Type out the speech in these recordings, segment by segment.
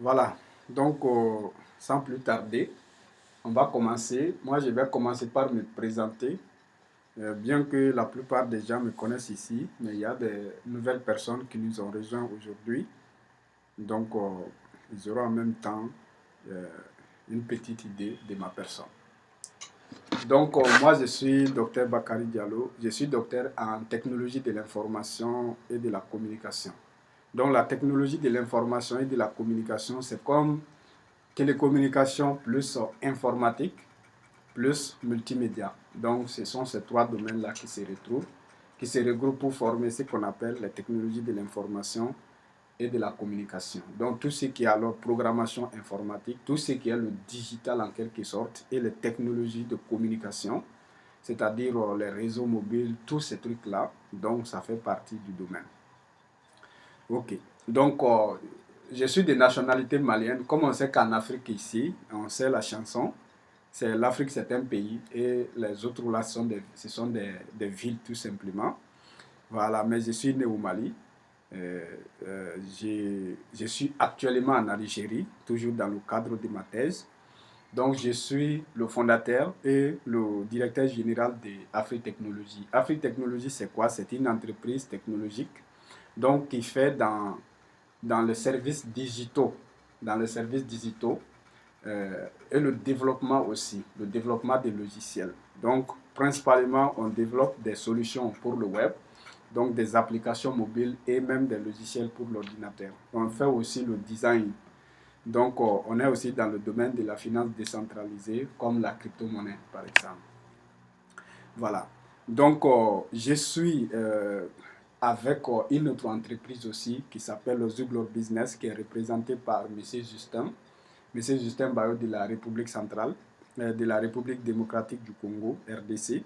Voilà, donc sans plus tarder, on va commencer. Moi, je vais commencer par me présenter, bien que la plupart des gens me connaissent ici, mais il y a des nouvelles personnes qui nous ont rejoints aujourd'hui. Donc, ils auront en même temps euh, une petite idée de ma personne. Donc, moi, je suis docteur Bakary Diallo. Je suis docteur en technologie de l'information et de la communication. Donc, la technologie de l'information et de la communication, c'est comme télécommunication plus informatique plus multimédia. Donc, ce sont ces trois domaines-là qui se retrouvent, qui se regroupent pour former ce qu'on appelle les technologies de l'information et de la communication. Donc, tout ce qui est alors programmation informatique, tout ce qui est le digital en quelque sorte, et les technologies de communication, c'est-à-dire les réseaux mobiles, tous ces trucs-là. Donc, ça fait partie du domaine. Ok. Donc, je suis de nationalité malienne. Comme on sait qu'en Afrique ici, on sait la chanson, c'est l'Afrique, c'est un pays et les autres là ce sont des villes tout simplement. Voilà, mais je suis né au Mali. Euh, je suis actuellement en Algérie, toujours dans le cadre de ma thèse. Donc, je suis le fondateur et le directeur général d'Afrique Technologie. Afrique Technologie, c'est quoi? C'est une entreprise technologique donc, qui fait dans les services digitaux, dans les services digitaux et le développement aussi, le développement des logiciels. Donc, principalement, on développe des solutions pour le web, donc des applications mobiles et même des logiciels pour l'ordinateur. On fait aussi le design. Donc, on est aussi dans le domaine de la finance décentralisée, comme la crypto-monnaie, par exemple. Voilà. Donc, je suis avec une autre entreprise aussi qui s'appelle Zuglor Business, qui est représentée par M. Justin. Monsieur Justin Bayo de la République centrale, de la République démocratique du Congo, RDC.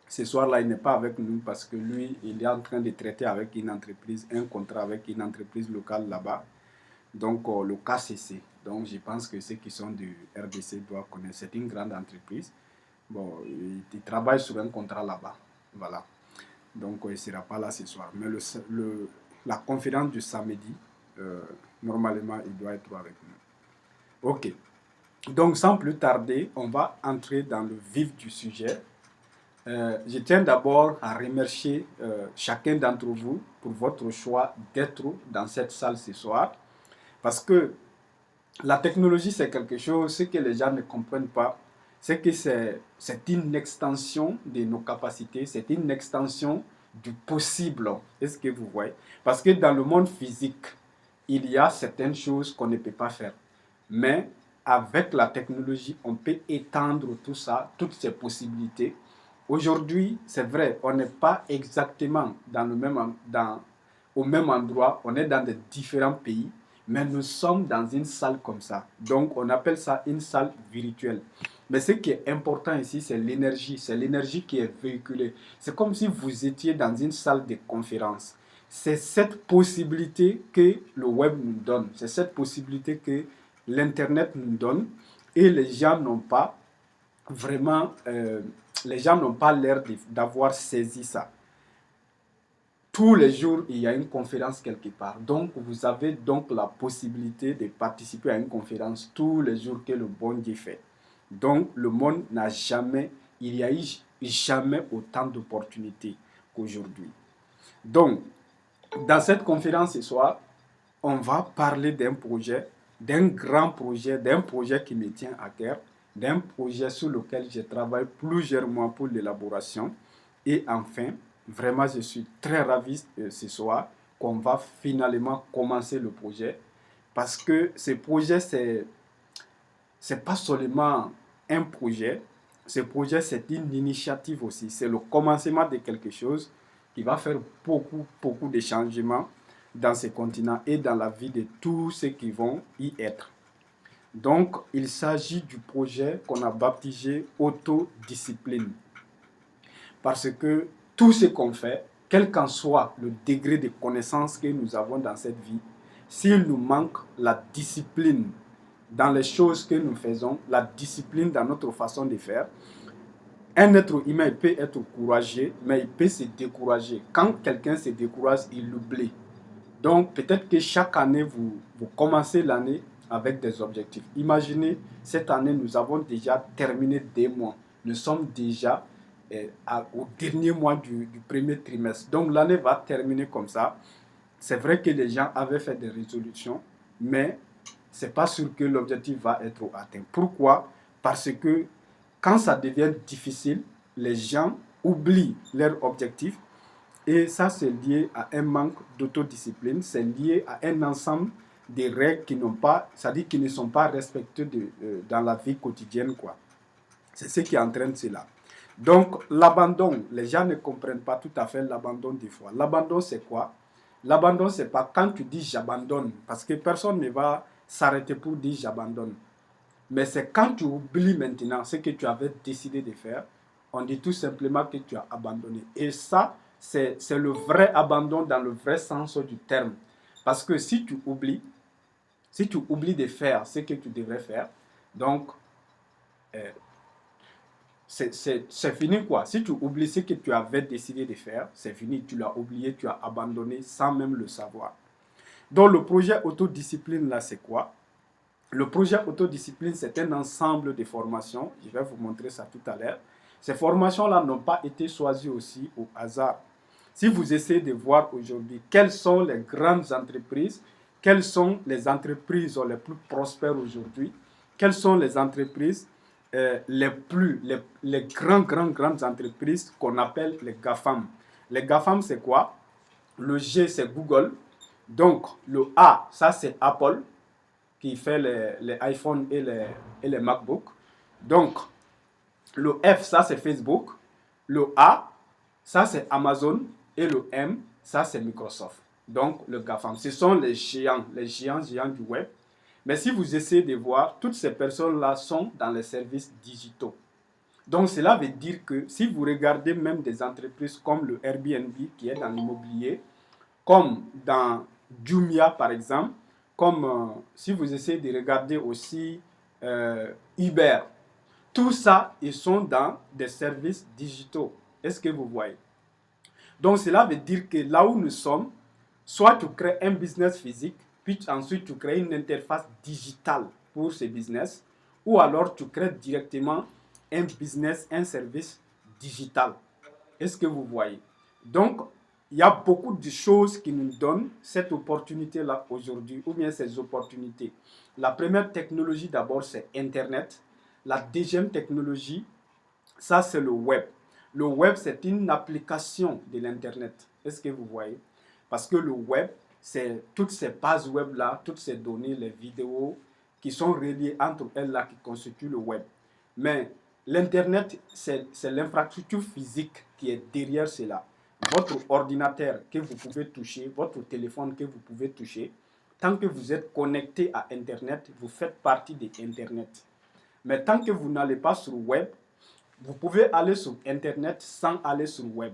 Ce soir-là, il n'est pas avec nous parce que lui, il est en train de traiter avec une entreprise, un contrat avec une entreprise locale là-bas, donc le KCC. Donc je pense que ceux qui sont du RDC doivent connaître. C'est une grande entreprise. Bon, il travaille sur un contrat là-bas. Voilà. Donc il ne sera pas là ce soir. Mais la conférence du samedi, normalement, il doit être avec nous. Ok. Donc, sans plus tarder, on va entrer dans le vif du sujet. Je tiens d'abord à remercier chacun d'entre vous pour votre choix d'être dans cette salle ce soir. Parce que la technologie, c'est quelque chose, ce que les gens ne comprennent pas, c'est que c'est une extension de nos capacités, c'est une extension du possible. Est-ce que vous voyez? Parce que dans le monde physique, il y a certaines choses qu'on ne peut pas faire. Mais avec la technologie, on peut étendre tout ça, toutes ces possibilités. Aujourd'hui, c'est vrai, on n'est pas exactement au même endroit, on est dans de différents pays, mais nous sommes dans une salle comme ça. Donc, on appelle ça une salle virtuelle. Mais ce qui est important ici, c'est l'énergie qui est véhiculée. C'est comme si vous étiez dans une salle de conférence. C'est cette possibilité que le web nous donne, c'est cette possibilité que l'Internet nous donne et les gens n'ont pas vraiment, les gens n'ont pas l'air d'avoir saisi ça. Tous les jours, il y a une conférence quelque part. Donc, vous avez donc la possibilité de participer à une conférence tous les jours que le bon Dieu fait. Donc, le monde n'a jamais, il n'y a eu jamais autant d'opportunités qu'aujourd'hui. Donc, dans cette conférence ce soir, on va parler d'un grand projet, d'un projet qui me tient à cœur, d'un projet sur lequel je travaille plusieurs mois pour l'élaboration. Et enfin, vraiment, je suis très ravi ce soir qu'on va finalement commencer le projet parce que ce projet, c'est pas seulement un projet, ce projet, c'est une initiative aussi. C'est le commencement de quelque chose qui va faire beaucoup de changements dans ce continent et dans la vie de tous ceux qui vont y être. Donc, il s'agit du projet qu'on a baptisé autodiscipline. Parce que tout ce qu'on fait, quel qu'en soit le degré de connaissance que nous avons dans cette vie, s'il nous manque la discipline dans les choses que nous faisons, la discipline dans notre façon de faire, un être humain peut être courageux, mais il peut se décourager. Quand quelqu'un se décourage, il l'oublie. Donc, peut-être que chaque année, vous commencez l'année avec des objectifs. Imaginez, cette année, nous avons déjà terminé des mois. Nous sommes déjà au dernier mois du premier trimestre. Donc l'année va terminer comme ça. C'est vrai que les gens avaient fait des résolutions, mais ce n'est pas sûr que l'objectif va être atteint. Pourquoi? Parce que quand ça devient difficile, les gens oublient leur objectif et ça, c'est lié à un manque d'autodiscipline, c'est lié à un ensemble des règles qui n'ont pas, c'est-à-dire qui ne sont pas respectées dans la vie quotidienne, quoi. C'est ce qui entraîne cela. Donc, l'abandon, les gens ne comprennent pas tout à fait l'abandon des fois. L'abandon, c'est quoi? L'abandon, c'est pas quand tu dis j'abandonne, parce que personne ne va s'arrêter pour dire j'abandonne. Mais c'est quand tu oublies maintenant ce que tu avais décidé de faire, on dit tout simplement que tu as abandonné. Et ça, c'est le vrai abandon dans le vrai sens du terme. Parce que si tu oublies de faire ce que tu devrais faire, donc euh, c'est fini quoi. Si tu oublies ce que tu avais décidé de faire, c'est fini, tu l'as oublié, tu as abandonné sans même le savoir. Donc le projet autodiscipline là, c'est quoi? Le projet autodiscipline, c'est un ensemble de formations. Je vais vous montrer ça tout à l'heure. Ces formations-là n'ont pas été choisies aussi au hasard. Si vous essayez de voir aujourd'hui quelles sont les grandes entreprises, quelles sont les entreprises les plus prospères aujourd'hui, quelles sont les entreprises les grandes entreprises qu'on appelle les GAFAM. Les GAFAM, c'est quoi? Le G, c'est Google. Donc, le A, ça, c'est Apple qui fait les iPhones et les MacBooks. Donc, le F, ça c'est Facebook. Le A, ça c'est Amazon. Et le M, ça c'est Microsoft. Donc, le GAFAM. Ce sont les géants du web. Mais si vous essayez de voir, toutes ces personnes-là sont dans les services digitaux. Donc, cela veut dire que si vous regardez même des entreprises comme le Airbnb qui est dans l'immobilier, comme dans Jumia par exemple, comme si vous essayez de regarder aussi Uber, tout ça, ils sont dans des services digitaux. Est-ce que vous voyez? Donc cela veut dire que là où nous sommes, soit tu crées un business physique, puis ensuite tu crées une interface digitale pour ce business, ou alors tu crées directement un business, un service digital. Est-ce que vous voyez? Donc, il y a beaucoup de choses qui nous donnent cette opportunité-là aujourd'hui, ou bien ces opportunités. La première technologie d'abord, c'est Internet. La deuxième technologie, ça c'est le web. Le web, c'est une application de l'Internet. Est-ce que vous voyez? Parce que le web, c'est toutes ces bases web-là, toutes ces données, les vidéos qui sont reliées entre elles-là qui constituent le web. Mais l'Internet, c'est l'infrastructure physique qui est derrière cela. Votre ordinateur que vous pouvez toucher, votre téléphone que vous pouvez toucher, tant que vous êtes connecté à Internet, vous faites partie de Internet. Mais tant que vous n'allez pas sur le web, vous pouvez aller sur Internet sans aller sur le web.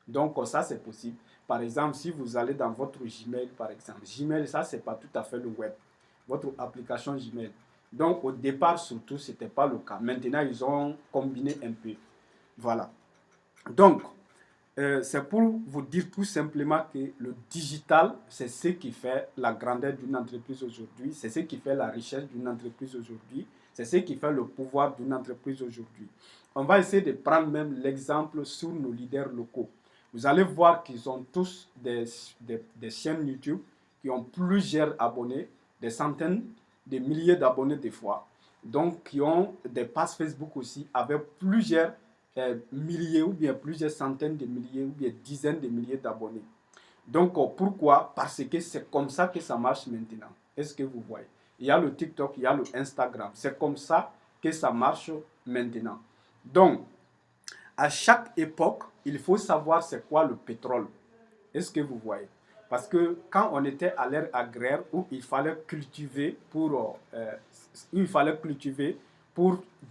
Donc ça, c'est possible. Par exemple, si vous allez dans votre Gmail, par exemple, Gmail, ça, c'est pas tout à fait le web. Votre application Gmail. Donc au départ, surtout, ce n'était pas le cas. Maintenant, ils ont combiné un peu. Voilà. Donc, c'est pour vous dire tout simplement que le digital, c'est ce qui fait la grandeur d'une entreprise aujourd'hui, c'est ce qui fait la richesse d'une entreprise aujourd'hui, c'est ce qui fait le pouvoir d'une entreprise aujourd'hui. On va essayer de prendre même l'exemple sur nos leaders locaux. Vous allez voir qu'ils ont tous des chaînes YouTube qui ont plusieurs abonnés, des centaines, des milliers d'abonnés des fois. Donc, qui ont des pages Facebook aussi avec plusieurs milliers ou bien plusieurs centaines de milliers ou bien dizaines de milliers d'abonnés. Donc, pourquoi? Parce que c'est comme ça que ça marche maintenant. Est-ce que vous voyez? Il y a le TikTok, il y a le Instagram. C'est comme ça que ça marche maintenant. Donc, à chaque époque, il faut savoir c'est quoi le pétrole. Est-ce que vous voyez? Parce que quand on était à l'ère agraire où il fallait cultiver pour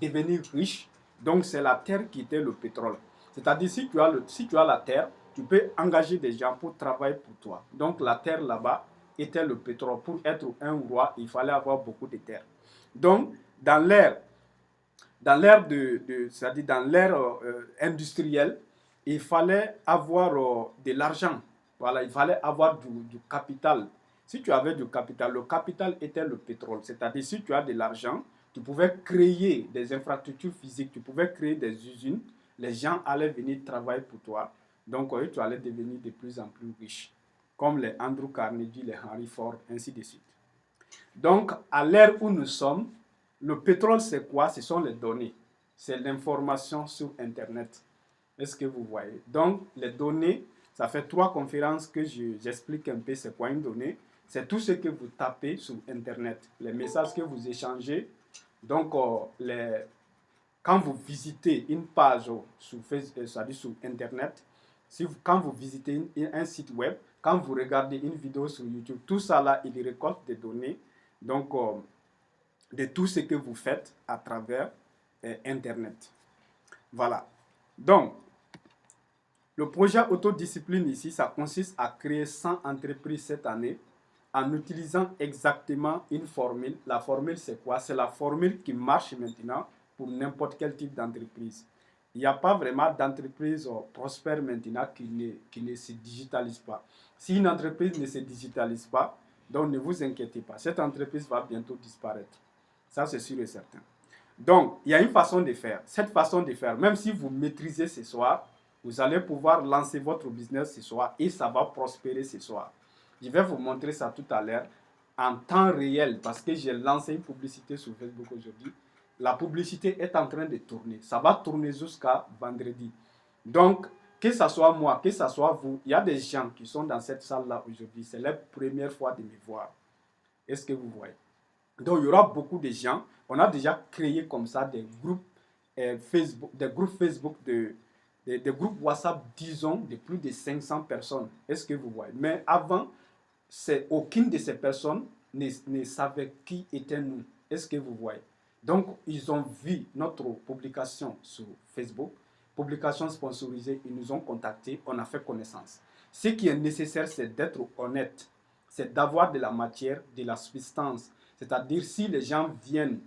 devenir riche, donc c'est la terre qui était le pétrole. C'est-à-dire si tu as la terre, tu peux engager des gens pour travailler pour toi. Donc la terre là-bas était le pétrole. Pour être un roi, il fallait avoir beaucoup de terre. Donc c'est-à-dire dans l'ère industrielle, il fallait avoir de l'argent. Voilà, il fallait avoir du capital. Si tu avais du capital, le capital était le pétrole. C'est-à-dire, si tu as de l'argent, tu pouvais créer des infrastructures physiques, tu pouvais créer des usines, les gens allaient venir travailler pour toi. Donc, tu allais devenir de plus en plus riche, comme les Andrew Carnegie, les Henry Ford, ainsi de suite. Donc, à l'ère où nous sommes, le pétrole, c'est quoi? Ce sont les données. C'est l'information sur Internet. Est-ce que vous voyez? Donc, les données, ça fait 3 conférences que j'explique un peu c'est quoi une donnée. C'est tout ce que vous tapez sur Internet, les messages que vous échangez. Donc, quand vous visitez une page sur Facebook, c'est-à-dire sur Internet, quand vous visitez un site web, quand vous regardez une vidéo sur YouTube, tout ça là, il récolte des données. Donc, de tout ce que vous faites à travers Internet. Voilà. Donc, le projet Autodiscipline ici, ça consiste à créer 100 entreprises cette année en utilisant exactement une formule. La formule, c'est quoi? C'est la formule qui marche maintenant pour n'importe quel type d'entreprise. Il n'y a pas vraiment d'entreprise prospère maintenant qui ne se digitalise pas. Si une entreprise ne se digitalise pas, donc ne vous inquiétez pas, cette entreprise va bientôt disparaître. Ça, c'est sûr et certain. Donc, il y a une façon de faire. Cette façon de faire, même si vous maîtrisez ce soir, vous allez pouvoir lancer votre business ce soir et ça va prospérer ce soir. Je vais vous montrer ça tout à l'heure en temps réel parce que j'ai lancé une publicité sur Facebook aujourd'hui. La publicité est en train de tourner. Ça va tourner jusqu'à vendredi. Donc, que ce soit moi, que ce soit vous, il y a des gens qui sont dans cette salle-là aujourd'hui. C'est leur première fois de me voir. Est-ce que vous voyez? Donc, il y aura beaucoup de gens. On a déjà créé comme ça des groupes Facebook, des groupes WhatsApp, disons, de plus de 500 personnes. Est-ce que vous voyez? Mais avant, aucune de ces personnes ne savait qui étaient nous. Est-ce que vous voyez? Donc, ils ont vu notre publication sur Facebook, publication sponsorisée, ils nous ont contactés, on a fait connaissance. Ce qui est nécessaire, c'est d'être honnête, c'est d'avoir de la matière, de la substance. C'est-à-dire, si les gens viennent,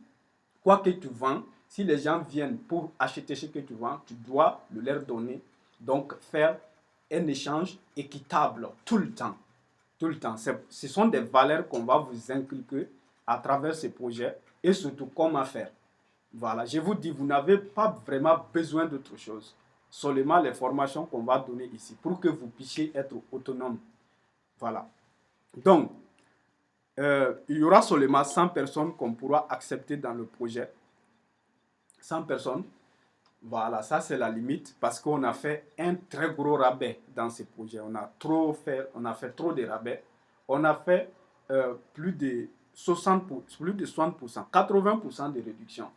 quoi que tu vends, si les gens viennent pour acheter ce que tu vends, tu dois le leur donner. Donc, faire un échange équitable tout le temps. Tout le temps. Ce sont des valeurs qu'on va vous inculquer à travers ce projet et surtout comment faire. Voilà, je vous dis, vous n'avez pas vraiment besoin d'autre chose. Seulement les formations qu'on va donner ici pour que vous puissiez être autonome. Voilà. Donc, il y aura seulement 100 personnes qu'on pourra accepter dans le projet. 100 personnes. Voilà, ça c'est la limite parce qu'on a fait un très gros rabais dans ce projet. On a fait trop de rabais. On a fait plus de 60%, 80% de réduction.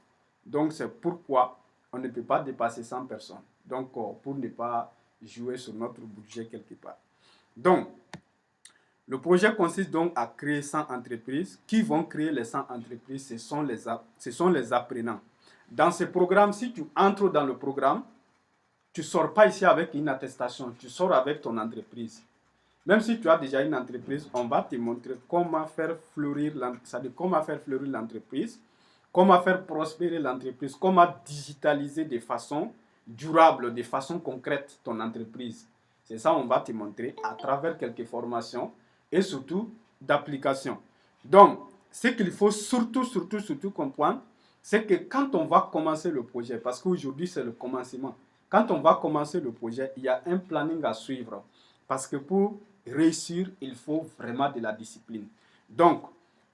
Donc c'est pourquoi on ne peut pas dépasser 100 personnes. Donc pour ne pas jouer sur notre budget quelque part. Donc, le projet consiste donc à créer 100 entreprises. Qui vont créer les 100 entreprises? Ce sont les apprenants. Dans ce programme, si tu entres dans le programme, tu ne sors pas ici avec une attestation, tu sors avec ton entreprise. Même si tu as déjà une entreprise, on va te montrer comment faire fleurir l'entreprise, comment faire prospérer l'entreprise, comment digitaliser de façon durable, de façon concrète ton entreprise. C'est ça on va te montrer à travers quelques formations et surtout d'applications. Donc, ce qu'il faut surtout comprendre, c'est que quand on va commencer le projet, parce qu'aujourd'hui c'est le commencement, quand on va commencer le projet, il y a un planning à suivre. Parce que pour réussir, il faut vraiment de la discipline. Donc,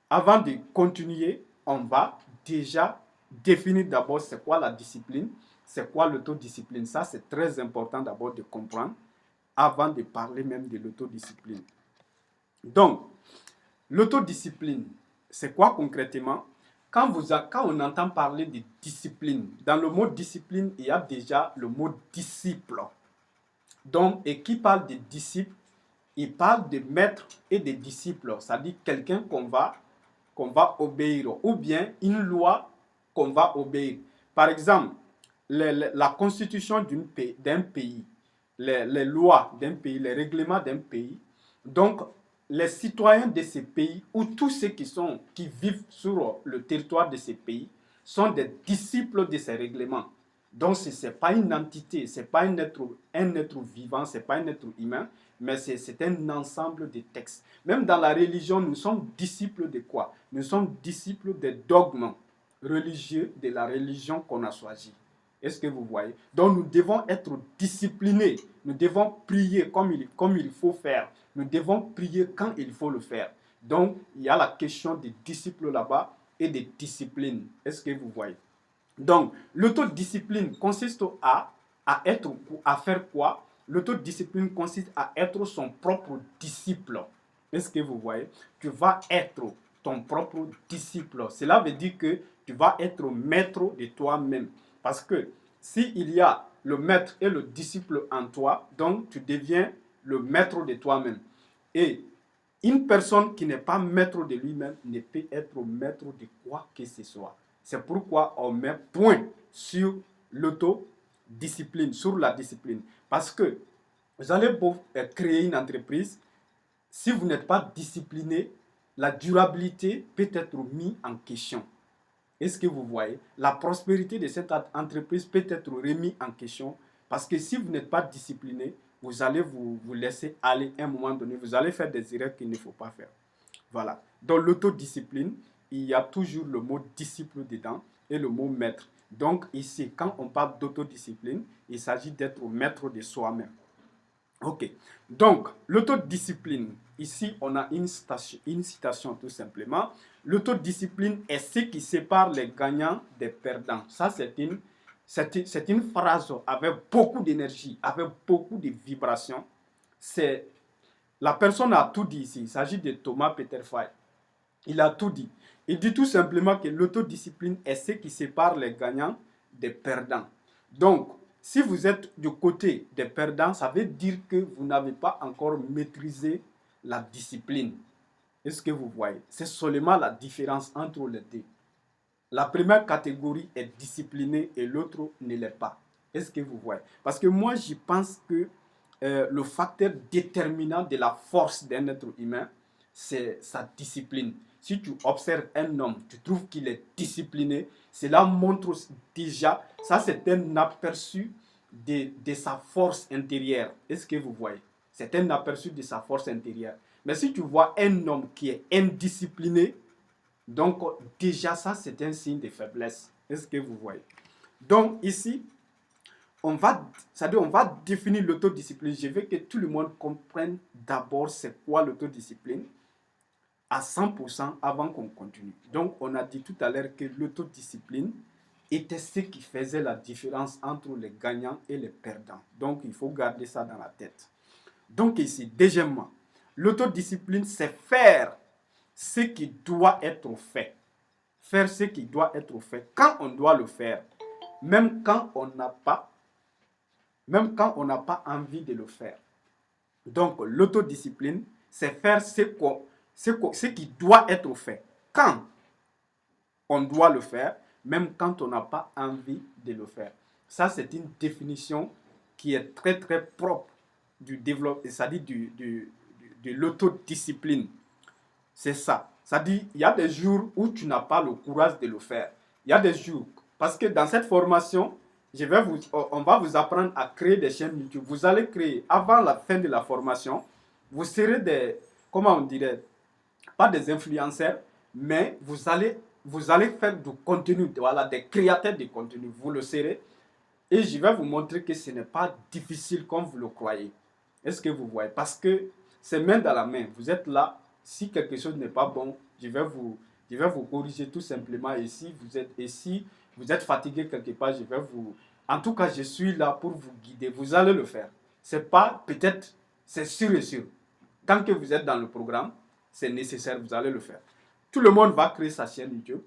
avant de continuer, on va déjà définir d'abord c'est quoi la discipline, c'est quoi l'autodiscipline. Ça, c'est très important d'abord de comprendre avant de parler même de l'autodiscipline. Donc, l'autodiscipline, c'est quoi concrètement? Quand on entend parler de discipline, dans le mot discipline, il y a déjà le mot disciple. Donc, et qui parle de disciple, il parle de maître et de disciple, c'est-à-dire quelqu'un qu'on va obéir, ou bien une loi qu'on va obéir. Par exemple, la constitution d'un pays, les lois d'un pays, les règlements d'un pays. Donc, les citoyens de ces pays, ou tous ceux qui vivent sur le territoire de ces pays, sont des disciples de ces règlements. Donc, ce n'est pas une entité, ce n'est pas un être vivant, ce n'est pas un être humain, mais c'est un ensemble de textes. Même dans la religion, nous sommes disciples de quoi? Nous sommes disciples des dogmes religieux de la religion qu'on a choisie. Est-ce que vous voyez? Donc nous devons être disciplinés. Nous devons prier comme il faut faire. Nous devons prier quand il faut le faire. Donc il y a la question des disciples là-bas et des disciplines. Est-ce que vous voyez? Donc l'autodiscipline consiste à faire quoi? L'autodiscipline consiste à être son propre disciple. Est-ce que vous voyez? Tu vas être ton propre disciple. Cela veut dire que tu vas être maître de toi-même. Parce que s'il y a le maître et le disciple en toi, donc tu deviens le maître de toi-même. Et une personne qui n'est pas maître de lui-même ne peut être maître de quoi que ce soit. C'est pourquoi on met point sur l'autodiscipline, sur la discipline. Parce que vous allez créer une entreprise, si vous n'êtes pas discipliné, la durabilité peut être mise en question. Est-ce que vous voyez? La prospérité de cette entreprise peut être remise en question parce que si vous n'êtes pas discipliné, vous allez vous laisser aller à un moment donné. Vous allez faire des erreurs qu'il ne faut pas faire. Voilà. Dans l'autodiscipline, il y a toujours le mot disciple dedans et le mot maître. Donc ici, quand on parle d'autodiscipline, il s'agit d'être maître de soi-même. Ok. Donc, l'autodiscipline, ici, on a une citation tout simplement. L'autodiscipline est ce qui sépare les gagnants des perdants. Ça, c'est une phrase avec beaucoup d'énergie, avec beaucoup de vibrations. La personne a tout dit ici. Il s'agit de Thomas Peterfay. Il a tout dit. Il dit tout simplement que l'autodiscipline est ce qui sépare les gagnants des perdants. Donc, si vous êtes du côté des perdants, ça veut dire que vous n'avez pas encore maîtrisé la discipline. Est-ce que vous voyez? C'est seulement la différence entre les deux. La première catégorie est disciplinée et l'autre ne l'est pas. Est-ce que vous voyez? Parce que moi, je pense que le facteur déterminant de la force d'un être humain, c'est sa discipline. Si tu observes un homme, tu trouves qu'il est discipliné, cela montre déjà, ça c'est un aperçu de sa force intérieure. Est-ce que vous voyez? C'est un aperçu de sa force intérieure. Mais si tu vois un homme qui est indiscipliné, donc déjà ça c'est un signe de faiblesse. Est-ce que vous voyez? Donc ici, on va définir l'autodiscipline. Je veux que tout le monde comprenne d'abord c'est quoi l'autodiscipline à 100% avant qu'on continue. Donc, on a dit tout à l'heure que l'autodiscipline était ce qui faisait la différence entre les gagnants et les perdants. Donc, il faut garder ça dans la tête. Donc, ici, deuxièmement, l'autodiscipline, c'est faire ce qui doit être fait. Faire ce qui doit être fait quand on doit le faire, même quand on n'a pas envie de le faire. Donc, l'autodiscipline, c'est faire ce qui doit être fait quand on doit le faire, même quand on n'a pas envie de le faire. Ça, c'est une définition qui est très, très propre du développement, c'est-à-dire de l'autodiscipline. C'est ça. C'est-à-dire, il y a des jours où tu n'as pas le courage de le faire. Il y a des jours, parce que dans cette formation, on va vous apprendre à créer des chaînes YouTube. Vous allez créer, avant la fin de la formation, vous serez comment on dirait, pas des influenceurs, mais vous allez faire du contenu, voilà, des créateurs de contenu, vous le serez. Et je vais vous montrer que ce n'est pas difficile comme vous le croyez. Est-ce que vous voyez? Parce que c'est main dans la main. Vous êtes là, si quelque chose n'est pas bon, je vais vous corriger tout simplement. Et si vous êtes fatigué quelque part, je vais vous... En tout cas, je suis là pour vous guider. Vous allez le faire. C'est pas peut-être, c'est sûr et sûr. Tant que vous êtes dans le programme, c'est nécessaire, vous allez le faire. Tout le monde va créer sa chaîne YouTube.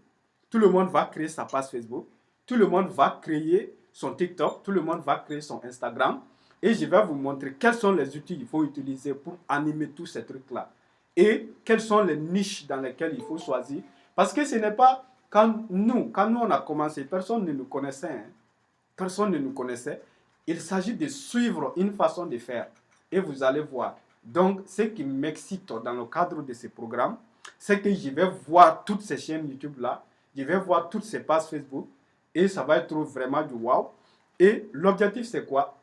Tout le monde va créer sa page Facebook. Tout le monde va créer son TikTok. Tout le monde va créer son Instagram. Et je vais vous montrer quels sont les outils qu'il faut utiliser pour animer tous ces trucs-là. Et quelles sont les niches dans lesquelles il faut choisir. Parce que ce n'est pas quand nous on a commencé, personne ne nous connaissait. Hein. Personne ne nous connaissait. Il s'agit de suivre une façon de faire. Et vous allez voir. Donc, ce qui m'excite dans le cadre de ce programme, c'est que je vais voir toutes ces chaînes YouTube-là, je vais voir toutes ces pages Facebook, et ça va être vraiment du wow. Et l'objectif, c'est quoi?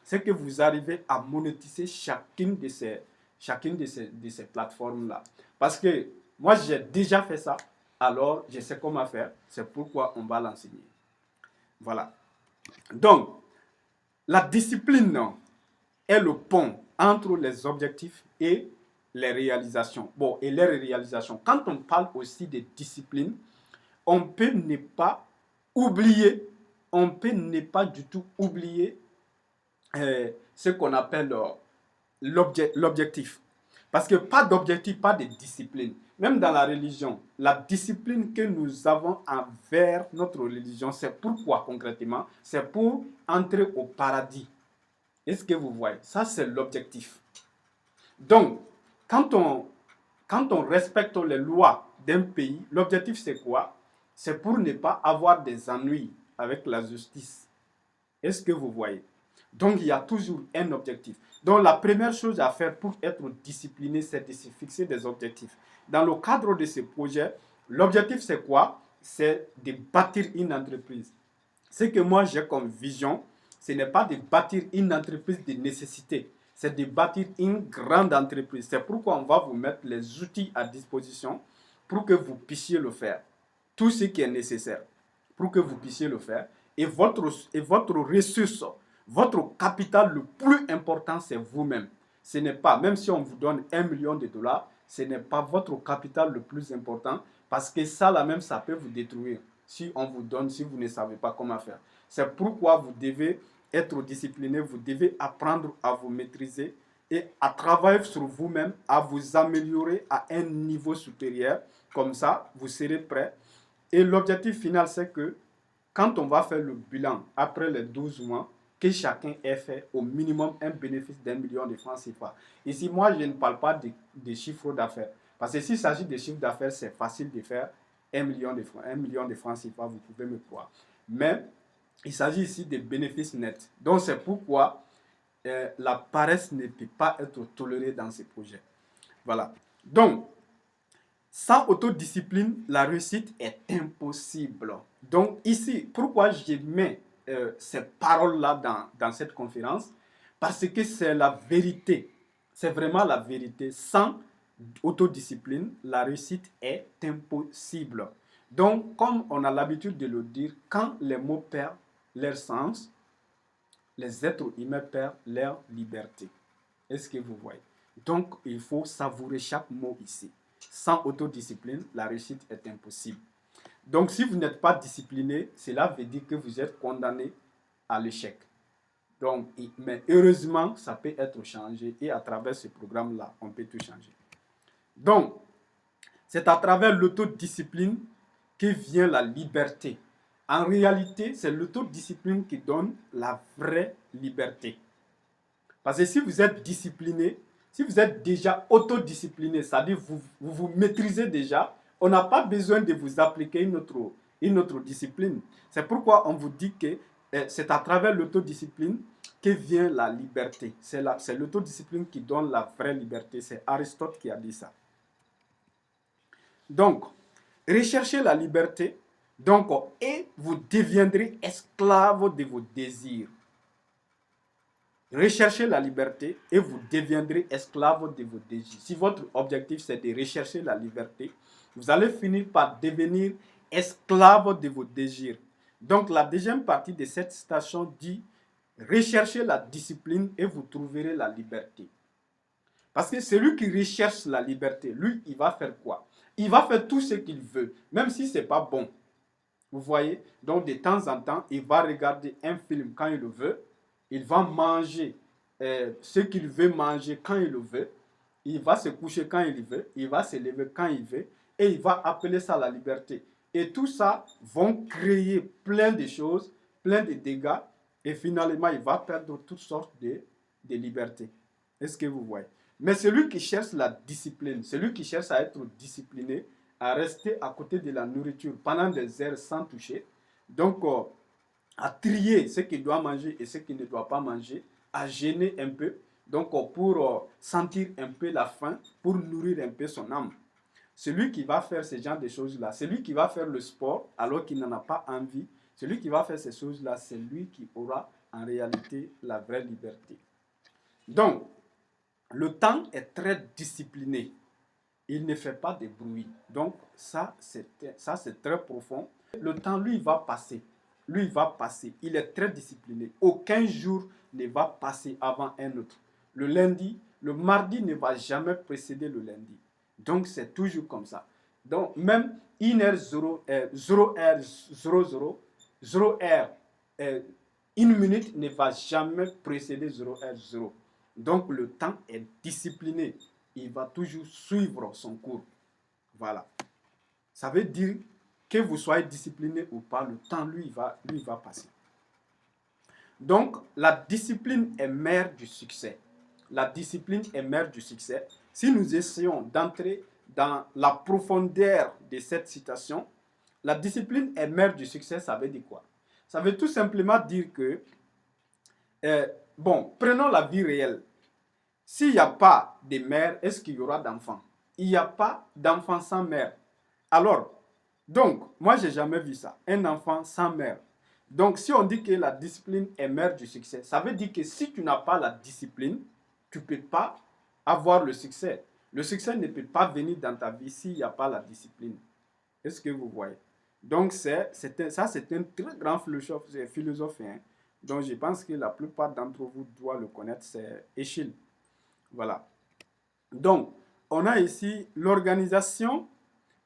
c'est que vous arrivez à monétiser chacune de ces plateformes-là. Parce que moi, j'ai déjà fait ça, alors je sais comment faire. C'est pourquoi on va l'enseigner. Voilà. Donc, la discipline est le pont entre les objectifs et les réalisations. Bon, et les réalisations. Quand on parle aussi de discipline, on peut ne pas oublier, on peut ne pas du tout oublier ce qu'on appelle l'objectif. Parce que pas d'objectif, pas de discipline. Même dans la religion, la discipline que nous avons envers notre religion, c'est pourquoi concrètement? C'est pour entrer au paradis. Est-ce que vous voyez? Ça, c'est l'objectif. Donc, quand on respecte les lois d'un pays, l'objectif, c'est quoi? C'est pour ne pas avoir des ennuis avec la justice. Est-ce que vous voyez? Donc, il y a toujours un objectif. Donc, la première chose à faire pour être discipliné, c'est de se fixer des objectifs. Dans le cadre de ce projet, l'objectif, c'est quoi? C'est de bâtir une entreprise. Ce que moi, j'ai comme vision, ce n'est pas de bâtir une entreprise de nécessité, c'est de bâtir une grande entreprise. C'est pourquoi on va vous mettre les outils à disposition pour que vous puissiez le faire. Tout ce qui est nécessaire pour que vous puissiez le faire. Et votre ressource, votre capital le plus important, c'est vous-même. Ce n'est pas, même si on vous donne 1 million de dollars, ce n'est pas votre capital le plus important parce que ça, là même, ça peut vous détruire si on vous donne, si vous ne savez pas comment faire. C'est pourquoi vous devez être discipliné, vous devez apprendre à vous maîtriser et à travailler sur vous-même, à vous améliorer à un niveau supérieur. Comme ça, vous serez prêt. Et l'objectif final, c'est que quand on va faire le bilan après les 12 mois, que chacun ait fait au minimum un bénéfice d'1 million de francs CFA. Ici, moi, je ne parle pas de chiffres d'affaires. Parce que s'il s'agit de chiffres d'affaires, c'est facile de faire 1 million de francs. 1 million de francs CFA, vous pouvez me croire. Mais il s'agit ici de bénéfices nets. Donc, c'est pourquoi la paresse ne peut pas être tolérée dans ces projets. Voilà. Donc, sans autodiscipline, la réussite est impossible. Donc ici, pourquoi je mets ces paroles-là dans cette conférence? Parce que c'est la vérité. C'est vraiment la vérité. Sans autodiscipline, la réussite est impossible. Donc, comme on a l'habitude de le dire, quand les mots perdent leur sens, les êtres humains perdent leur liberté. Est-ce que vous voyez? Donc, il faut savourer chaque mot ici. Sans autodiscipline, la réussite est impossible. Donc, si vous n'êtes pas discipliné, cela veut dire que vous êtes condamné à l'échec. Donc, mais heureusement, ça peut être changé et à travers ce programme-là, on peut tout changer. Donc, c'est à travers l'autodiscipline que vient la liberté. En réalité, c'est l'autodiscipline qui donne la vraie liberté. Parce que si vous êtes discipliné, si vous êtes déjà autodiscipliné, c'est-à-dire vous vous maîtrisez déjà, on n'a pas besoin de vous appliquer une autre discipline. C'est pourquoi on vous dit que c'est à travers l'autodiscipline que vient la liberté. C'est l'autodiscipline qui donne la vraie liberté. C'est Aristote qui a dit ça. Donc, recherchez la liberté, donc, et vous deviendrez esclave de vos désirs. Recherchez la liberté et vous deviendrez esclave de vos désirs. Si votre objectif c'est de rechercher la liberté, vous allez finir par devenir esclave de vos désirs. Donc la deuxième partie de cette citation dit recherchez la discipline et vous trouverez la liberté. Parce que celui qui recherche la liberté, lui, il va faire quoi? Il va faire tout ce qu'il veut, même si ce n'est pas bon. Vous voyez? Donc de temps en temps, il va regarder un film quand il le veut. Il va manger ce qu'il veut manger quand il le veut. Il va se coucher quand il veut. Il va se lever quand il veut. Et il va appeler ça la liberté. Et tout ça vont créer plein de choses, plein de dégâts. Et finalement, il va perdre toutes sortes de libertés. Est-ce que vous voyez? Mais celui qui cherche la discipline, celui qui cherche à être discipliné, à rester à côté de la nourriture pendant des heures sans toucher, donc à trier ce qu'il doit manger et ce qu'il ne doit pas manger, à gêner un peu, donc pour sentir un peu la faim, pour nourrir un peu son âme. Celui qui va faire ce genre de choses-là, celui qui va faire le sport alors qu'il n'en a pas envie, celui qui va faire ces choses-là, c'est lui qui aura en réalité la vraie liberté. Donc, le temps est très discipliné. Il ne fait pas de bruit. Donc, ça, c'est très profond. Le temps, lui, va passer. Lui, va passer. Il est très discipliné. Aucun jour ne va passer avant un autre. Le lundi, le mardi ne va jamais précéder le lundi. Donc, c'est toujours comme ça. Donc, même 1h00, 0h00, 0h, 1 minute ne va jamais précéder 0h0. Donc, le temps est discipliné. Il va toujours suivre son cours. Voilà. Ça veut dire que vous soyez discipliné ou pas, le temps, lui, va passer. Donc, la discipline est mère du succès. La discipline est mère du succès. Si nous essayons d'entrer dans la profondeur de cette citation, la discipline est mère du succès, ça veut dire quoi? Ça veut tout simplement dire que, bon, prenons la vie réelle. S'il n'y a pas de mère, est-ce qu'il y aura d'enfants? Il n'y a pas d'enfant sans mère. Alors, donc, moi, je n'ai jamais vu ça. Un enfant sans mère. Donc, si on dit que la discipline est mère du succès, ça veut dire que si tu n'as pas la discipline, tu ne peux pas avoir le succès. Le succès ne peut pas venir dans ta vie s'il n'y a pas la discipline. Est-ce que vous voyez? Donc, ça, c'est un très grand philosophe, hein, dont je pense que la plupart d'entre vous doivent le connaître, c'est Échille. Voilà. Donc, on a ici l'organisation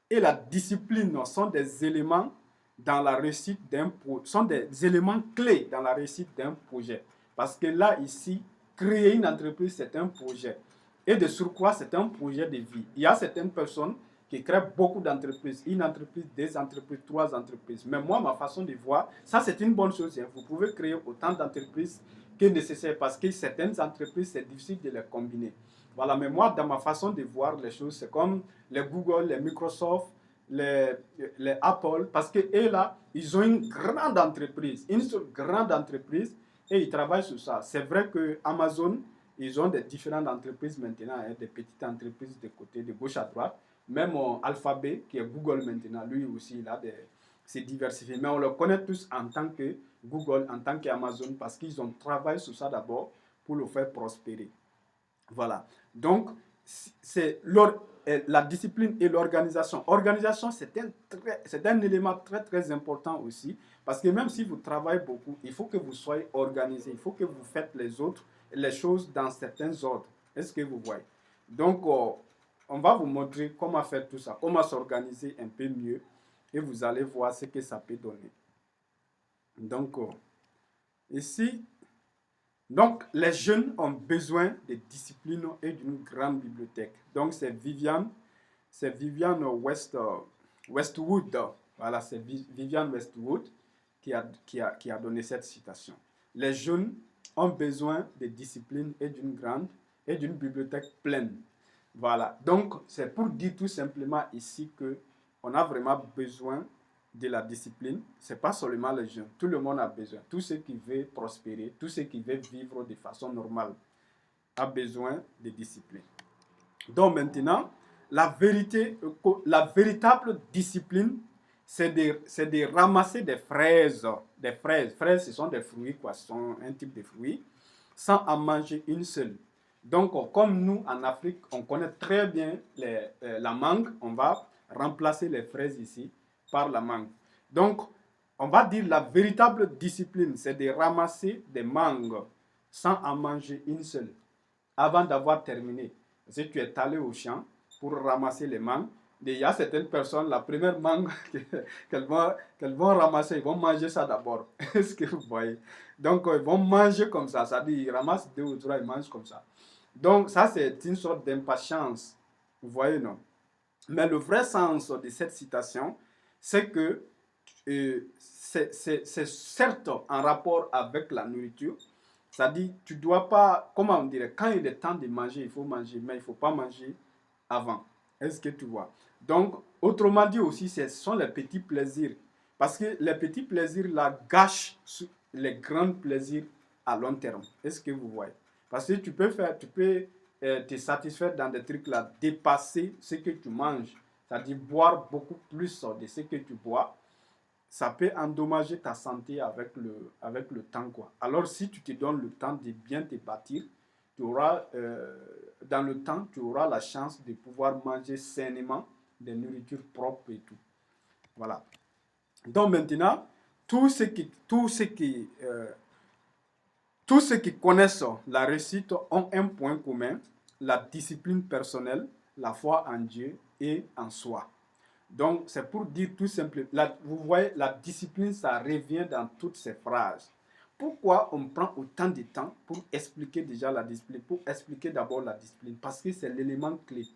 et la discipline sont des éléments dans la réussite sont des éléments clés dans la réussite d'un projet. Parce que là, ici, créer une entreprise, c'est un projet. Et de surcroît, c'est un projet de vie. Il y a certaines personnes qui créent beaucoup d'entreprises. Une entreprise, deux entreprises, trois entreprises. Mais moi, ma façon de voir, ça c'est une bonne chose. Vous pouvez créer autant d'entreprises que nécessaire parce que certaines entreprises, c'est difficile de les combiner. Voilà, mais moi, dans ma façon de voir les choses, c'est comme les Google, les Microsoft, les Apple, parce que eux là, ils ont une grande entreprise, une seule grande entreprise, et ils travaillent sur ça. C'est vrai que Amazon, ils ont des différentes entreprises maintenant, hein, des petites entreprises de côté, de gauche à droite. Même Alphabet, qui est Google maintenant, lui aussi, il a c'est diversifié. Mais on le connaît tous en tant que Google, en tant qu'Amazon, parce qu'ils ont travaillé sur ça d'abord pour le faire prospérer. Voilà. Donc, c'est la discipline et l'organisation. Organisation, c'est un élément très, très important aussi. Parce que même si vous travaillez beaucoup, il faut que vous soyez organisé. Il faut que vous faites les choses dans certains ordres. Est-ce que vous voyez? Donc, on va vous montrer comment faire tout ça, comment s'organiser un peu mieux. Et vous allez voir ce que ça peut donner. Donc, ici, donc, les jeunes ont besoin de discipline et d'une grande bibliothèque. Donc, c'est Viviane Westwood. Voilà, c'est Viviane Westwood qui a donné cette citation. Les jeunes ont besoin de discipline et d'une bibliothèque pleine. Voilà, donc c'est pour dire tout simplement ici que on a vraiment besoin de la discipline. Ce n'est pas seulement les jeunes, tout le monde a besoin. Tout ceux qui veulent prospérer, tout ceux qui veulent vivre de façon normale a besoin de discipline. Donc maintenant, la véritable discipline, c'est de ramasser des fraises. Des fraises, fraises, ce sont des fruits, quoi, ce sont un type de fruits, sans en manger une seule. Donc, comme nous, en Afrique, on connaît très bien la mangue, on va remplacer les fraises ici par la mangue. Donc, on va dire la véritable discipline, c'est de ramasser des mangues sans en manger une seule, avant d'avoir terminé. Si tu es allé au champ pour ramasser les mangues, il y a certaines personnes, la première mangue qu'elles vont ramasser, ils vont manger ça d'abord. Est-ce que vous voyez? Donc, ils vont manger comme ça. Ça dit, ils ramassent deux ou trois, ils mangent comme ça. Donc, ça, c'est une sorte d'impatience. Vous voyez, non? Mais le vrai sens de cette citation, c'est que c'est certes en rapport avec la nourriture. C'est-à-dire, tu ne dois pas, comment on dirait, quand il est temps de manger, il faut manger, mais il ne faut pas manger avant. Est-ce que tu vois? Donc, autrement dit aussi, ce sont les petits plaisirs. Parce que les petits plaisirs, là, gâchent les grands plaisirs à long terme. Est-ce que vous voyez? Parce que tu peux te satisfaire dans des trucs là, dépasser ce que tu manges. C'est-à-dire boire beaucoup plus de ce que tu bois. ça peut endommager ta santé avec le temps, quoi. Alors, si tu te donnes le temps de bien te bâtir, tu auras, dans le temps, tu auras la chance de pouvoir manger sainement des nourritures propres et tout. Voilà. Donc maintenant, tous ceux qui connaissent la réussite ont un point commun, la discipline personnelle, la foi en Dieu et en soi. Donc, c'est pour dire tout simplement, vous voyez, la discipline, ça revient dans toutes ces phrases. Pourquoi on prend autant de temps pour expliquer déjà la discipline, pour expliquer d'abord la discipline? Parce que c'est l'élément clé,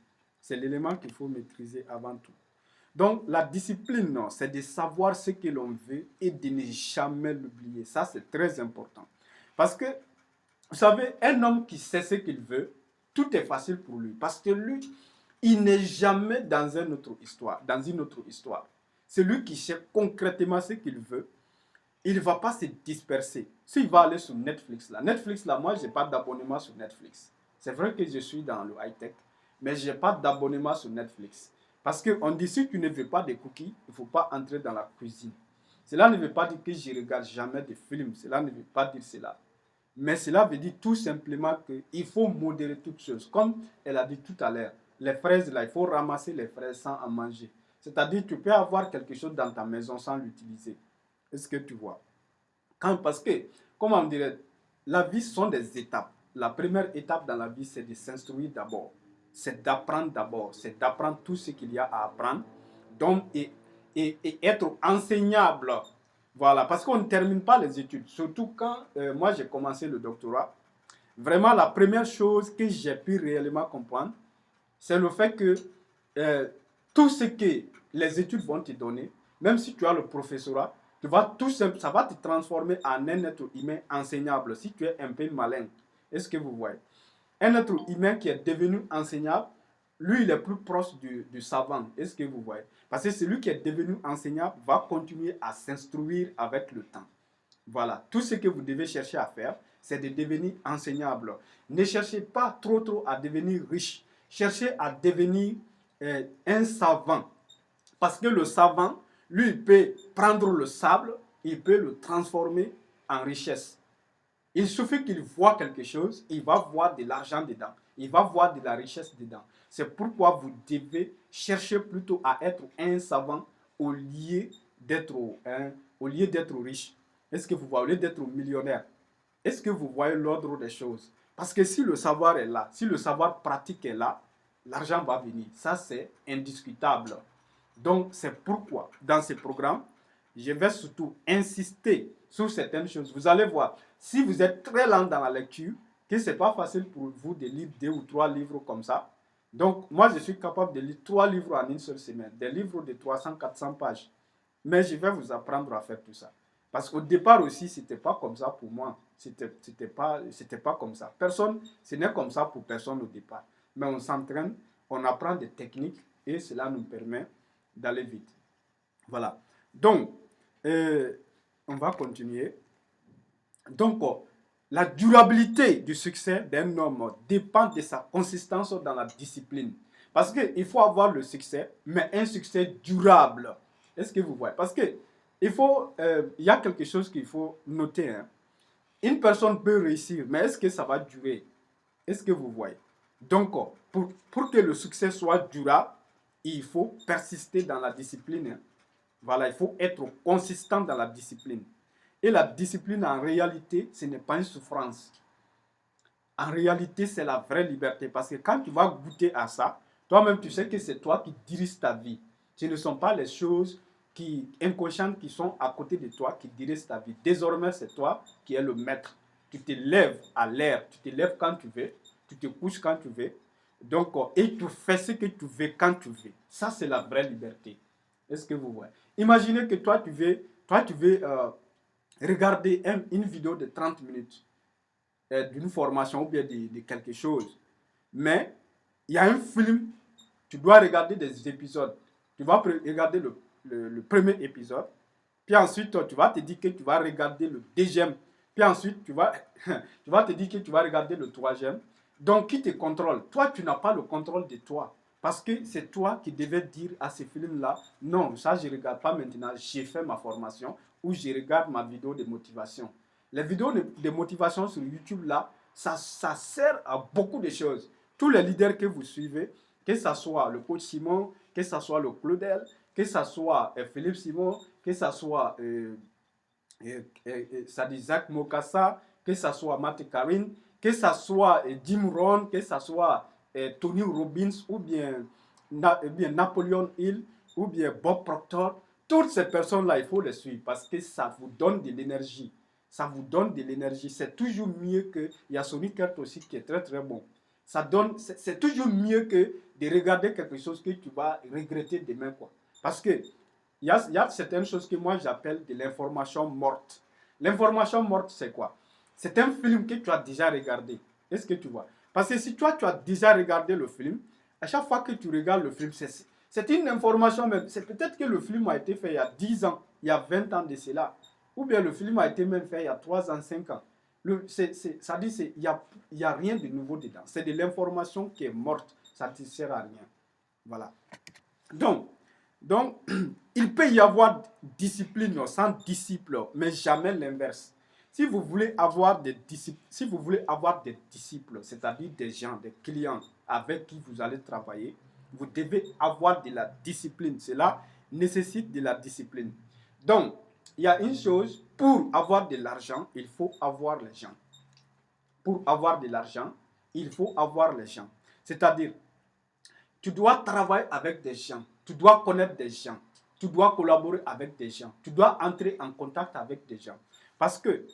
c'est l'élément qu'il faut maîtriser avant tout. Donc, la discipline, c'est de savoir ce que l'on veut et de ne jamais l'oublier. Ça, c'est très important. Parce que, vous savez, un homme qui sait ce qu'il veut, tout est facile pour lui. Parce que lui, il n'est jamais dans une autre histoire. C'est lui qui cherche concrètement ce qu'il veut. Il ne va pas se disperser. S'il va aller sur Netflix, là, moi, je n'ai pas d'abonnement sur Netflix. C'est vrai que je suis dans le high-tech, mais je n'ai pas d'abonnement sur Netflix. Parce qu'on dit, si tu ne veux pas de cookies, il ne faut pas entrer dans la cuisine. Cela ne veut pas dire que je ne regarde jamais de films. Cela ne veut pas dire cela. Mais cela veut dire tout simplement qu'il faut modérer toutes choses. Comme elle a dit tout à l'heure, les fraises, là, il faut ramasser les fraises sans en manger. C'est-à-dire que tu peux avoir quelque chose dans ta maison sans l'utiliser. Est-ce que tu vois? Parce que, comment on dirait, la vie sont des étapes. La première étape dans la vie, c'est de s'instruire d'abord. C'est d'apprendre d'abord. C'est d'apprendre tout ce qu'il y a à apprendre. Donc, et être enseignable. Voilà, parce qu'on ne termine pas les études. Surtout quand moi j'ai commencé le doctorat. Vraiment, la première chose que j'ai pu réellement comprendre, c'est le fait que tout ce que les études vont te donner, même si tu as le professorat, ça va te transformer en un être humain enseignable si tu es un peu malin. Est-ce que vous voyez? Un être humain qui est devenu enseignable, lui, il est plus proche du savant. Est-ce que vous voyez? Parce que celui qui est devenu enseignable va continuer à s'instruire avec le temps. Voilà. Tout ce que vous devez chercher à faire, c'est de devenir enseignable. Ne cherchez pas trop à devenir riche. Cherchez à devenir un savant. Parce que le savant, lui, il peut prendre le sable, il peut le transformer en richesse. Il suffit qu'il voit quelque chose, il va voir de l'argent dedans. Il va voir de la richesse dedans. C'est pourquoi vous devez chercher plutôt à être un savant au lieu d'être riche. Est-ce que vous voyez, au lieu d'être millionnaire? Est-ce que vous voyez l'ordre des choses? Parce que si le savoir est là, si le savoir pratique est là, l'argent va venir. Ça, c'est indiscutable. Donc, c'est pourquoi, dans ce programme, je vais surtout insister sur certaines choses. Vous allez voir, si vous êtes très lent dans la lecture, que ce n'est pas facile pour vous de lire 2 ou 3 livres comme ça. Donc, moi, je suis capable de lire 3 livres en une seule semaine, des livres de 300-400 pages. Mais je vais vous apprendre à faire tout ça. Parce qu'au départ aussi, ce n'était pas comme ça pour moi. C'était pas comme ça. Ce n'est comme ça pour personne au départ. Mais on s'entraîne, on apprend des techniques et cela nous permet d'aller vite. Voilà. Donc, on va continuer. Donc, la durabilité du succès d'un homme dépend de sa consistance dans la discipline. Parce qu'il faut avoir le succès, mais un succès durable. Est-ce que vous voyez? Parce que il y a quelque chose qu'il faut noter. Hein. Une personne peut réussir, mais est-ce que ça va durer? Est-ce que vous voyez? Donc, pour que le succès soit durable, il faut persister dans la discipline. Hein. Voilà, il faut être consistant dans la discipline. Et la discipline, en réalité, ce n'est pas une souffrance. En réalité, c'est la vraie liberté. Parce que quand tu vas goûter à ça, toi-même, tu sais que c'est toi qui diriges ta vie. Ce ne sont pas les choses inconscientes qui sont à côté de toi qui dirigent ta vie. Désormais, c'est toi qui es le maître. Tu te lèves à l'air, tu te lèves quand tu veux, tu te couches quand tu veux. Donc, et tu fais ce que tu veux quand tu veux. Ça, c'est la vraie liberté. Est-ce que vous voyez? Imaginez que toi, tu veux regarder une vidéo de 30 minutes d'une formation ou bien de quelque chose. Mais il y a un film, tu dois regarder des épisodes. Tu vas regarder le premier épisode, puis ensuite tu vas te dire que tu vas regarder le deuxième, puis ensuite tu vas te dire que tu vas regarder le troisième. Donc qui te contrôle? Toi, tu n'as pas le contrôle de toi. Parce que c'est toi qui devais dire à ce film-là, non, ça je ne regarde pas maintenant, j'ai fait ma formation ou je regarde ma vidéo de motivation. Les vidéos de motivation sur YouTube, là, ça sert à beaucoup de choses. Tous les leaders que vous suivez, que ce soit le coach Simon, que ce soit le Claudel, que ce soit Philippe Simon, que ce soit Zach Mokassa, que ce soit Matt Karine, que ce soit Jim Rohn, que ce soit Tony Robbins ou bien Napoleon Hill ou bien Bob Proctor, toutes ces personnes-là, il faut les suivre parce que ça vous donne de l'énergie. Ça vous donne de l'énergie. C'est toujours mieux que... Il y a Sonny Kurt aussi qui est très très bon. C'est toujours mieux que de regarder quelque chose que tu vas regretter demain, quoi. Parce que il y a certaines choses que moi j'appelle de l'information morte. L'information morte, c'est quoi? C'est un film que tu as déjà regardé. Est-ce que tu vois? Parce que si toi, tu as déjà regardé le film, à chaque fois que tu regardes le film, c'est une information, mais c'est peut-être que le film a été fait il y a 10 ans, il y a 20 ans de cela. Ou bien le film a été même fait il y a 3 ans, 5 ans. Ça dit, il n'y a rien de nouveau dedans. C'est de l'information qui est morte. Ça ne te sert à rien. Voilà. Donc, il peut y avoir discipline sans disciple, mais jamais l'inverse. Si vous voulez avoir des disciples, c'est-à-dire des gens, des clients avec qui vous allez travailler, vous devez avoir de la discipline. Cela nécessite de la discipline. Donc, il y a une chose, pour avoir de l'argent, il faut avoir les gens. Pour avoir de l'argent, il faut avoir les gens. C'est-à-dire, tu dois travailler avec des gens, tu dois connaître des gens, tu dois collaborer avec des gens, tu dois entrer en contact avec des gens. Parce que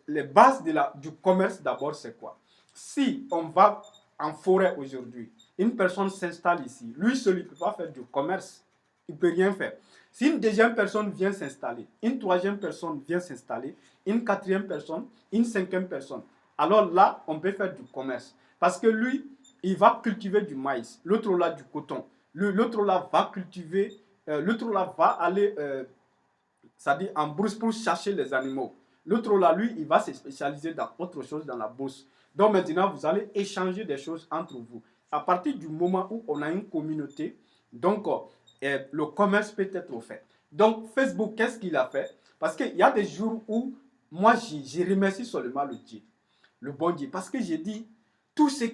les bases du commerce d'abord, c'est quoi? Si on va en forêt aujourd'hui, une personne s'installe ici, lui seul, il ne peut pas faire du commerce, il ne peut rien faire. Si une deuxième personne vient s'installer, une troisième personne vient s'installer, une quatrième personne, une cinquième personne, alors là, on peut faire du commerce. Parce que lui, il va cultiver du maïs, l'autre là du coton, l'autre là va cultiver, l'autre là va aller, c'est-à-dire en brousse pour chercher les animaux. L'autre là, lui, il va se spécialiser dans autre chose dans la bourse. Donc maintenant, vous allez échanger des choses entre vous. À partir du moment où on a une communauté, donc le commerce peut être fait. Donc Facebook, qu'est-ce qu'il a fait? Parce qu'il y a des jours où moi, j'ai remercié seulement le Dieu, le bon Dieu, parce que j'ai dit, tout ce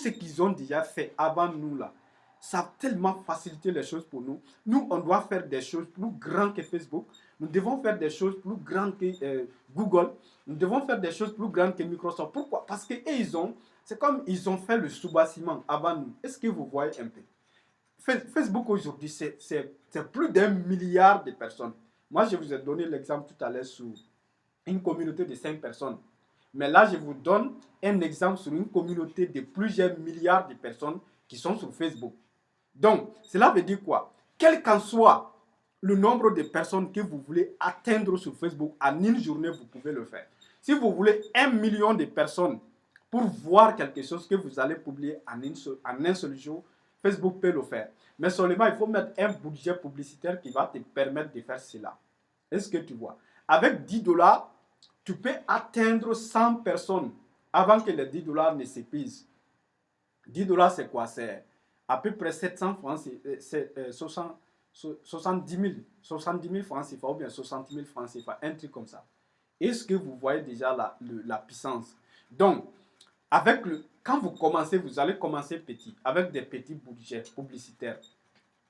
qu'ils ont déjà fait avant nous là, ça a tellement facilité les choses pour nous. Nous, on doit faire des choses plus grandes que Facebook. Nous devons faire des choses plus grandes que Google. Nous devons faire des choses plus grandes que Microsoft. Pourquoi? Parce que c'est comme ils ont fait le sous-bâtiment avant nous. Est-ce que vous voyez un peu? Facebook aujourd'hui, c'est plus d'1 milliard de personnes. Moi, je vous ai donné l'exemple tout à l'heure sur une communauté de 5 personnes. Mais là, je vous donne un exemple sur une communauté de plusieurs milliards de personnes qui sont sur Facebook. Donc, cela veut dire quoi? Quel qu'en soit le nombre de personnes que vous voulez atteindre sur Facebook, en une journée, vous pouvez le faire. Si vous voulez 1 million de personnes pour voir quelque chose que vous allez publier en un seul jour, Facebook peut le faire. Mais seulement, il faut mettre un budget publicitaire qui va te permettre de faire cela. Est-ce que tu vois? Avec 10 dollars, tu peux atteindre 100 personnes avant que les 10 dollars ne s'épuisent. 10 dollars, c'est quoi? C'est à peu près 700 francs, c'est 70 000 francs CFA ou bien 60 000 francs CFA, un truc comme ça. Est-ce que vous voyez déjà la puissance? Donc, quand vous commencez, vous allez commencer petit, avec des petits budgets publicitaires.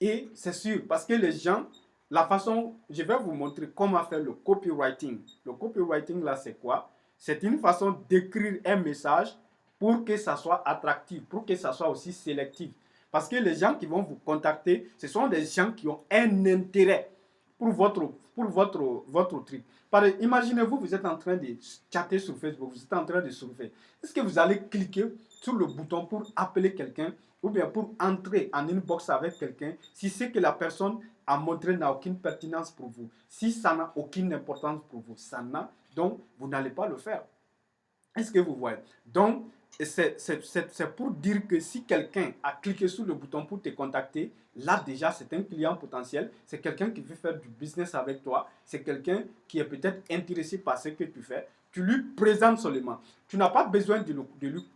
Et c'est sûr, parce que les gens, je vais vous montrer comment faire le copywriting. Le copywriting, là, c'est quoi? C'est une façon d'écrire un message pour que ça soit attractif, pour que ça soit aussi sélectif. Parce que les gens qui vont vous contacter, ce sont des gens qui ont un intérêt pour votre truc. Imaginez-vous, vous êtes en train de chatter sur Facebook, vous êtes en train de surfer. Est-ce que vous allez cliquer sur le bouton pour appeler quelqu'un ou bien pour entrer en inbox avec quelqu'un si c'est que la personne a montré n'a aucune pertinence pour vous, si ça n'a aucune importance pour vous, donc vous n'allez pas le faire. Est-ce que vous voyez? Donc, c'est pour dire que si quelqu'un a cliqué sur le bouton pour te contacter, là déjà c'est un client potentiel, c'est quelqu'un qui veut faire du business avec toi, c'est quelqu'un qui est peut-être intéressé par ce que tu fais. Tu lui présentes seulement. Tu n'as pas besoin de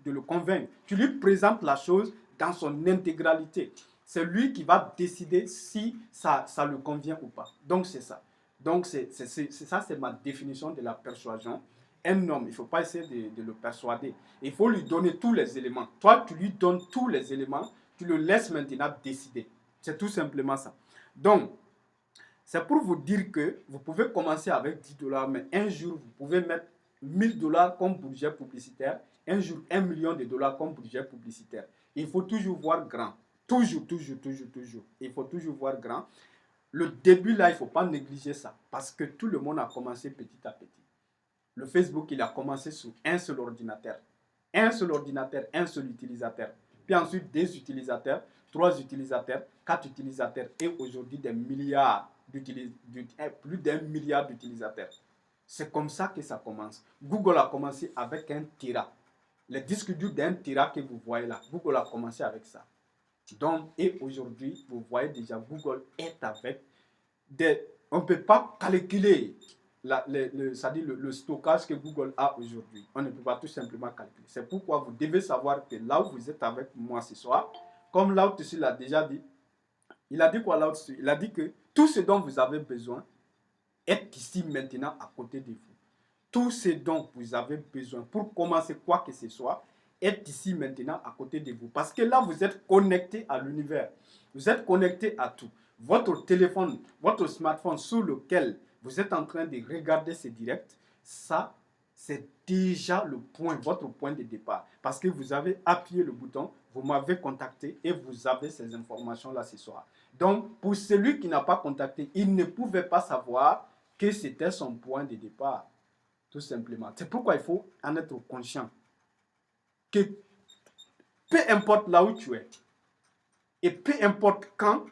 le convaincre. Tu lui présentes la chose dans son intégralité. C'est lui qui va décider si ça lui convient ou pas. Donc, c'est ça. Donc, ça, c'est ma définition de la persuasion. Un homme, il ne faut pas essayer de le persuader. Il faut lui donner tous les éléments. Toi, tu lui donnes tous les éléments, tu le laisses maintenant décider. C'est tout simplement ça. Donc, c'est pour vous dire que vous pouvez commencer avec 10 dollars, mais un jour, vous pouvez mettre 1000 dollars comme budget publicitaire, un jour 1 million de dollars comme budget publicitaire. Il faut toujours voir grand. Toujours, toujours, toujours, toujours. Il faut toujours voir grand. Le début, là, il ne faut pas négliger ça, parce que tout le monde a commencé petit à petit. Le Facebook, il a commencé sur un seul ordinateur. Un seul ordinateur, un seul utilisateur. Puis ensuite, des utilisateurs, 3 utilisateurs, 4 utilisateurs et aujourd'hui des milliards plus d'1 milliard d'utilisateurs. C'est comme ça que ça commence. Google a commencé avec 1 Tera. Les disques durs d'1 Tera que vous voyez là, Google a commencé avec ça. Donc, et aujourd'hui, vous voyez déjà, Google est avec des... On ne peut pas calculer le stockage que Google a aujourd'hui. On ne peut pas tout simplement calculer. C'est pourquoi vous devez savoir que là où vous êtes avec moi ce soir, comme Lao Tzu l'a déjà dit, il a dit quoi Lao Tzu? Il a dit que tout ce dont vous avez besoin est ici maintenant à côté de vous. Tout ce dont vous avez besoin pour commencer quoi que ce soit est ici maintenant à côté de vous. Parce que là, vous êtes connecté à l'univers. Vous êtes connecté à tout. Votre téléphone, votre smartphone sur lequel vous êtes en train de regarder ces directs, ça, c'est déjà le point, votre point de départ. Parce que vous avez appuyé le bouton, vous m'avez contacté et vous avez ces informations-là ce soir. Donc, pour celui qui n'a pas contacté, il ne pouvait pas savoir que c'était son point de départ. Tout simplement. C'est pourquoi il faut en être conscient. Que peu importe là où tu es, et peu importe quand,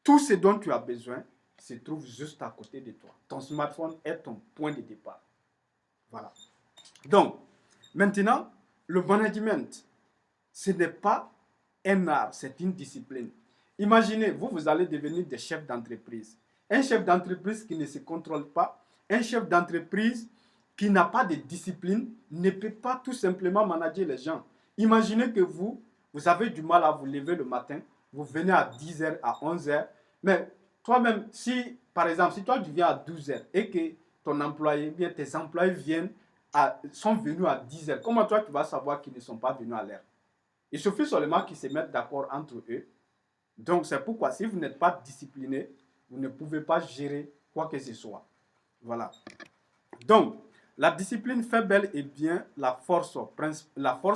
tout ce dont tu as besoin se trouve juste à côté de toi. Ton smartphone est ton point de départ. Voilà. Donc, maintenant, le management, ce n'est pas un art, c'est une discipline. Imaginez, vous allez devenir des chefs d'entreprise. Un chef d'entreprise qui ne se contrôle pas, un chef d'entreprise qui n'a pas de discipline ne peut pas tout simplement manager les gens. Imaginez que vous avez du mal à vous lever le matin, vous venez à 10h, à 11h, mais toi-même, si, par exemple, si toi tu viens à 12h et que ton employé, bien tes employés sont venus à 10h, comment toi tu vas savoir qu'ils ne sont pas venus à l'heure? Il suffit seulement qu'ils se mettent d'accord entre eux. Donc c'est pourquoi si vous n'êtes pas discipliné, vous ne pouvez pas gérer quoi que ce soit. Voilà. Donc, la discipline fait bel et bien la force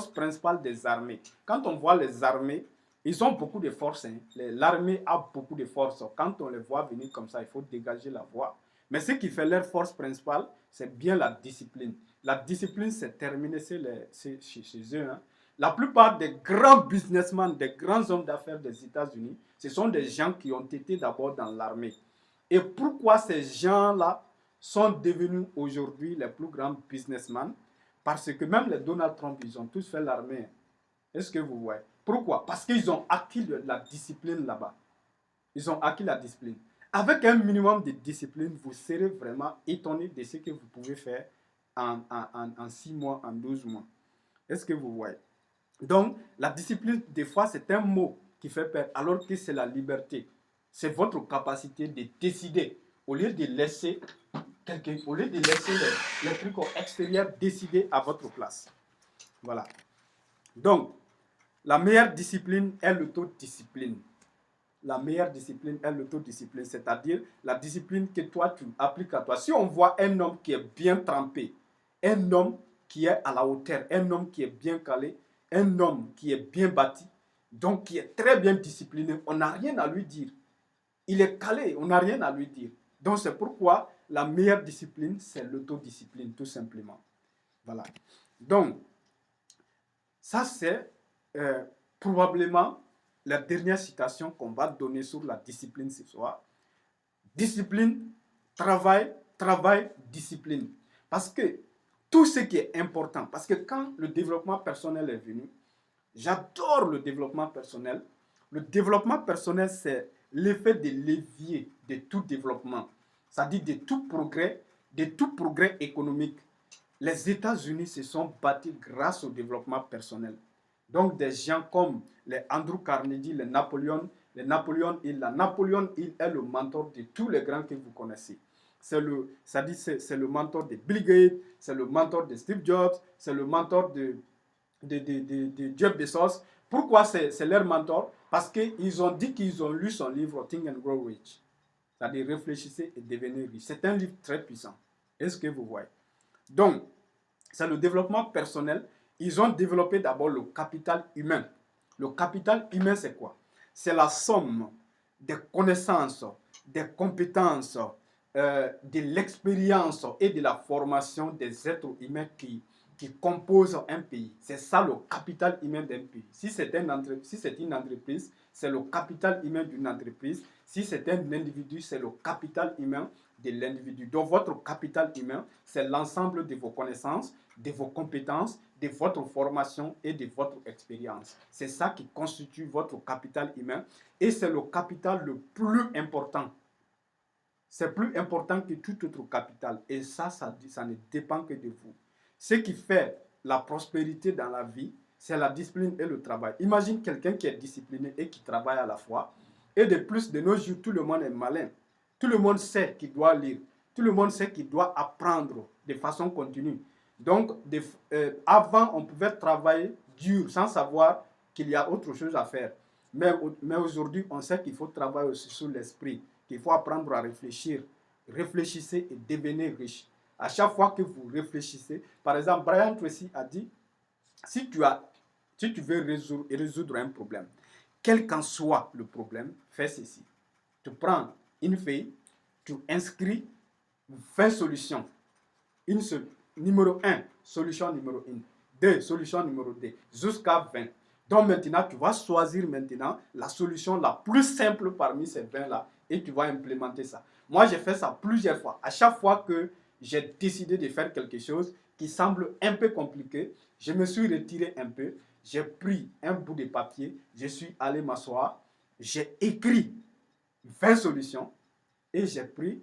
principale des armées. Quand on voit les armées, ils ont beaucoup de force. Hein. L'armée a beaucoup de force. Quand on les voit venir comme ça, il faut dégager la voie. Mais ce qui fait leur force principale, c'est bien la discipline. La discipline, c'est terminé chez eux. Hein. La plupart des grands businessmen, des grands hommes d'affaires des États-Unis, ce sont des gens qui ont été d'abord dans l'armée. Et pourquoi ces gens-là sont devenus aujourd'hui les plus grands businessmen? Parce que même les Donald Trump, ils ont tous fait l'armée. Est-ce que vous voyez? Pourquoi? Parce qu'ils ont acquis la discipline là-bas. Ils ont acquis la discipline. Avec un minimum de discipline, vous serez vraiment étonné de ce que vous pouvez faire en 6 mois, en 12 mois. Est-ce que vous voyez? Donc, la discipline, des fois, c'est un mot qui fait peur, alors que c'est la liberté. C'est votre capacité de décider, au lieu de laisser les trucs extérieurs décider à votre place. Voilà. Donc, la meilleure discipline est l'autodiscipline. La meilleure discipline est l'autodiscipline, c'est-à-dire la discipline que toi, tu appliques à toi. Si on voit un homme qui est bien trempé, un homme qui est à la hauteur, un homme qui est bien calé, un homme qui est bien bâti, donc qui est très bien discipliné, on n'a rien à lui dire. Il est calé, on n'a rien à lui dire. Donc c'est pourquoi la meilleure discipline, c'est l'autodiscipline, tout simplement. Voilà. Donc, ça c'est probablement la dernière citation qu'on va donner sur la discipline ce soir. Discipline, travail, travail, discipline. Parce que tout ce qui est important, parce que quand le développement personnel est venu, j'adore le développement personnel. Le développement personnel, c'est l'effet de levier de tout développement, c'est-à-dire de tout progrès économique. Les États-Unis se sont bâtis grâce au développement personnel. Donc des gens comme les Andrew Carnegie, les Napoléon Hill. La Napoléon Hill est le mentor de tous les grands que vous connaissez. C'est le mentor de Bill Gates, c'est le mentor de Steve Jobs, c'est le mentor de Jeff Bezos. Pourquoi c'est leur mentor? Parce qu'ils ont dit qu'ils ont lu son livre Think and Grow Rich. C'est-à-dire réfléchissez et devenez riche. C'est un livre très puissant. Est-ce que vous voyez? Donc, c'est le développement personnel. Ils ont développé d'abord le capital humain. Le capital humain, c'est quoi? C'est la somme des connaissances, des compétences, de l'expérience et de la formation des êtres humains qui composent un pays. C'est ça le capital humain d'un pays. Si c'est une entreprise, c'est le capital humain d'une entreprise. Si c'est un individu, c'est le capital humain de l'individu. Donc votre capital humain, c'est l'ensemble de vos connaissances, de vos compétences, de votre formation et de votre expérience. C'est ça qui constitue votre capital humain et c'est le capital le plus important. C'est plus important que tout autre capital et ça ne dépend que de vous. Ce qui fait la prospérité dans la vie, c'est la discipline et le travail. Imagine quelqu'un qui est discipliné et qui travaille à la fois. Et de plus, de nos jours, tout le monde est malin. Tout le monde sait qu'il doit lire. Tout le monde sait qu'il doit apprendre de façon continue. Donc, avant, on pouvait travailler dur sans savoir qu'il y a autre chose à faire. Mais aujourd'hui, on sait qu'il faut travailler aussi sur l'esprit, qu'il faut apprendre à réfléchir. Réfléchissez et devenez riche. À chaque fois que vous réfléchissez, par exemple, Brian Tracy a dit, si tu veux résoudre un problème, quel qu'en soit le problème, fais ceci. Tu prends une feuille, tu inscris 20 solutions. Numéro 1, solution numéro 1. 2, solution numéro 2, jusqu'à 20. Donc maintenant, tu vas choisir maintenant la solution la plus simple parmi ces 20-là et tu vas implémenter ça. Moi, j'ai fait ça plusieurs fois. À chaque fois que j'ai décidé de faire quelque chose qui semble un peu compliqué, je me suis retiré un peu, j'ai pris un bout de papier, je suis allé m'asseoir, j'ai écrit 20 solutions et j'ai pris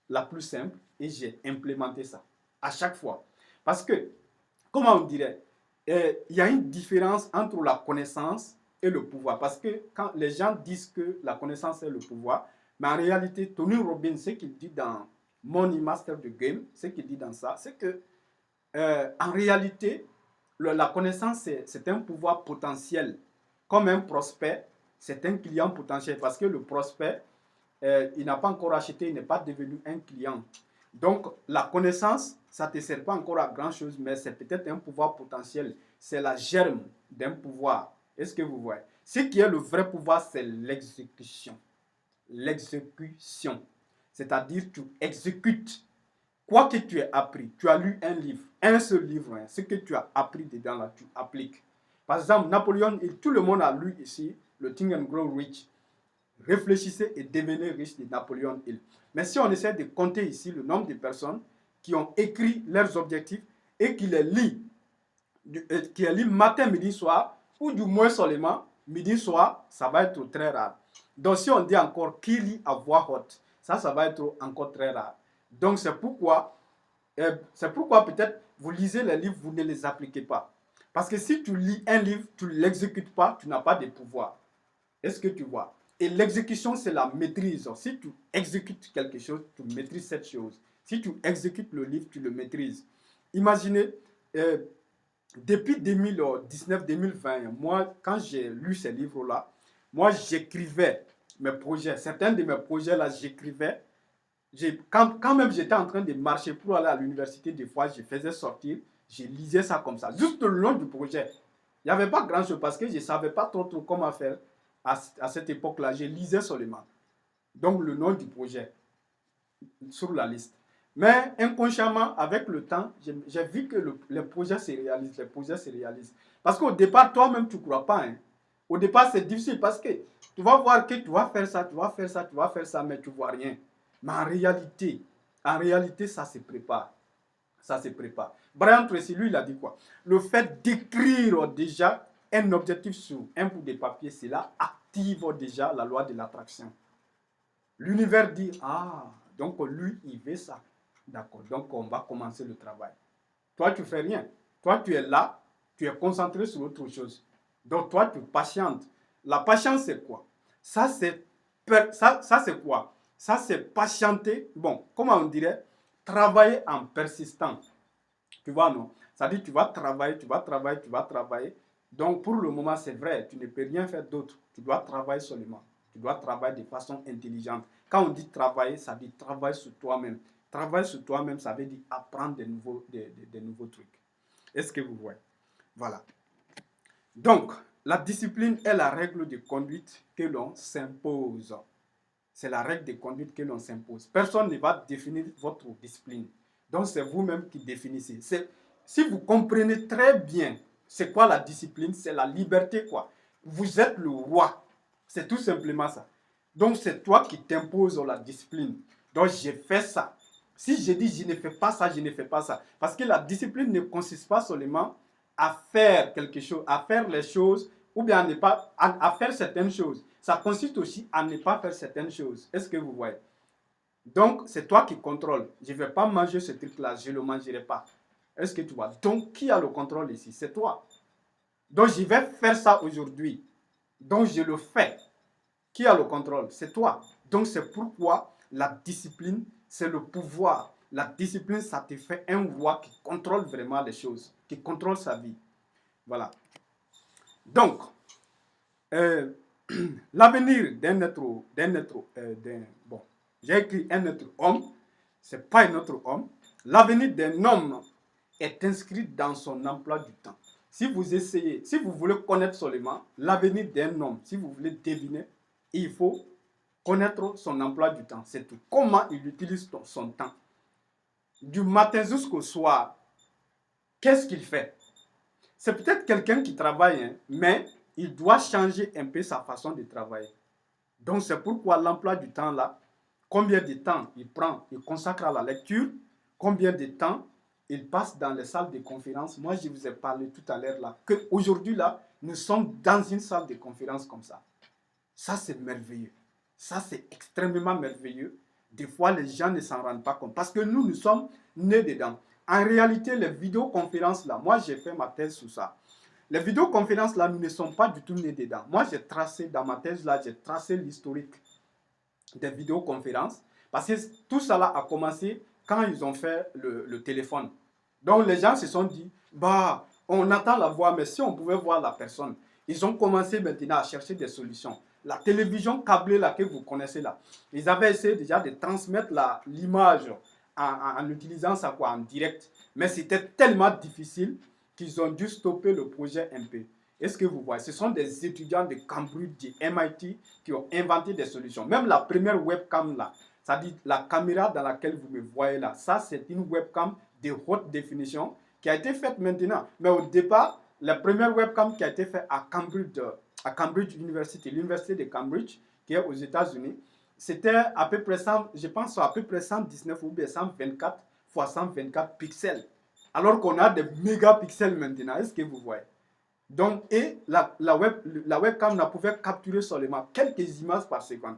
la plus simple et j'ai implémenté ça à chaque fois. Parce que, comment on dirait, il y a une différence entre la connaissance et le pouvoir. Parce que quand les gens disent que la connaissance est le pouvoir, mais en réalité, Tony Robbins, ce qu'il dit dans Money Master the Game, ce qu'il dit dans ça, c'est que en réalité, la connaissance, c'est un pouvoir potentiel. Comme un prospect, c'est un client potentiel. Parce que le prospect, il n'a pas encore acheté, il n'est pas devenu un client. Donc, la connaissance, ça ne te sert pas encore à grand-chose, mais c'est peut-être un pouvoir potentiel. C'est la germe d'un pouvoir. Est-ce que vous voyez? Ce qui est le vrai pouvoir, c'est l'exécution. L'exécution. C'est-à-dire, tu exécutes. Quoi que tu aies appris, tu as lu un livre, un seul livre, hein, ce que tu as appris dedans, là, tu appliques. Par exemple, Napoléon, tout le monde a lu ici le Think and Grow Rich. Réfléchissez et devenez riche de Napoléon Hill. Mais si on essaie de compter ici le nombre de personnes qui ont écrit leurs objectifs et qui les lisent matin, midi, soir, ou du moins seulement midi, soir, ça va être très rare. Donc si on dit encore qui lit à voix haute, ça va être encore très rare. Donc c'est pourquoi peut-être vous lisez les livres, vous ne les appliquez pas. Parce que si tu lis un livre, tu ne l'exécutes pas, tu n'as pas de pouvoir. Est-ce que tu vois? Et l'exécution, c'est la maîtrise. Si tu exécutes quelque chose, tu maîtrises cette chose. Si tu exécutes le livre, tu le maîtrises. Imaginez, depuis 2019-2020, moi, quand j'ai lu ces livres-là, moi, j'écrivais mes projets. Certains de mes projets-là, j'écrivais. Quand même j'étais en train de marcher pour aller à l'université, des fois, je faisais sortir, je lisais ça comme ça, juste le long du projet. Il n'y avait pas grand-chose parce que je ne savais pas trop comment faire à cette époque-là. Je lisais seulement. Donc, le nom du projet sur la liste. Mais inconsciemment, avec le temps, j'ai vu que les projets se réalisent. Les projets se réalisent. Parce qu'au départ, toi-même, tu ne crois pas. Hein. Au départ, c'est difficile parce que tu vas voir que tu vas faire ça, tu vas faire ça, tu vas faire ça, mais tu ne vois rien. Mais en réalité, ça se prépare. Ça se prépare. Brian Tracy, lui, il a dit quoi? Le fait d'écrire déjà un objectif sur un bout de papier, cela active déjà la loi de l'attraction. L'univers dit, ah, donc lui, il veut ça. D'accord, donc on va commencer le travail. Toi, tu ne fais rien. Toi, tu es là, tu es concentré sur autre chose. Donc toi, tu patientes. La patience, c'est quoi? Ça, c'est c'est quoi? Ça, c'est patienter. Bon, comment on dirait? Travailler en persistant. Tu vois, non? Ça dit, tu vas travailler, tu vas travailler, tu vas travailler. Donc, pour le moment, c'est vrai, tu ne peux rien faire d'autre. Tu dois travailler seulement. Tu dois travailler de façon intelligente. Quand on dit travailler, ça dit travailler sur toi-même. Travailler sur toi-même, ça veut dire apprendre des nouveaux trucs. Est-ce que vous voyez? Voilà. Donc, la discipline est la règle de conduite que l'on s'impose. C'est la règle de conduite que l'on s'impose. Personne ne va définir votre discipline. Donc, c'est vous-même qui définissez. Si vous comprenez très bien c'est quoi la discipline, c'est la liberté, quoi. Vous êtes le roi. C'est tout simplement ça. Donc, c'est toi qui t'imposes la discipline. Donc, j'ai fait ça. Si je dis je ne fais pas ça, je ne fais pas ça. Parce que la discipline ne consiste pas seulement à faire quelque chose, à faire les choses, ou bien à faire certaines choses. Ça consiste aussi à ne pas faire certaines choses. Est-ce que vous voyez? Donc, c'est toi qui contrôles. Je ne vais pas manger ce truc-là, je ne le mangerai pas. Est-ce que tu vois? Donc, qui a le contrôle ici? C'est toi. Donc, je vais faire ça aujourd'hui. Donc, je le fais. Qui a le contrôle? C'est toi. Donc, c'est pourquoi la discipline, c'est le pouvoir. La discipline, ça te fait un roi qui contrôle vraiment les choses, qui contrôle sa vie. Voilà. Donc, l'avenir d'un être, bon, j'ai écrit un être homme, c'est pas un autre homme. L'avenir d'un homme est inscrit dans son emploi du temps. Si vous essayez, si vous voulez connaître seulement l'avenir d'un homme, si vous voulez deviner, il faut connaître son emploi du temps. C'est tout. Comment il utilise son temps. Du matin jusqu'au soir, qu'est-ce qu'il fait? C'est peut-être quelqu'un qui travaille, hein, mais il doit changer un peu sa façon de travailler. Donc c'est pourquoi l'emploi du temps là, combien de temps il prend, il consacre à la lecture, combien de temps il passe dans les salles de conférence. Moi, je vous ai parlé tout à l'heure là, qu'aujourd'hui là, nous sommes dans une salle de conférence comme ça. Ça, c'est merveilleux. Ça, c'est extrêmement merveilleux. Des fois, les gens ne s'en rendent pas compte parce que nous sommes nés dedans. En réalité, les vidéoconférences là, moi, j'ai fait ma thèse sur ça. Les vidéoconférences là, nous ne sommes pas du tout nés dedans. Moi, j'ai tracé, dans ma thèse là, j'ai tracé l'historique des vidéoconférences parce que tout cela a commencé quand ils ont fait le téléphone. Donc, les gens se sont dit, bah, on entend la voix, mais si on pouvait voir la personne. Ils ont commencé maintenant à chercher des solutions. La télévision câblée là que vous connaissez là, ils avaient essayé déjà de transmettre l'image en utilisant ça quoi, en direct. Mais c'était tellement difficile qu'ils ont dû stopper le projet un peu. Est-ce que vous voyez? Ce sont des étudiants de Cambridge, de MIT qui ont inventé des solutions. Même la première webcam là, c'est-à-dire la caméra dans laquelle vous me voyez là, ça c'est une webcam de haute définition qui a été faite maintenant. Mais au départ, la première webcam qui a été faite à Cambridge University, l'université de Cambridge, qui est aux États-Unis, c'était à peu près 100, je pense à peu près 119 ou bien 124 x 124 pixels. Alors qu'on a des mégapixels maintenant. Est-ce que vous voyez? Donc, et la webcam ne pouvait capturer seulement quelques images par seconde.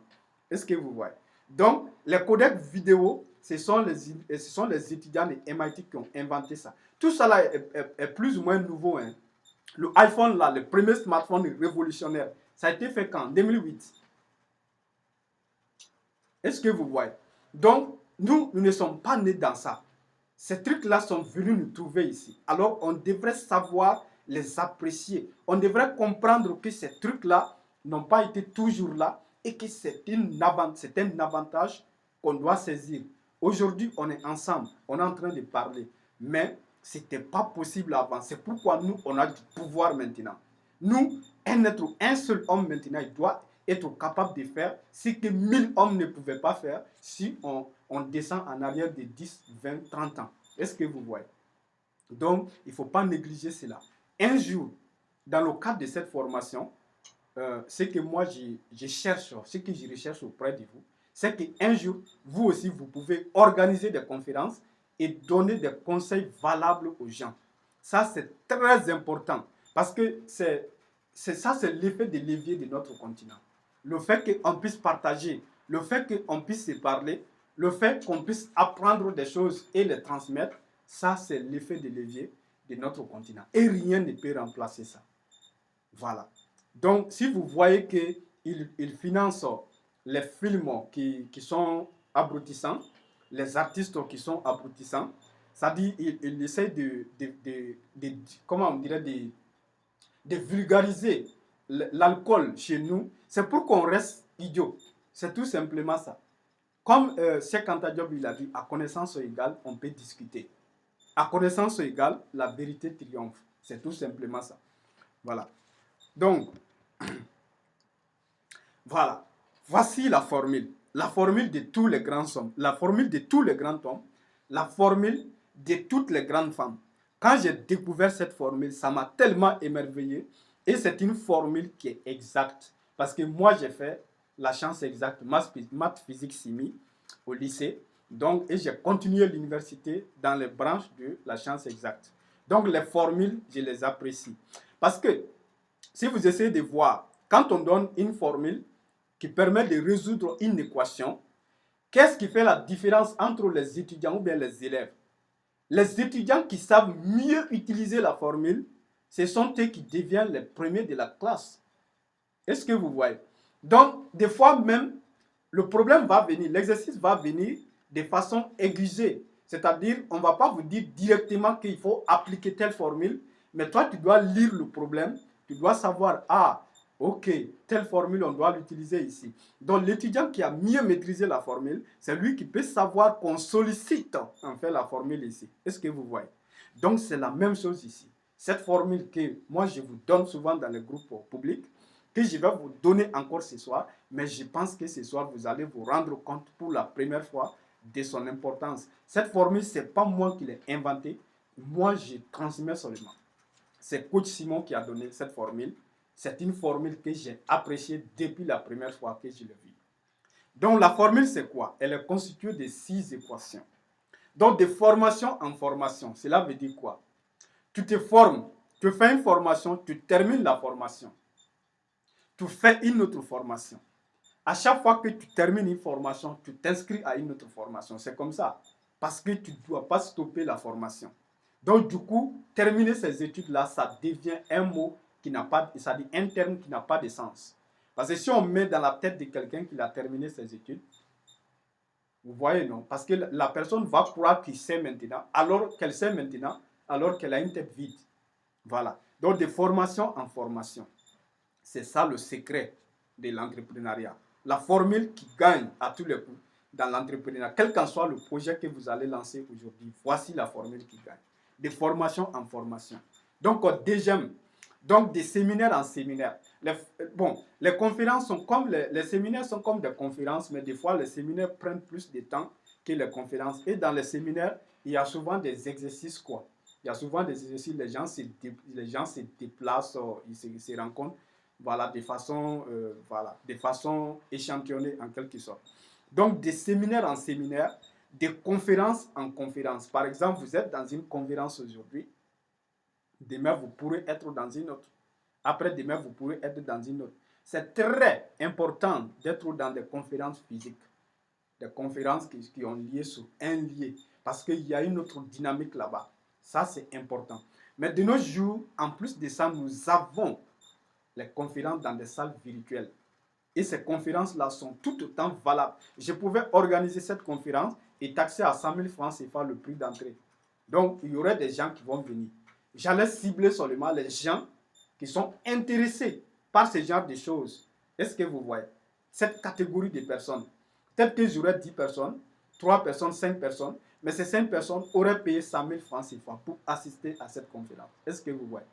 Est-ce que vous voyez? Donc, les codecs vidéo, ce sont les étudiants de MIT qui ont inventé ça. Tout ça est plus ou moins nouveau. Hein. Le iPhone, là, le premier smartphone révolutionnaire, ça a été fait quand? En 2008. Est-ce que vous voyez? Donc, nous ne sommes pas nés dans ça. Ces trucs-là sont venus nous trouver ici. Alors, on devrait savoir les apprécier. On devrait comprendre que ces trucs-là n'ont pas été toujours là et que c'est un avantage qu'on doit saisir. Aujourd'hui, on est ensemble, on est en train de parler, mais ce n'était pas possible avant. C'est pourquoi nous, on a du pouvoir maintenant. Nous, un seul homme maintenant, il doit être capable de faire ce que 1000 hommes ne pouvaient pas faire si on descend en arrière de 10, 20, 30 ans. Est-ce que vous voyez? Donc, il ne faut pas négliger cela. Un jour, dans le cadre de cette formation, ce que moi je cherche, ce que je recherche auprès de vous, c'est qu'un jour, vous aussi, vous pouvez organiser des conférences et donner des conseils valables aux gens. Ça, c'est très important parce que c'est l'effet de levier de notre continent. Le fait qu'on puisse partager, le fait qu'on puisse se parler, le fait qu'on puisse apprendre des choses et les transmettre, ça, c'est l'effet de levier de notre continent. Et rien ne peut remplacer ça. Voilà. Donc, si vous voyez qu'il finance les films qui sont abrutissants, les artistes qui sont abrutissants, ça dit il essaie comment on dirait, de vulgariser l'alcool chez nous. C'est pour qu'on reste idiot. C'est tout simplement ça. Comme Cheikh Anta Diop il a dit, à connaissance égale, on peut discuter. À connaissance égale, la vérité triomphe. C'est tout simplement ça. Voilà. Donc, voilà. Voici la formule. La formule de tous les grands hommes. La formule de tous les grands hommes. La formule de toutes les grandes femmes. Quand j'ai découvert cette formule, ça m'a tellement émerveillé. Et c'est une formule qui est exacte. Parce que moi, j'ai fait la science exacte, maths, physique, chimie au lycée. Donc, et j'ai continué l'université dans les branches de la science exacte. Donc, les formules, je les apprécie. Parce que, si vous essayez de voir, quand on donne une formule qui permet de résoudre une équation, qu'est-ce qui fait la différence entre les étudiants ou bien les élèves? Les étudiants qui savent mieux utiliser la formule, ce sont eux qui deviennent les premiers de la classe. Est-ce que vous voyez? Donc, des fois même, le problème va venir, l'exercice va venir de façon aiguisée. C'est-à-dire, on ne va pas vous dire directement qu'il faut appliquer telle formule, mais toi, tu dois lire le problème, tu dois savoir, ah, ok, telle formule, on doit l'utiliser ici. Donc, l'étudiant qui a mieux maîtrisé la formule, c'est lui qui peut savoir qu'on sollicite en fait la formule ici. Est-ce que vous voyez? Donc, c'est la même chose ici. Cette formule que moi, je vous donne souvent dans les groupes publics, que je vais vous donner encore ce soir, mais je pense que ce soir, vous allez vous rendre compte pour la première fois de son importance. Cette formule, ce n'est pas moi qui l'ai inventée, moi, je transmets seulement. C'est Coach Simon qui a donné cette formule. C'est une formule que j'ai appréciée depuis la première fois que je l'ai vue. Donc, la formule, c'est quoi? Elle est constituée de 6 équations. Donc, de formation en formation, cela veut dire quoi? Tu te formes, tu fais une formation, tu termines la formation. Tu fais une autre formation. À chaque fois que tu termines une formation, tu t'inscris à une autre formation. C'est comme ça. Parce que tu ne dois pas stopper la formation. Donc, du coup, terminer ces études-là, ça devient un mot qui n'a pas, ça dit un terme qui n'a pas de sens. Parce que si on met dans la tête de quelqu'un qui a terminé ses études, vous voyez, non? Parce que la personne va croire qu'il sait maintenant, alors qu'elle sait maintenant, alors qu'elle a une tête vide. Voilà. Donc, de formation en formation. C'est ça le secret de l'entrepreneuriat. La formule qui gagne à tous les coups dans l'entrepreneuriat, quel qu'en soit le projet que vous allez lancer aujourd'hui, voici la formule qui gagne. De formation en formation. Donc, deuxième, donc des séminaires en séminaires. Les conférences sont comme les séminaires sont comme des conférences, mais des fois les séminaires prennent plus de temps que les conférences. Et dans les séminaires, il y a souvent des exercices quoi. Il y a souvent des exercices, les gens se déplacent, ils se rencontrent. Voilà, de façon échantillonnée en quelque sorte. Donc, des séminaires en séminaire, des conférences en conférences. Par exemple, vous êtes dans une conférence aujourd'hui, demain, vous pourrez être dans une autre. Après-demain, vous pourrez être dans une autre. C'est très important d'être dans des conférences physiques, des conférences qui ont lieu sur un lieu, parce qu'il y a une autre dynamique là-bas. Ça, c'est important. Mais de nos jours, en plus de ça, nous avons les conférences dans des salles virtuelles. Et ces conférences-là sont tout autant valables. Je pouvais organiser cette conférence et taxer à 100 000 francs CFA le prix d'entrée. Donc, il y aurait des gens qui vont venir. J'allais cibler seulement les gens qui sont intéressés par ce genre de choses. Est-ce que vous voyez? Cette catégorie de personnes. Peut-être que j'aurais 10 personnes, 3 personnes, 5 personnes, mais ces 5 personnes auraient payé 100 000 francs CFA pour assister à cette conférence. Est-ce que vous voyez?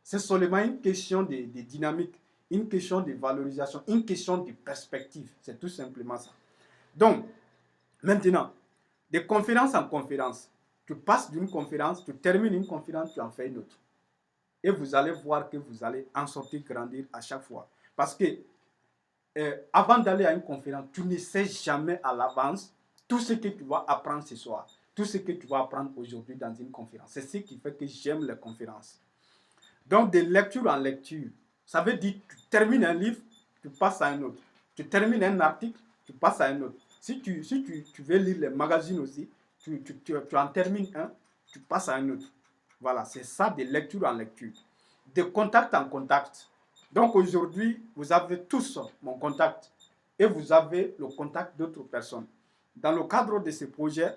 C'est seulement une question de dynamique, une question de valorisation, une question de perspective. C'est tout simplement ça. Donc, maintenant, de conférence en conférence, tu passes d'une conférence, tu termines une conférence, tu en fais une autre. Et vous allez voir que vous allez en sortir grandir à chaque fois. Parce que avant d'aller à une conférence, tu ne sais jamais à l'avance tout ce que tu vas apprendre ce soir, tout ce que tu vas apprendre aujourd'hui dans une conférence. C'est ce qui fait que j'aime les conférences. Donc, de lecture en lecture, ça veut dire que tu termines un livre, tu passes à un autre. Tu termines un article, tu passes à un autre. Si tu veux lire les magazines aussi, tu en termines un, tu passes à un autre. Voilà, c'est ça de lecture en lecture. De contact en contact. Donc aujourd'hui, vous avez tous mon contact et vous avez le contact d'autres personnes. Dans le cadre de ce projet,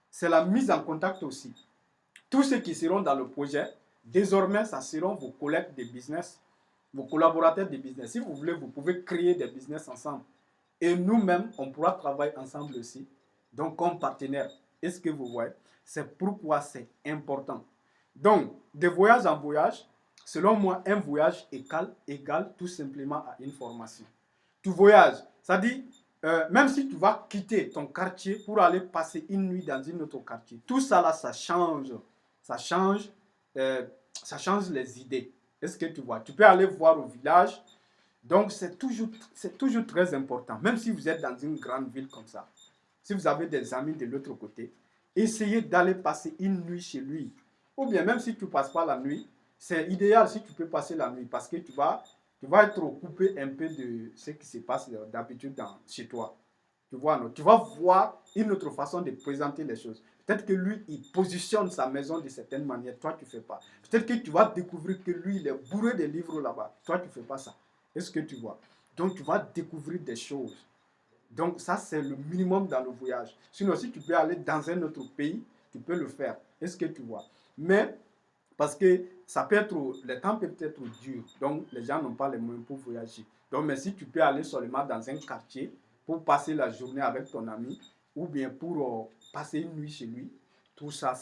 c'est la mise en contact aussi. Tous ceux qui seront dans le projet, désormais, ça seront vos collègues de business, vos collaborateurs de business. Si vous voulez, vous pouvez créer des business ensemble. Et nous-mêmes, on pourra travailler ensemble aussi. Donc, comme partenaire. Est-ce que vous voyez? C'est pourquoi c'est important. Donc, de voyage en voyage, selon moi, un voyage égale tout simplement à une formation. Tu voyages, ça dit, même si tu vas quitter ton quartier pour aller passer une nuit dans un autre quartier, tout ça là, ça change. Ça change, ça change les idées. Est-ce que tu vois? Tu peux aller voir au village. Donc, c'est toujours très important. Même si vous êtes dans une grande ville comme ça, si vous avez des amis de l'autre côté, essayez d'aller passer une nuit chez lui. Ou bien, même si tu ne passes pas la nuit, c'est idéal si tu peux passer la nuit parce que tu vas être coupé un peu de ce qui se passe d'habitude chez toi. Tu vois, non? Tu vas voir une autre façon de présenter les choses. Peut-être que lui, il positionne sa maison de certaine manière. Toi, tu ne fais pas. Peut-être que tu vas découvrir que lui, il est bourré de livres là-bas. Toi, tu ne fais pas ça. Est-ce que tu vois? Donc, tu vas découvrir des choses. Donc, ça, c'est le minimum dans le voyage. Sinon, si tu peux aller dans un autre pays, tu peux le faire. Est-ce que tu vois? Mais, parce que ça peut être, le temps peut être dur. Donc, les gens n'ont pas les moyens pour voyager. Donc, mais si tu peux aller seulement dans un quartier pour passer la journée avec ton ami, ou bien pour passer une nuit chez lui, tout ça,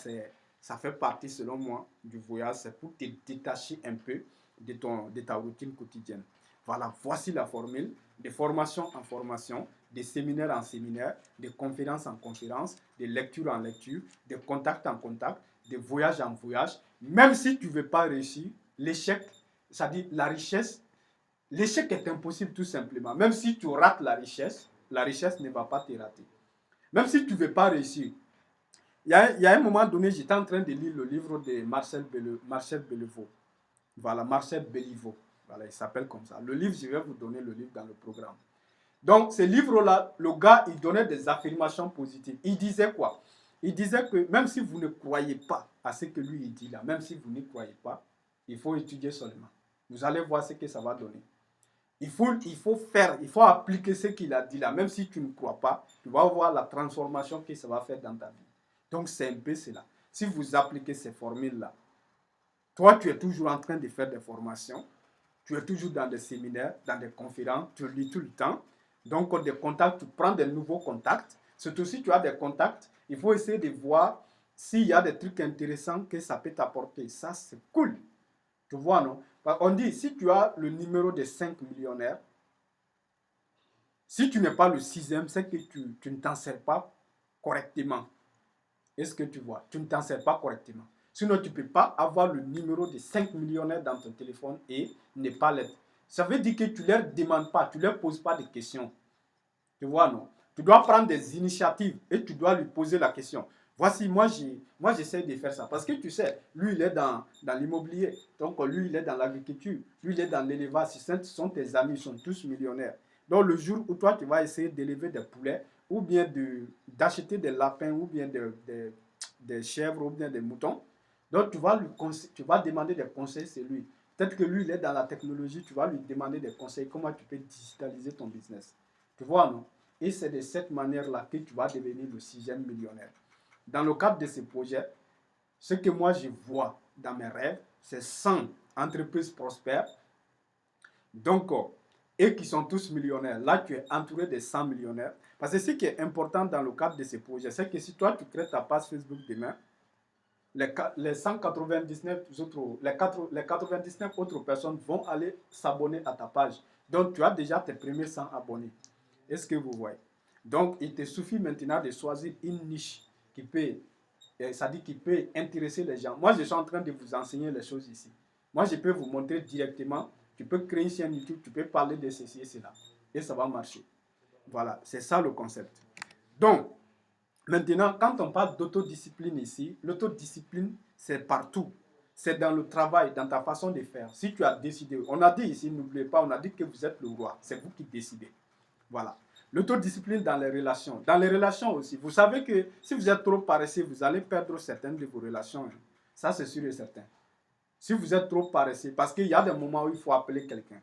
ça fait partie, selon moi, du voyage. C'est pour te détacher un peu de ta routine quotidienne. Voilà, voici la formule: de formation en formation, de séminaire en séminaire, de conférence en conférence, de lecture en lecture, de contact en contact, de voyage en voyage. Même si tu ne veux pas réussir, l'échec, c'est-à-dire la richesse, l'échec est impossible tout simplement. Même si tu rates la richesse ne va pas te rater. Même si tu ne veux pas réussir. Il y a un moment donné, j'étais en train de lire le livre de Marcel Beliveau. Voilà, Marcel Beliveau. Voilà, il s'appelle comme ça. Le livre, je vais vous donner le livre dans le programme. Donc, ce livre-là, le gars, il donnait des affirmations positives. Il disait quoi? Il disait que même si vous ne croyez pas à ce que lui, il dit là, même si vous ne croyez pas, il faut étudier seulement. Vous allez voir ce que ça va donner. Il faut appliquer ce qu'il a dit là. Même si tu ne crois pas, tu vas voir la transformation que ça va faire dans ta vie. Donc, c'est un peu cela. Si vous appliquez ces formules-là, toi, tu es toujours en train de faire des formations, tu es toujours dans des séminaires, dans des conférences, tu lis tout le temps. Donc, des contacts, tu prends des nouveaux contacts. Surtout si tu as des contacts, il faut essayer de voir s'il y a des trucs intéressants que ça peut t'apporter. Ça, c'est cool. Tu vois, non? On dit, si tu as le numéro des 5 millionnaires, si tu n'es pas le sixième, c'est que tu ne t'en sers pas correctement. Est-ce que tu vois? Tu ne t'en sers pas correctement. Sinon, tu ne peux pas avoir le numéro de 5 millionnaires dans ton téléphone et ne pas l'être. Ça veut dire que tu ne leur demandes pas, tu ne leur poses pas de questions. Tu vois, non? Tu dois prendre des initiatives et tu dois lui poser la question. Voici, moi j'essaie de faire ça. Parce que tu sais, lui, il est dans l'immobilier. Donc, lui, il est dans l'agriculture. Lui, il est dans l'élevage. Ce sont tes amis, ils sont tous millionnaires. Donc, le jour où toi, tu vas essayer d'élever des poulets, ou bien d'acheter des lapins, ou bien des chèvres, ou bien des moutons, donc tu vas demander des conseils, c'est lui. Peut-être que lui, il est dans la technologie, tu vas lui demander des conseils, comment tu peux digitaliser ton business. Tu vois, non? Et c'est de cette manière-là que tu vas devenir le sixième millionnaire. Dans le cadre de ce projet, ce que moi je vois dans mes rêves, c'est 100 entreprises prospères, donc, et qui sont tous millionnaires. Là, tu es entouré de 100 millionnaires. Parce que ce qui est important dans le cadre de ce projet, c'est que si toi, tu crées ta page Facebook demain, les 199 autres, les 99 autres personnes vont aller s'abonner à ta page. Donc, tu as déjà tes premiers 100 abonnés. Est-ce que vous voyez? Donc, il te suffit maintenant de choisir une niche qui peut, c'est-à-dire qui peut intéresser les gens. Moi, je suis en train de vous enseigner les choses ici. Moi, je peux vous montrer directement. Tu peux créer une chaîne YouTube, tu peux parler de ceci et cela. Et ça va marcher. Voilà, c'est ça le concept. Donc, maintenant, quand on parle d'autodiscipline ici, l'autodiscipline, c'est partout. C'est dans le travail, dans ta façon de faire. Si tu as décidé, on a dit ici, n'oubliez pas, on a dit que vous êtes le roi. C'est vous qui décidez. Voilà. L'autodiscipline dans les relations. Dans les relations aussi. Vous savez que si vous êtes trop paresseux, vous allez perdre certaines de vos relations. Ça, c'est sûr et certain. Si vous êtes trop paresseux, parce qu'il y a des moments où il faut appeler quelqu'un.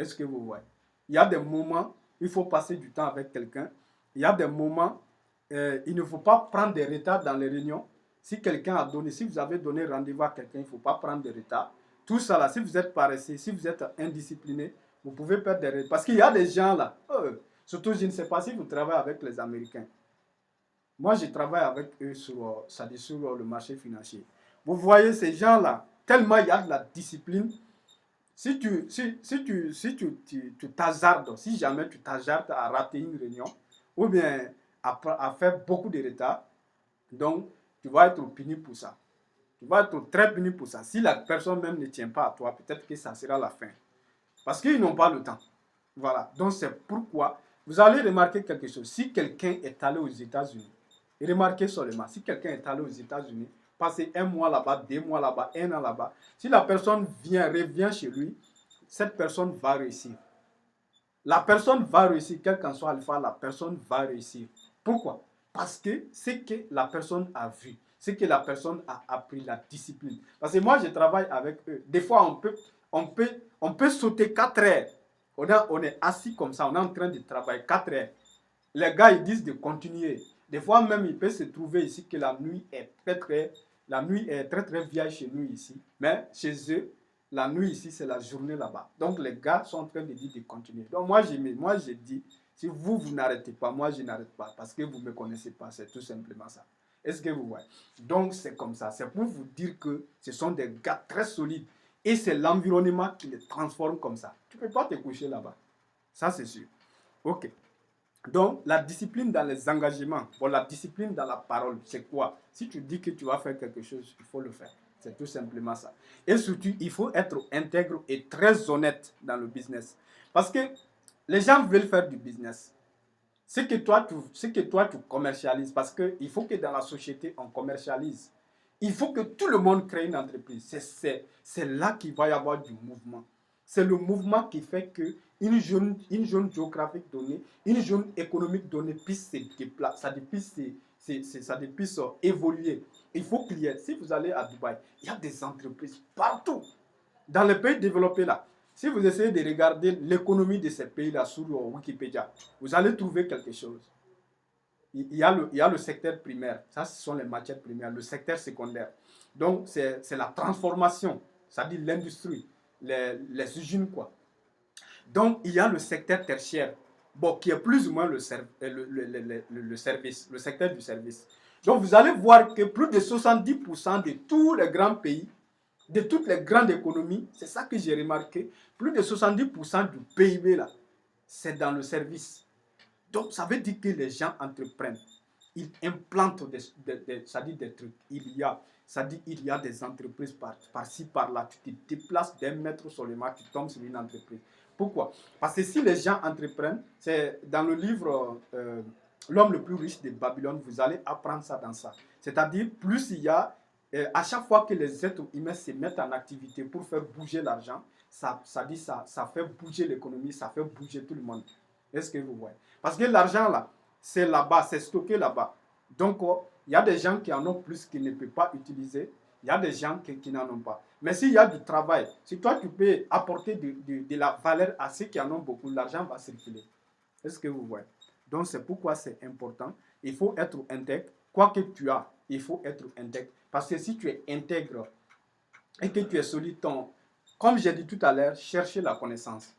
Est-ce que vous voyez? Il y a des moments, il faut passer du temps avec quelqu'un. Il y a des moments, il ne faut pas prendre des retards dans les réunions. Si quelqu'un a donné, si vous avez donné rendez-vous à quelqu'un, il ne faut pas prendre des retards. Tout ça là, si vous êtes paresseux, si vous êtes indiscipliné, vous pouvez perdre des retards. Parce qu'il y a des gens là, surtout je ne sais pas si vous travaillez avec les Américains. Moi, je travaille avec eux sur, sur le marché financier. Vous voyez ces gens-là, tellement il y a de la discipline. Si tu t'hazardes, si jamais tu t'hazardes à rater une réunion, ou bien à faire beaucoup de retard, donc tu vas être puni pour ça. Tu vas être très puni pour ça. Si la personne même ne tient pas à toi, peut-être que ça sera la fin. Parce qu'ils n'ont pas le temps. Voilà. Donc c'est pourquoi vous allez remarquer quelque chose. Si quelqu'un est allé aux États-Unis, remarquez seulement, si quelqu'un est allé aux États-Unis, passer un mois là-bas, 2 mois là-bas, 1 an là-bas, si la personne revient chez lui, cette personne va réussir. La personne va réussir, quel qu'en soit alpha, la personne va réussir. Pourquoi? Parce que c'est que la personne a vu, c'est que la personne a appris la discipline. Parce que moi, je travaille avec eux. Des fois, on peut sauter 4 heures. On est assis comme ça, on est en train de travailler 4 heures. Les gars, ils disent de continuer. Des fois même, il peut se trouver ici que la nuit est très vieille chez nous ici. Mais chez eux, la nuit ici, c'est la journée là-bas. Donc les gars sont en train de dire de continuer. Donc moi, je dis, si vous n'arrêtez pas, moi, je n'arrête pas. Parce que vous ne me connaissez pas, c'est tout simplement ça. Est-ce que vous voyez? Donc c'est comme ça. C'est pour vous dire que ce sont des gars très solides. Et c'est l'environnement qui les transforme comme ça. Tu ne peux pas te coucher là-bas. Ça, c'est sûr. Ok. Donc, la discipline dans les engagements, la discipline dans la parole, c'est quoi? Si tu dis que tu vas faire quelque chose, il faut le faire. C'est tout simplement ça. Et surtout, il faut être intègre et très honnête dans le business. Parce que les gens veulent faire du business. Ce que toi, tu commercialises, parce qu'il faut que dans la société, on commercialise. Il faut que tout le monde crée une entreprise. C'est là qu'il va y avoir du mouvement. C'est le mouvement qui fait que une zone géographique donnée, une zone économique donnée puisse se déplacer, ça puisse évoluer. Il faut qu'il y ait, si vous allez à Dubaï, il y a des entreprises partout. Dans les pays développés là, si vous essayez de regarder l'économie de ces pays-là sur Wikipédia, vous allez trouver quelque chose. Il y a le secteur primaire, ça ce sont les matières premières, le secteur secondaire. Donc c'est la transformation, c'est-à-dire l'industrie, les usines quoi. Donc il y a le secteur tertiaire, qui est plus ou moins le service, le secteur du service. Donc vous allez voir que plus de 70% de tous les grands pays, de toutes les grandes économies, c'est ça que j'ai remarqué, plus de 70% du PIB là, c'est dans le service. Donc ça veut dire que les gens entreprennent, ils implantent des trucs. Il y a des entreprises par-ci, par-là. Tu te déplaces d'un mètre seulement, tu tombes sur une entreprise. Pourquoi? Parce que si les gens entreprennent, c'est dans le livre L'homme le plus riche de Babylone, vous allez apprendre ça dans ça. C'est-à-dire, plus il y a, à chaque fois que les êtres humains se mettent en activité pour faire bouger l'argent, ça fait bouger l'économie, ça fait bouger tout le monde. Est-ce que vous voyez? Parce que l'argent là, c'est là-bas, c'est stocké là-bas. Donc, il y a des gens qui en ont plus qu'ils ne peuvent pas utiliser. Il y a des gens qui n'en ont pas. Mais s'il y a du travail, si toi tu peux apporter de la valeur à ceux qui en ont beaucoup, l'argent va circuler. Est-ce que vous voyez? Donc, c'est pourquoi c'est important. Il faut être intègre. Quoi que tu as, il faut être intègre. Parce que si tu es intègre et que tu es solide, comme j'ai dit tout à l'heure, cherchez la connaissance.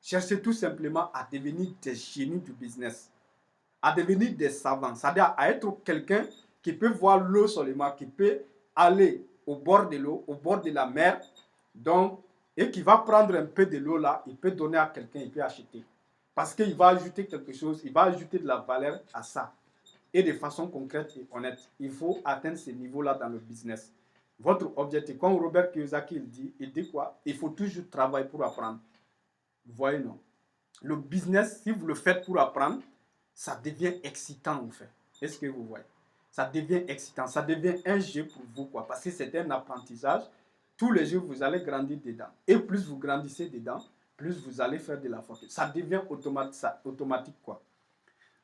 Cherchez tout simplement à devenir des génies du business, à devenir des savants, c'est-à-dire à être quelqu'un qui peut voir l'eau seulement, qui peut aller au bord de l'eau, au bord de la mer, donc, et qui va prendre un peu de l'eau là, il peut donner à quelqu'un, il peut acheter. Parce qu'il va ajouter quelque chose, il va ajouter de la valeur à ça. Et de façon concrète et honnête, il faut atteindre ce niveau-là dans le business. Votre objectif, comme Robert Kiyosaki il dit quoi? Il faut toujours travailler pour apprendre. Vous voyez, non? Le business, si vous le faites pour apprendre, ça devient excitant, en fait. Est-ce que vous voyez? Ça devient excitant, ça devient un jeu pour vous, quoi. Parce que c'est un apprentissage. Tous les jours, vous allez grandir dedans. Et plus vous grandissez dedans, plus vous allez faire de la fortune. Ça devient automatique, quoi.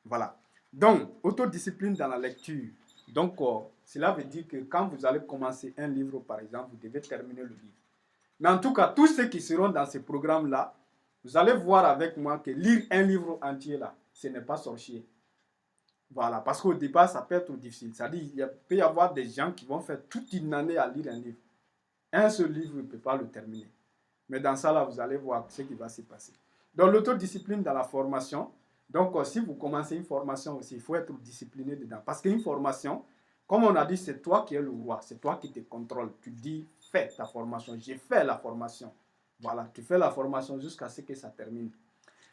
Voilà. Donc, autodiscipline dans la lecture. Donc, cela veut dire que quand vous allez commencer un livre, par exemple, vous devez terminer le livre. Mais en tout cas, tous ceux qui seront dans ce programme-là, Vous allez voir avec moi que lire un livre entier là, ce n'est pas sorcier. Voilà, parce qu'au départ, ça peut être difficile. C'est-à-dire, il peut y avoir des gens qui vont faire toute une année à lire un livre. Un seul livre ne peut pas le terminer. Mais dans ça, là, vous allez voir ce qui va se passer. Donc, l'autodiscipline dans la formation. Donc, si vous commencez une formation aussi, il faut être discipliné dedans. Parce qu'une formation, comme on a dit, c'est toi qui es le roi. C'est toi qui te contrôles. Tu dis, fais ta formation. J'ai fait la formation. Voilà, tu fais la formation jusqu'à ce que ça termine.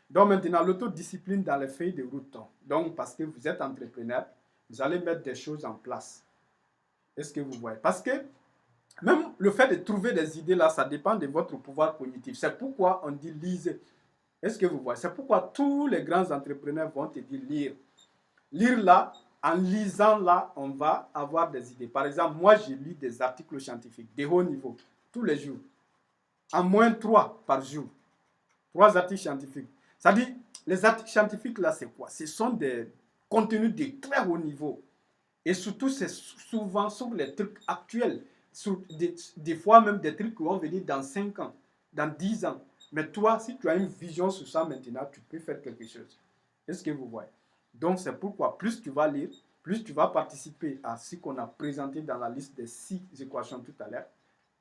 Donc, maintenant, l'autodiscipline dans les feuilles de route. Donc, parce que vous êtes entrepreneur, vous allez mettre des choses en place. Est-ce que vous voyez? Parce que même le fait de trouver des idées là, ça dépend de votre pouvoir cognitif. C'est pourquoi on dit lisez. Est-ce que vous voyez? C'est pourquoi tous les grands entrepreneurs vont te dire lire. Lire là, en lisant là, on va avoir des idées. Par exemple, moi, je lis des articles scientifiques de haut niveau tous les jours. En moins 3 par jour. 3 articles scientifiques. Ça dit, les articles scientifiques là, c'est quoi? Ce sont des contenus de très haut niveau. Et surtout, c'est souvent sur les trucs actuels. Sur des fois même des trucs qui vont venir dans 5 ans, dans 10 ans. Mais toi, si tu as une vision sur ça maintenant, tu peux faire quelque chose. Est-ce que vous voyez? Donc, c'est pourquoi plus tu vas lire, plus tu vas participer à ce qu'on a présenté dans la liste des 6 équations tout à l'heure,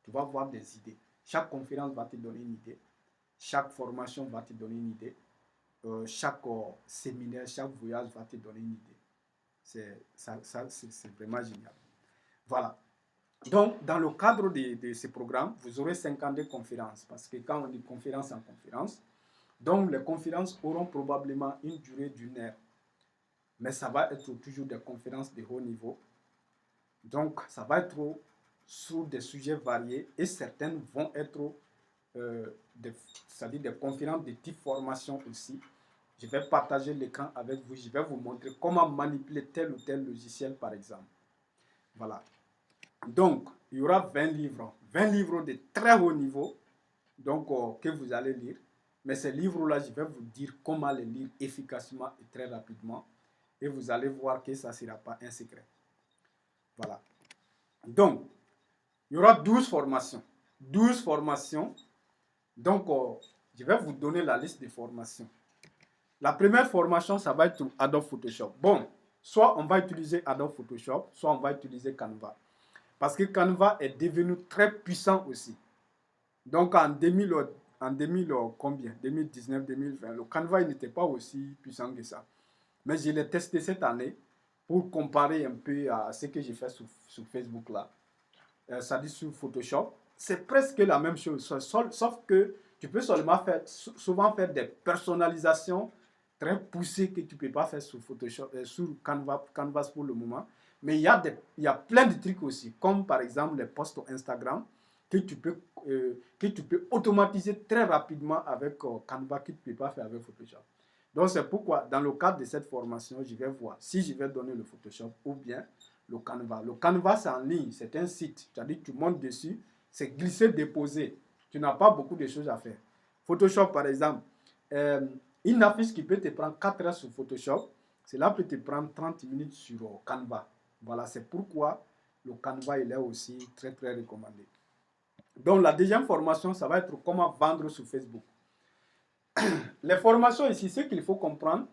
tu vas voir des idées. Chaque conférence va te donner une idée. Chaque formation va te donner une idée. Chaque séminaire, chaque voyage va te donner une idée. C'est vraiment génial. Voilà. Donc, dans le cadre de ce programme, vous aurez 52 conférences. Parce que quand on dit conférence en conférence, donc les conférences auront probablement une durée d'une heure. Mais ça va être toujours des conférences de haut niveau. Donc, ça va être sur des sujets variés et certaines vont être c'est-à-dire des conférences de type formation aussi. Je vais partager l'écran avec vous. Je vais vous montrer comment manipuler tel ou tel logiciel, par exemple. Voilà. Donc, il y aura 20 livres. 20 livres de très haut niveau donc, que vous allez lire. Mais ces livres-là, je vais vous dire comment les lire efficacement et très rapidement. Et vous allez voir que ça ne sera pas un secret. Voilà. Donc, il y aura 12 formations. 12 formations. Donc, je vais vous donner la liste des formations. La première formation, ça va être Adobe Photoshop. Bon, soit on va utiliser Adobe Photoshop, soit on va utiliser Canva. Parce que Canva est devenu très puissant aussi. Donc en 2000 combien 2019, 2020, le Canva n'était pas aussi puissant que ça. Mais je l'ai testé cette année pour comparer un peu à ce que j'ai fait sur Facebook là. Ça dit sur Photoshop. C'est presque la même chose, sauf que tu peux seulement souvent faire des personnalisations très poussées que tu ne peux pas faire sur Photoshop, sur Canvas pour le moment. Mais il y a plein de trucs aussi, comme par exemple les posts Instagram que tu peux automatiser très rapidement avec Canva que tu ne peux pas faire avec Photoshop. Donc c'est pourquoi dans le cadre de cette formation, je vais voir si je vais donner le Photoshop ou bien le Canva. Le Canva, c'est en ligne, c'est un site. C'est-à-dire que tu montes dessus, c'est glisser, déposer. Tu n'as pas beaucoup de choses à faire. Photoshop, par exemple, une affiche qui peut te prendre 4 heures sur Photoshop, cela peut te prendre 30 minutes sur Canva. Voilà, c'est pourquoi le Canva, il est aussi très, très recommandé. Donc, la deuxième formation, ça va être comment vendre sur Facebook. Les formations ici, ce qu'il faut comprendre,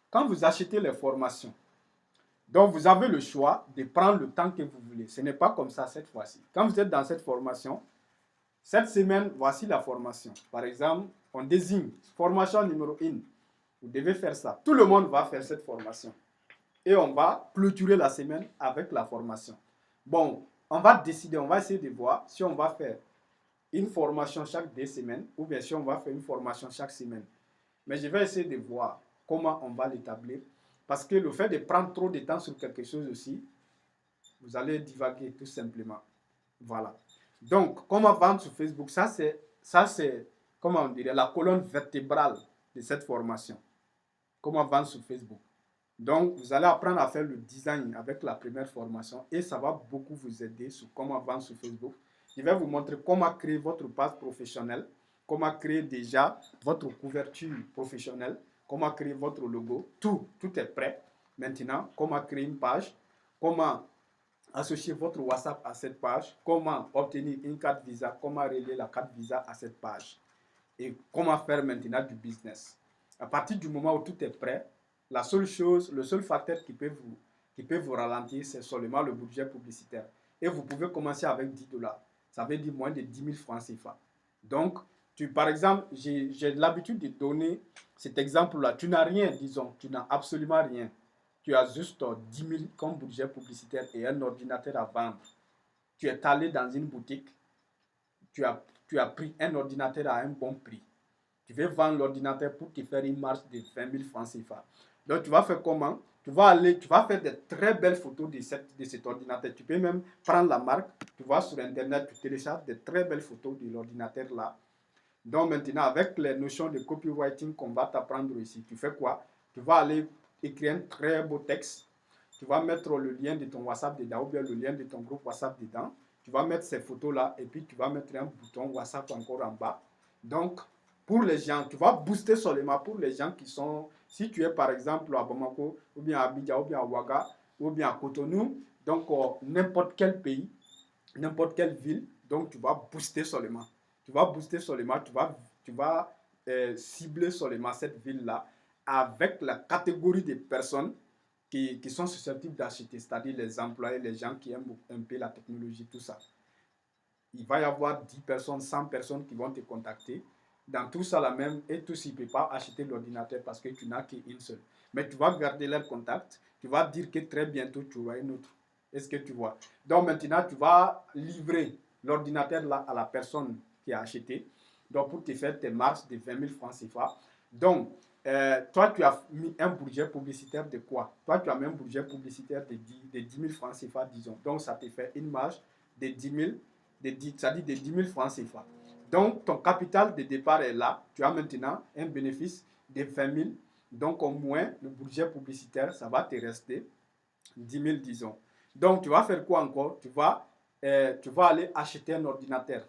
quand vous achetez les formations, donc vous avez le choix de prendre le temps que vous voulez. Ce n'est pas comme ça cette fois-ci. Quand vous êtes dans cette formation, cette semaine, voici la formation. Par exemple, on désigne formation numéro 1. Vous devez faire ça. Tout le monde va faire cette formation. Et on va clôturer la semaine avec la formation. Bon, on va décider, on va essayer de voir si on va faire une formation chaque 2 semaines ou bien si on va faire une formation chaque semaine. Mais je vais essayer de voir comment on va l'établir. Parce que le fait de prendre trop de temps sur quelque chose aussi, vous allez divaguer tout simplement. Voilà. Donc, comment vendre sur Facebook, ça c'est, comment on dirait, la colonne vertébrale de cette formation. Comment vendre sur Facebook. Donc, vous allez apprendre à faire le design avec la première formation et ça va beaucoup vous aider sur comment vendre sur Facebook. Je vais vous montrer comment créer votre page professionnelle, comment créer déjà votre couverture professionnelle, comment créer votre logo. Tout est prêt. Maintenant, comment créer une page, comment associer votre WhatsApp à cette page, comment obtenir une carte Visa, comment relier la carte Visa à cette page. et comment faire maintenant du business. À partir du moment où tout est prêt, la seule chose, le seul facteur qui peut vous ralentir, c'est seulement le budget publicitaire. Et vous pouvez commencer avec 10 dollars. Ça veut dire moins de 10 000 francs CFA. Donc, par exemple, j'ai l'habitude de donner cet exemple-là. Tu n'as rien, disons, tu n'as absolument rien. Tu as juste 10 000 comme budget publicitaire et un ordinateur à vendre. Tu es allé dans une boutique, tu as pris un ordinateur à un bon prix. Tu veux vendre l'ordinateur pour te faire une marge de 20 000 francs CFA. Donc, tu vas faire comment? Tu vas faire de très belles photos de cet ordinateur. Tu peux même prendre la marque, tu vas sur Internet, tu télécharges de très belles photos de l'ordinateur là. Donc, maintenant, avec les notions de copywriting qu'on va t'apprendre ici, tu fais quoi? Tu vas aller écrire un très beau texte. Tu vas mettre le lien de ton WhatsApp dedans ou bien le lien de ton groupe WhatsApp dedans. Tu vas mettre ces photos-là et puis tu vas mettre un bouton WhatsApp encore en bas. Donc, pour les gens, tu vas booster seulement pour les gens qui sont, si tu es par exemple à Bamako, ou bien à Abidjan, ou bien à Ouaga, ou bien à Cotonou, donc n'importe quel pays, n'importe quelle ville, donc tu vas booster seulement. Tu vas booster seulement, tu vas cibler seulement cette ville-là avec la catégorie de personnes qui sont susceptibles d'acheter, c'est-à-dire les employés, les gens qui aiment un peu la technologie, tout ça. Il va y avoir 10 personnes, 100 personnes qui vont te contacter. Dans tout ça, la même, et tous, ils ne peuvent pas acheter l'ordinateur parce que tu n'as qu'une seule. Mais tu vas garder leur contact. Tu vas dire que très bientôt, tu auras une autre. Est-ce que tu vois? Donc maintenant, tu vas livrer l'ordinateur là à la personne qui a acheté. Donc pour te faire tes marges de 20 000 francs CFA. Donc, toi, tu as mis un budget publicitaire de quoi? Toi, tu as mis un budget publicitaire de 10 000 francs CFA, disons. Donc, ça te fait une marge de 10 000 c'est-à-dire de 10 000 francs CFA. Donc, ton capital de départ est là. Tu as maintenant un bénéfice de 20 000. Donc, au moins, le budget publicitaire, ça va te rester 10 000, disons. Donc, tu vas faire quoi encore? Tu vas aller acheter un ordinateur.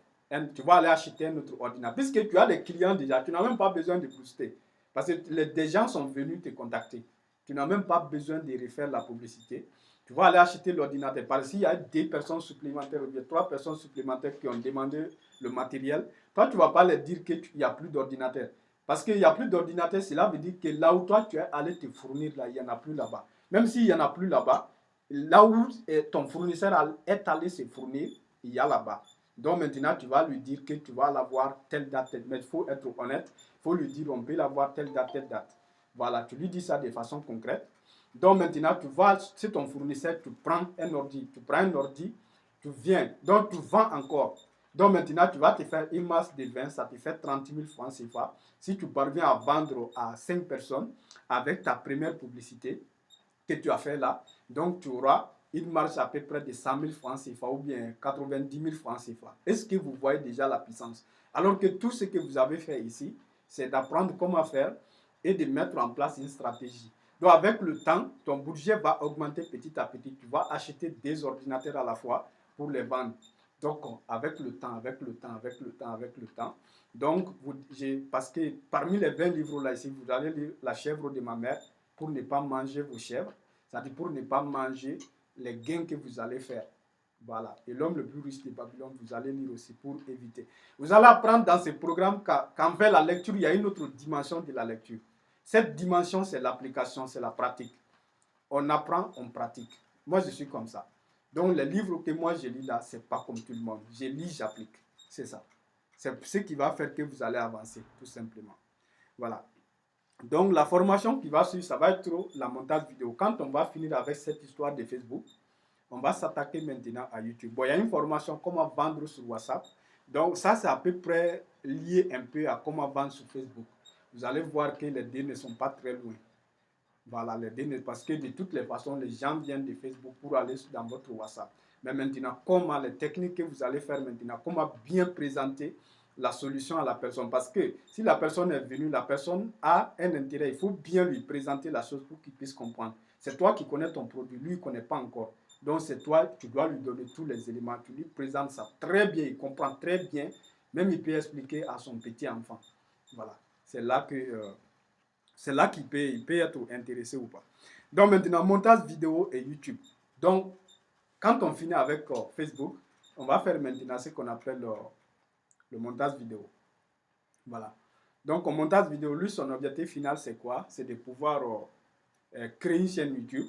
Tu vas aller acheter un autre ordinateur. Puisque tu as des clients déjà, tu n'as même pas besoin de booster. Parce que des gens sont venus te contacter. Tu n'as même pas besoin de refaire la publicité. Tu vas aller acheter l'ordinateur. Parce qu'il y a des personnes supplémentaires, ou bien 3 personnes supplémentaires qui ont demandé le matériel. Toi, tu ne vas pas leur dire qu'il n'y a plus d'ordinateur. Parce qu'il n'y a plus d'ordinateur, cela veut dire que là où toi tu es allé te fournir, là, il n'y en a plus là-bas. Même s'il n'y en a plus là-bas, là où ton fournisseur est allé se fournir, il y a là-bas. Donc maintenant, tu vas lui dire que tu vas l'avoir telle date, telle. Mais il faut être honnête. Il faut lui dire on peut l'avoir telle date, telle date. Voilà, tu lui dis ça de façon concrète. Donc maintenant, tu vas chez ton fournisseur, tu prends un ordi, tu viens, donc tu vends encore. Donc maintenant, tu vas te faire une masse de 20, ça te fait 30 000 francs CFA. Si tu parviens à vendre à 5 personnes avec ta première publicité que tu as fait là, donc tu auras une marge à peu près de 100 000 francs CFA ou bien 90 000 francs CFA. Est-ce que vous voyez déjà la puissance? Alors que tout ce que vous avez fait ici, c'est d'apprendre comment faire et de mettre en place une stratégie. Donc avec le temps, ton budget va augmenter petit à petit. Tu vas acheter des ordinateurs à la fois pour les vendre. Donc avec le temps, avec le temps, avec le temps, avec le temps. Donc, parce que parmi les 20 livres là ici, vous allez lire La chèvre de ma mère pour ne pas manger vos chèvres. C'est-à-dire pour ne pas manger les gains que vous allez faire. Voilà. Et l'homme le plus riche de Babylone, vous allez lire aussi pour éviter. Vous allez apprendre dans ce programme qu'en fait la lecture, il y a une autre dimension de la lecture. Cette dimension, c'est l'application, c'est la pratique. On apprend, on pratique. Moi, je suis comme ça. Donc, les livres que moi, je lis là, ce n'est pas comme tout le monde. Je lis, j'applique. C'est ça. C'est ce qui va faire que vous allez avancer, tout simplement. Voilà. Donc, la formation qui va suivre, ça va être la montage vidéo. Quand on va finir avec cette histoire de Facebook, on va s'attaquer maintenant à YouTube. Bon, il y a une formation comment vendre sur WhatsApp. Donc, ça, c'est à peu près lié un peu à comment vendre sur Facebook. Vous allez voir que les deux ne sont pas très loin. Voilà, les deux, parce que de toutes les façons, les gens viennent de Facebook pour aller dans votre WhatsApp. Mais maintenant, comment les techniques que vous allez faire maintenant, comment bien présenter la solution à la personne. Parce que si la personne est venue, la personne a un intérêt. Il faut bien lui présenter la chose pour qu'il puisse comprendre. C'est toi qui connais ton produit, lui, il ne connaît pas encore. Donc, c'est toi, tu dois lui donner tous les éléments. Tu lui présentes ça très bien, il comprend très bien. Même il peut expliquer à son petit enfant. Voilà, c'est là qu'il peut être intéressé ou pas. Donc maintenant, montage vidéo et YouTube. Donc, quand on finit avec Facebook, on va faire maintenant ce qu'on appelle le montage vidéo. Voilà. Donc, en montage vidéo, lui, son objectif final, c'est quoi? C'est de pouvoir créer une chaîne YouTube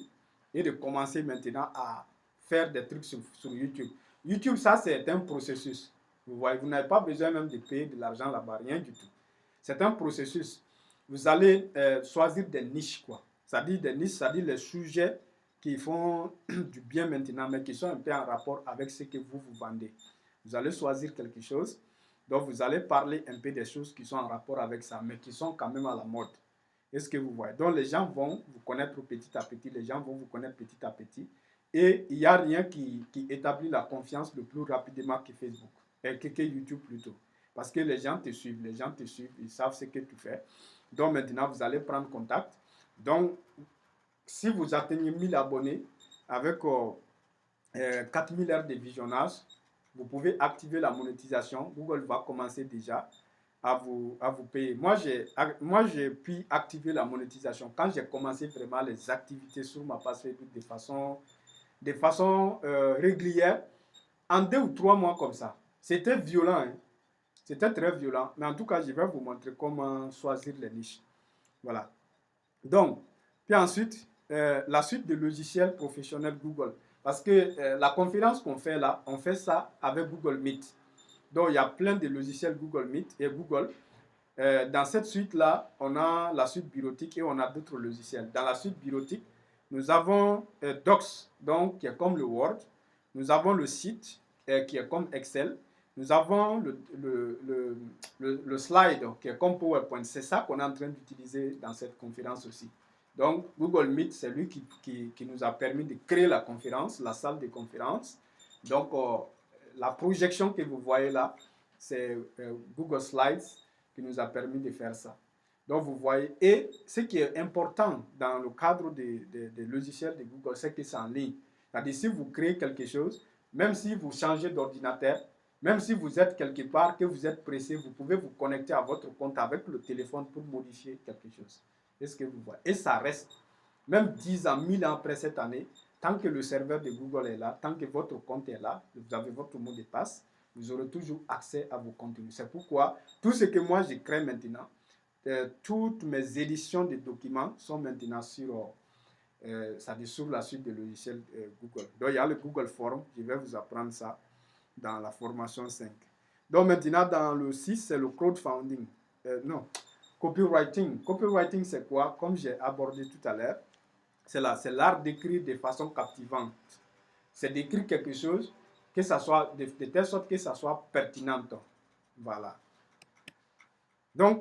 et de commencer maintenant à faire des trucs sur YouTube. YouTube, ça, c'est un processus. Vous voyez, vous n'avez pas besoin même de payer de l'argent là-bas, rien du tout. C'est un processus. Vous allez choisir des niches, quoi. C'est-à-dire des niches, c'est-à-dire les sujets qui font du bien maintenant, mais qui sont un peu en rapport avec ce que vous vendez. Vous allez choisir quelque chose, donc vous allez parler un peu des choses qui sont en rapport avec ça, mais qui sont quand même à la mode. Est-ce que vous voyez? Donc les gens vont vous connaître petit à petit, les gens vont vous connaître petit à petit, et il n'y a rien qui établit la confiance le plus rapidement que Facebook, que YouTube plutôt. Parce que les gens te suivent, ils savent ce que tu fais. Donc maintenant, vous allez prendre contact. Donc, si vous atteignez 1000 abonnés avec 4000 heures de visionnage, vous pouvez activer la monétisation. Google va commencer déjà à vous payer. Moi, j'ai pu activer la monétisation quand j'ai commencé vraiment les activités sur ma page Facebook de façon régulière, en 2 ou 3 mois comme ça. C'était violent, hein? C'était très violent, mais en tout cas, je vais vous montrer comment choisir les niches. Voilà. Donc, puis ensuite, la suite de logiciels professionnels Google. Parce que la conférence qu'on fait là, on fait ça avec Google Meet. Donc, il y a plein de logiciels Google Meet et Google. Dans cette suite-là, on a la suite bureautique et on a d'autres logiciels. Dans la suite bureautique, nous avons Docs, donc qui est comme le Word. Nous avons le site qui est comme Excel. Nous avons le slide qui est comme PowerPoint. C'est ça qu'on est en train d'utiliser dans cette conférence aussi. Donc, Google Meet, c'est lui qui nous a permis de créer la conférence, la salle de conférence. Donc, la projection que vous voyez là, c'est Google Slides qui nous a permis de faire ça. Donc, vous voyez, et ce qui est important dans le cadre des logiciels de Google, c'est que c'est en ligne. C'est-à-dire, si vous créez quelque chose, même si vous changez d'ordinateur, même si vous êtes quelque part, que vous êtes pressé, vous pouvez vous connecter à votre compte avec le téléphone pour modifier quelque chose. Est-ce que vous voyez? Et ça reste, même 10 ans, 1000 ans après cette année, tant que le serveur de Google est là, tant que votre compte est là, vous avez votre mot de passe, vous aurez toujours accès à vos contenus. C'est pourquoi tout ce que moi je crée maintenant, toutes mes éditions de documents sont maintenant sur la suite de logiciels Google. Donc il y a le Google Form, je vais vous apprendre ça dans la formation 5. Donc maintenant dans le 6, c'est le crowdfunding. Non, copywriting. Copywriting c'est quoi? Comme j'ai abordé tout à l'heure, c'est l'art d'écrire de façon captivante. C'est d'écrire quelque chose que ça soit de telle sorte que ça soit pertinent. Voilà. Donc,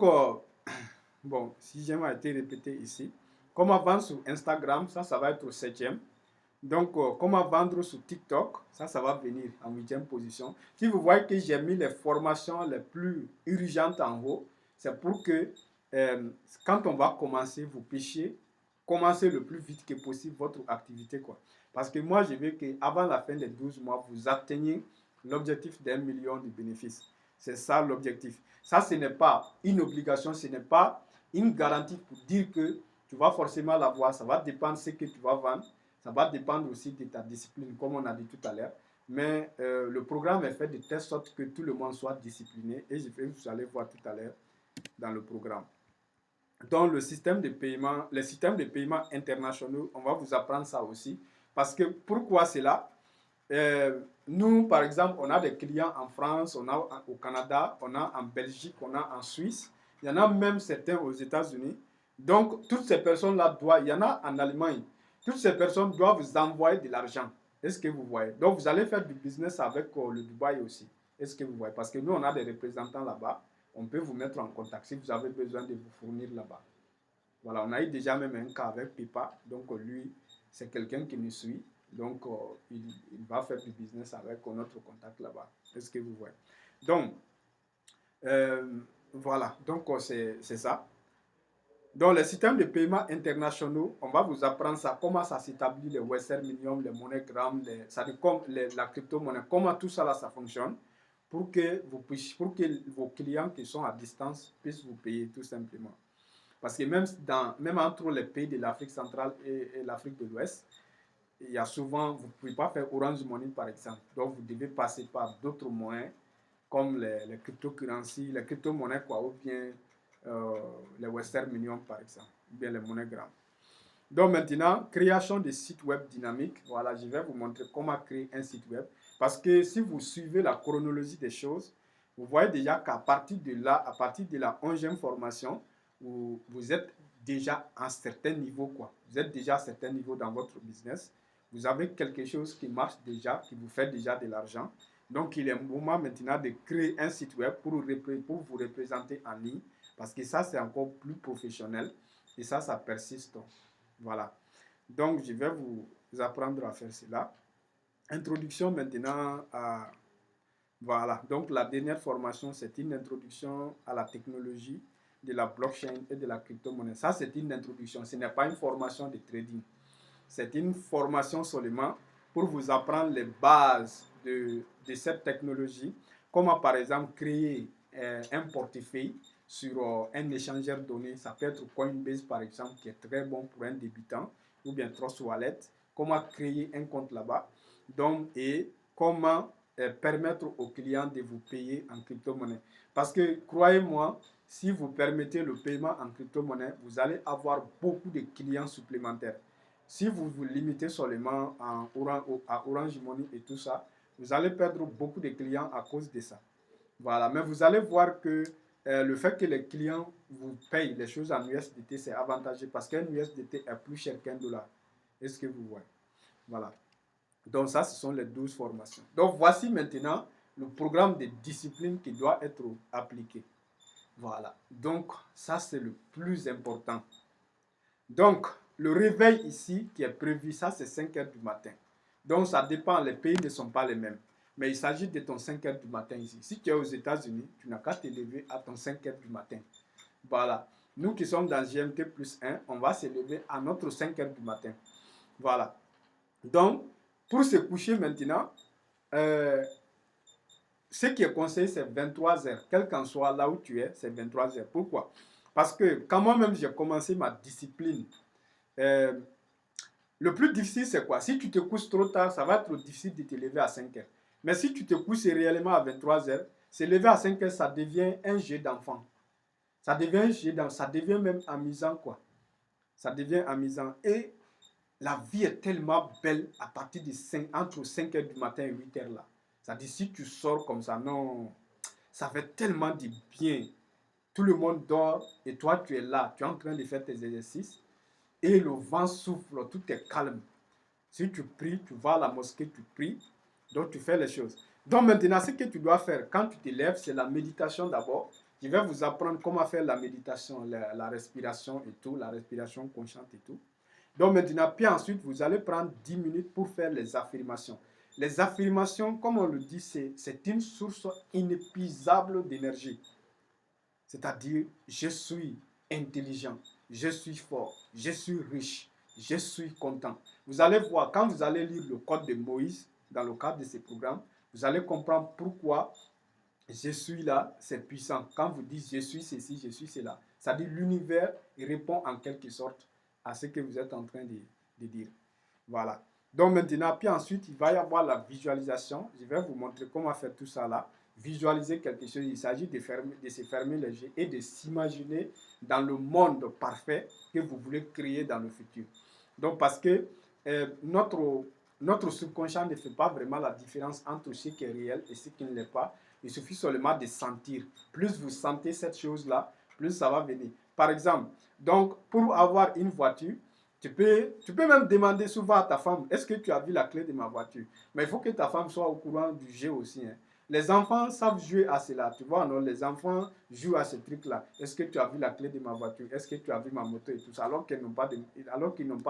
bon, si j'aime a été répété ici. Comment vendre sur Instagram, ça va être au 7e. Donc, comment vendre sur TikTok, ça va venir en 8e position. Si vous voyez que j'ai mis les formations les plus urgentes en haut, c'est pour que quand on va commencer, vous puissiez commencer le plus vite que possible votre activité, quoi. Parce que moi, je veux qu'avant la fin des 12 mois, vous atteigniez l'objectif d'1 million de bénéfices. C'est ça l'objectif. Ça, ce n'est pas une obligation, ce n'est pas une garantie pour dire que tu vas forcément l'avoir. Ça va dépendre de ce que tu vas vendre. Ça va dépendre aussi de ta discipline, comme on a dit tout à l'heure. Mais le programme est fait de telle sorte que tout le monde soit discipliné. Et vous allez voir tout à l'heure dans le programme. Donc, les systèmes de paiement internationaux, on va vous apprendre ça aussi. Parce que pourquoi cela? Nous, par exemple, on a des clients en France, on a au Canada, on a en Belgique, on a en Suisse. Il y en a même certains aux États-Unis. Donc, toutes ces personnes-là il y en a en Allemagne. Toutes ces personnes doivent vous envoyer de l'argent. Est-ce que vous voyez? Donc, vous allez faire du business avec le Dubaï aussi. Est-ce que vous voyez? Parce que nous, on a des représentants là-bas. On peut vous mettre en contact si vous avez besoin de vous fournir là-bas. Voilà, on a eu déjà même un cas avec Pipa. Donc, lui, c'est quelqu'un qui nous suit. Donc, il va faire du business avec notre contact là-bas. Est-ce que vous voyez? Donc, voilà. Donc, c'est ça. Donc, les systèmes de paiement internationaux, on va vous apprendre ça, comment ça s'établit, les Western Millions, les MoneyGram, la crypto-monnaie, comment tout ça là, ça fonctionne pour que vos clients qui sont à distance puissent vous payer tout simplement. Parce que même entre les pays de l'Afrique centrale et l'Afrique de l'Ouest, il y a souvent, vous ne pouvez pas faire Orange Money par exemple. Donc, vous devez passer par d'autres moyens comme les cryptocurrencies, les crypto-monnaies, quoi, ou bien les Western Union, par exemple, ou bien les monnaies grammes. Donc maintenant, création de sites web dynamiques. Voilà, je vais vous montrer comment créer un site web. Parce que si vous suivez la chronologie des choses, vous voyez déjà qu'à partir de là, à partir de la 11e formation, vous êtes déjà à un certain niveau, quoi. Vous êtes déjà à un certain niveau dans votre business. Vous avez quelque chose qui marche déjà, qui vous fait déjà de l'argent. Donc, il est moment maintenant de créer un site web pour vous représenter en ligne. Parce que ça, c'est encore plus professionnel. Et ça persiste. Voilà. Donc, je vais vous apprendre à faire cela. Introduction maintenant à... Voilà. Donc, la dernière formation, c'est une introduction à la technologie de la blockchain et de la crypto-monnaie. Ça, c'est une introduction. Ce n'est pas une formation de trading. C'est une formation seulement pour vous apprendre les bases de cette technologie. Comment, par exemple, créer un portefeuille sur un échangeur de données. Ça peut être Coinbase, par exemple, qui est très bon pour un débutant, ou bien Trust Wallet. Comment créer un compte là-bas. Donc, et comment permettre aux clients de vous payer en crypto-monnaie. Parce que, croyez-moi, si vous permettez le paiement en crypto-monnaie, vous allez avoir beaucoup de clients supplémentaires. Si vous vous limitez seulement à Orange Money et tout ça, vous allez perdre beaucoup de clients à cause de ça. Voilà, mais vous allez voir que le fait que les clients vous payent les choses en USDT, c'est avantageux parce qu'un USDT est plus cher qu'un dollar. Est-ce que vous voyez? Voilà. Donc ça, ce sont les 12 formations. Donc voici maintenant le programme de discipline qui doit être appliqué. Voilà. Donc ça, c'est le plus important. Donc, le réveil ici qui est prévu, ça c'est 5 heures du matin. Donc, ça dépend, les pays ne sont pas les mêmes. Mais il s'agit de ton 5 heures du matin ici. Si tu es aux États-Unis, tu n'as qu'à te lever à ton 5 heures du matin. Voilà. Nous qui sommes dans GMT plus 1, on va se lever à notre 5 heures du matin. Voilà. Donc, pour se coucher maintenant, ce qui est conseillé, c'est 23 heures. Quel qu'en soit là où tu es, c'est 23 heures. Pourquoi? Parce que quand moi-même j'ai commencé ma discipline, le plus difficile, c'est quoi? Si tu te couches trop tard, ça va être difficile de te lever à 5 heures. Mais si tu te couches réellement à 23 heures, se lever à 5 heures, ça devient un jeu d'enfant. Ça devient un jeu d'enfant, ça devient même amusant, quoi. Ça devient amusant. Et la vie est tellement belle à partir de entre 5 heures du matin et 8 heures là. C'est-à-dire, si tu sors comme ça, non, ça fait tellement du bien. Tout le monde dort et toi, tu es là, tu es en train de faire tes exercices et le vent souffle, tout est calme. Si tu pries, tu vas à la mosquée, tu pries, donc tu fais les choses. Donc maintenant, ce que tu dois faire quand tu te lèves, c'est la méditation d'abord. Je vais vous apprendre comment faire la méditation, la respiration et tout, la respiration consciente et tout. Donc maintenant, puis ensuite, vous allez prendre 10 minutes pour faire les affirmations. Les affirmations, comme on le dit, c'est une source inépuisable d'énergie. C'est-à-dire, je suis intelligent, je suis fort, je suis riche, je suis content. Vous allez voir, quand vous allez lire le code de Moïse, dans le cadre de ce programme, vous allez comprendre pourquoi je suis là, c'est puissant. Quand vous dites je suis ceci, je suis cela, ça dit l'univers répond en quelque sorte à ce que vous êtes en train de dire. Voilà. Donc maintenant, puis ensuite, il va y avoir la visualisation. Je vais vous montrer comment faire tout ça là. Visualiser quelque chose, il s'agit de se fermer les yeux et de s'imaginer dans le monde parfait que vous voulez créer dans le futur. Donc parce que notre subconscient ne fait pas vraiment la différence entre ce qui est réel et ce qui ne l'est pas. Il suffit seulement de sentir. Plus vous sentez cette chose-là, plus ça va venir. Par exemple, donc pour avoir une voiture, tu peux même demander souvent à ta femme, est-ce que tu as vu la clé de ma voiture? Mais il faut que ta femme soit au courant du jeu aussi. Hein. Les enfants savent jouer à cela, tu vois, non? Les enfants jouent à ce truc-là. Est-ce que tu as vu la clé de ma voiture? Est-ce que tu as vu ma moto et tout ça, alors qu'ils n'ont pas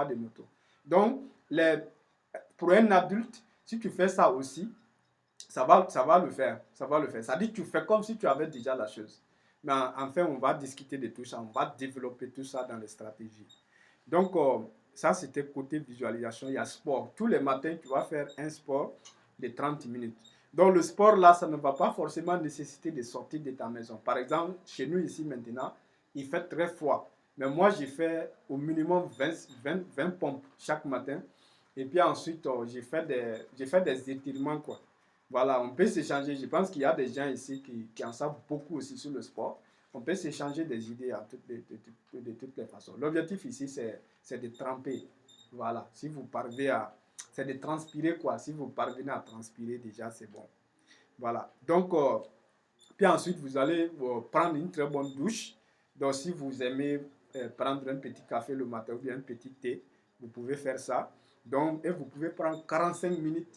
de moto. Donc, pour un adulte, si tu fais ça aussi, ça va le faire. Ça va le faire. Ça dit que tu fais comme si tu avais déjà la chose. Mais enfin, on va discuter de tout ça. On va développer tout ça dans les stratégies. Donc, ça, c'était côté visualisation. Il y a sport. Tous les matins, tu vas faire un sport de 30 minutes. Donc, le sport, là, ça ne va pas forcément nécessiter de sortir de ta maison. Par exemple, chez nous, ici, maintenant, il fait très froid. Mais moi, j'ai fait au minimum 20 pompes chaque matin. Et puis ensuite, j'ai fait des étirements, quoi. Voilà, on peut s'échanger. Je pense qu'il y a des gens ici qui en savent beaucoup aussi sur le sport. On peut s'échanger des idées de toutes les façons. L'objectif ici, c'est de tremper. Voilà, si vous parvenez à... C'est de transpirer quoi. Si vous parvenez à transpirer déjà, c'est bon. Voilà. Donc, puis ensuite, vous allez prendre une très bonne douche. Donc, si vous aimez prendre un petit café le matin ou bien un petit thé, vous pouvez faire ça. Donc, et vous pouvez prendre 45 minutes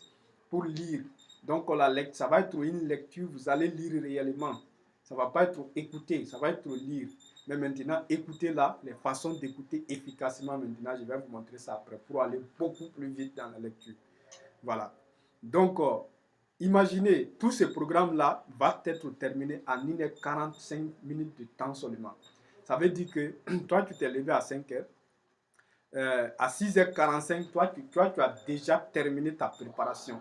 pour lire. Donc, ça va être une lecture, vous allez lire réellement. Ça ne va pas être écouter, ça va être lire. Mais maintenant, écoutez là, les façons d'écouter efficacement maintenant, je vais vous montrer ça après pour aller beaucoup plus vite dans la lecture. Voilà. Donc, imaginez, tout ce programme-là va être terminé en 1h45 minutes de temps seulement. Ça veut dire que toi, tu t'es levé à 5 heures. À 6h45, tu as déjà terminé ta préparation.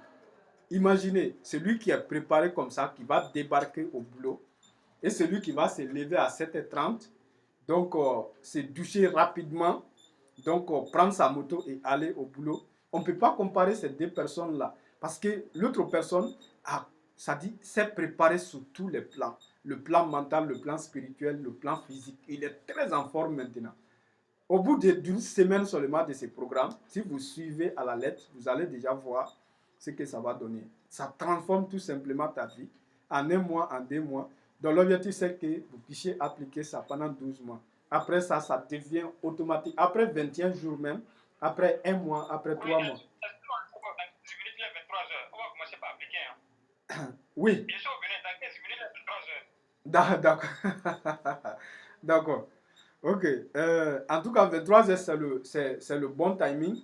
Imaginez, celui qui est préparé comme ça, qui va débarquer au boulot, et celui qui va se lever à 7h30, donc se doucher rapidement, donc prendre sa moto et aller au boulot. On ne peut pas comparer ces deux personnes-là, parce que l'autre personne ça dit, s'est préparé sur tous les plans. Le plan mental, le plan spirituel, le plan physique. Il est très en forme maintenant. Au bout d'une semaine seulement de ces programmes, si vous suivez à la lettre, vous allez déjà voir ce que ça va donner. Ça transforme tout simplement ta vie en un mois, en 2 mois. Donc l'objectif, c'est que vous puissiez appliquer ça pendant 12 mois. Après ça, ça devient automatique. Après 21 jours même, après 1 mois, après 3 mois. Oui. Bien sûr, venez dans 15 minutes, 23 heures. D'accord. D'accord. Ok. En tout cas, 23 heures, c'est le bon timing.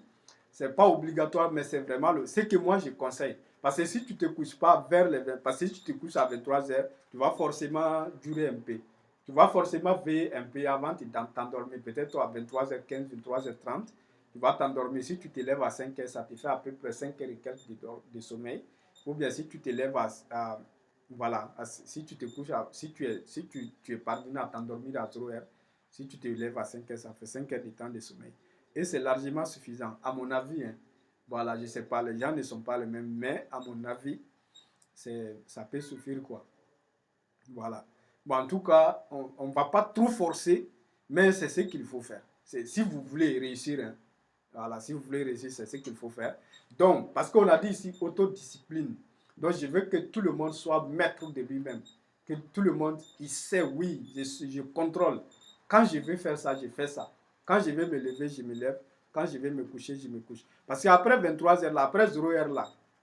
C'est pas obligatoire, mais c'est vraiment ce que moi je conseille. Parce que si tu te couches pas vers les 20, parce que si tu te couches à 23 heures, tu vas forcément durer un peu. Tu vas forcément veiller un peu avant de t'endormir. Peut-être à 23h15, 23h30, tu vas t'endormir. Si tu te lèves à 5 heures, ça te fait à peu près 5 heures et quelques de sommeil. Ou bien si tu te lèves voilà, si tu te couches, si tu es parvenu à t'endormir à 0 heures, si tu te lèves à 5 heures, ça fait 5 heures de temps de sommeil. Et c'est largement suffisant, à mon avis. Hein. Voilà, je ne sais pas, les gens ne sont pas les mêmes, mais à mon avis, ça peut suffire quoi. Voilà. Bon, en tout cas, on ne va pas trop forcer, mais c'est ce qu'il faut faire. Si vous voulez réussir, hein, voilà, si vous voulez réussir, c'est ce qu'il faut faire. Donc, parce qu'on a dit ici autodiscipline. Donc, je veux que tout le monde soit maître de lui-même. Que tout le monde, il sait, oui, je contrôle. Quand je veux faire ça, je fais ça. Quand je vais me lever, je me lève. Quand je vais me coucher, je me couche. Parce qu'après 23 heures, là, après 0 heure,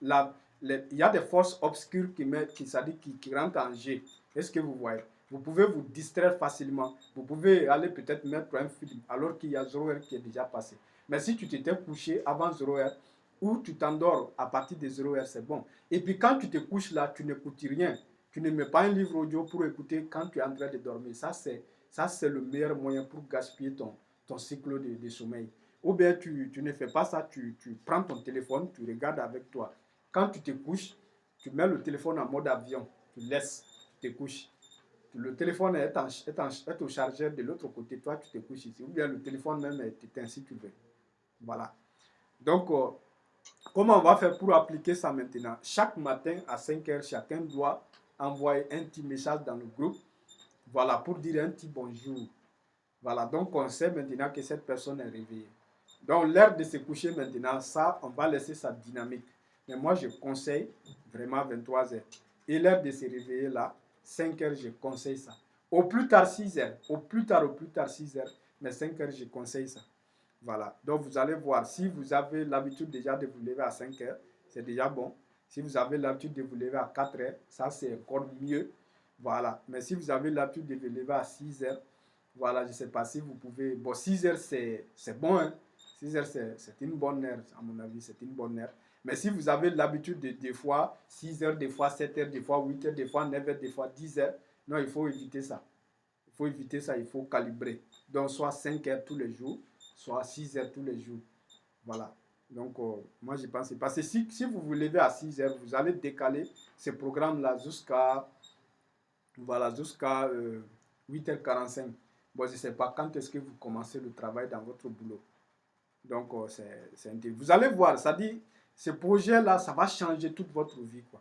là, il y a des forces obscures qui rentrent en jeu. Est-ce que vous voyez? Vous pouvez vous distraire facilement. Vous pouvez aller peut-être mettre un film alors qu'il y a 0 heure qui est déjà passé. Mais si tu t'étais couché avant 0 heure ou tu t'endors à partir de 0 heure, c'est bon. Et puis quand tu te couches là, tu n'écoutes rien. Tu ne mets pas un livre audio pour écouter quand tu es en train de dormir. Ça, c'est le meilleur moyen pour gaspiller ton cycle de sommeil. Ou bien tu ne fais pas ça, tu prends ton téléphone, tu regardes avec toi. Quand tu te couches, tu mets le téléphone en mode avion, tu laisses, tu te couches. Le téléphone est au chargeur de l'autre côté, toi tu te couches ici. Ou bien le téléphone même est éteint si tu veux. Voilà. Donc, comment on va faire pour appliquer ça maintenant? Chaque matin à 5 heures, chacun doit envoyer un petit message dans le groupe. Voilà, pour dire un petit bonjour. Voilà, donc on sait maintenant que cette personne est réveillée. Donc, l'heure de se coucher maintenant, ça, on va laisser sa dynamique. Mais moi, je conseille vraiment 23 heures. Et l'heure de se réveiller là, 5 heures, je conseille ça. Au plus tard 6 heures. Au plus tard 6 heures. Mais 5 heures, je conseille ça. Voilà. Donc, vous allez voir, si vous avez l'habitude déjà de vous lever à 5 heures, c'est déjà bon. Si vous avez l'habitude de vous lever à 4 heures, ça, c'est encore mieux. Voilà. Mais si vous avez l'habitude de vous lever à 6 heures, voilà, je ne sais pas si vous pouvez... Bon, 6 heures, c'est bon, hein. 6 heures, c'est une bonne heure, à mon avis, c'est une bonne heure. Mais si vous avez l'habitude de des fois 6 heures, des fois 7 heures, des fois 8 heures, des fois 9 heures, des fois 10 heures, non, il faut éviter ça. Il faut éviter ça, il faut calibrer. Donc, soit 5 heures tous les jours, soit 6 heures tous les jours. Voilà. Donc, moi, je pense... Parce que si vous vous levez à 6 heures, vous allez décaler ce programme-là jusqu'à 8h45. Bon, je ne sais pas quand est-ce que vous commencez le travail dans votre boulot. Donc, c'est vous allez voir, ça dit, ce projet-là, ça va changer toute votre vie, quoi.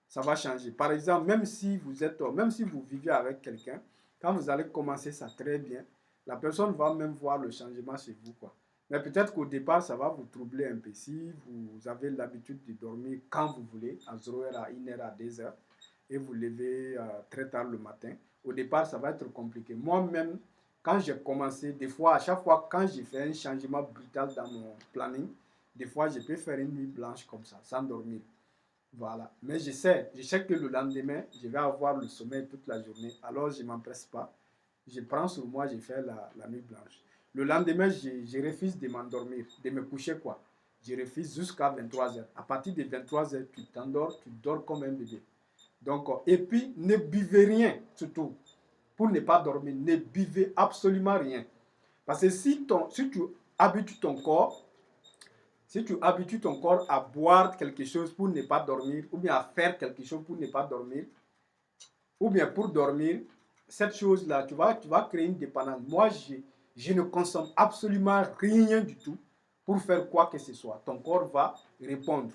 ça va changer. Par exemple, même si vous vivez avec quelqu'un, quand vous allez commencer ça très bien, la personne va même voir le changement chez vous, quoi. Mais peut-être qu'au départ, ça va vous troubler un peu. Si vous avez l'habitude de dormir quand vous voulez, à 0h, à 1h, à 2h, et vous levez très tard le matin, au départ, ça va être compliqué. Moi-même, quand j'ai commencé, des fois, à chaque fois, quand j'ai fait un changement brutal dans mon planning, des fois, je peux faire une nuit blanche comme ça, sans dormir. Voilà. Mais je sais que le lendemain, je vais avoir le sommeil toute la journée. Alors, je ne m'empresse pas. Je prends sur moi, je fais la nuit blanche. Le lendemain, je refuse de m'endormir, de me coucher, quoi. Je refuse jusqu'à 23h. À partir de 23h, tu t'endors, tu dors comme un bébé. Donc, et puis, ne buvez rien, surtout, pour ne pas dormir. Ne buvez absolument rien. Parce que si tu habitues ton corps, si tu habitues ton corps à boire quelque chose pour ne pas dormir, ou bien à faire quelque chose pour ne pas dormir, ou bien pour dormir, cette chose-là, tu vas créer une dépendance. Moi, je ne consomme absolument rien du tout pour faire quoi que ce soit. Ton corps va répondre.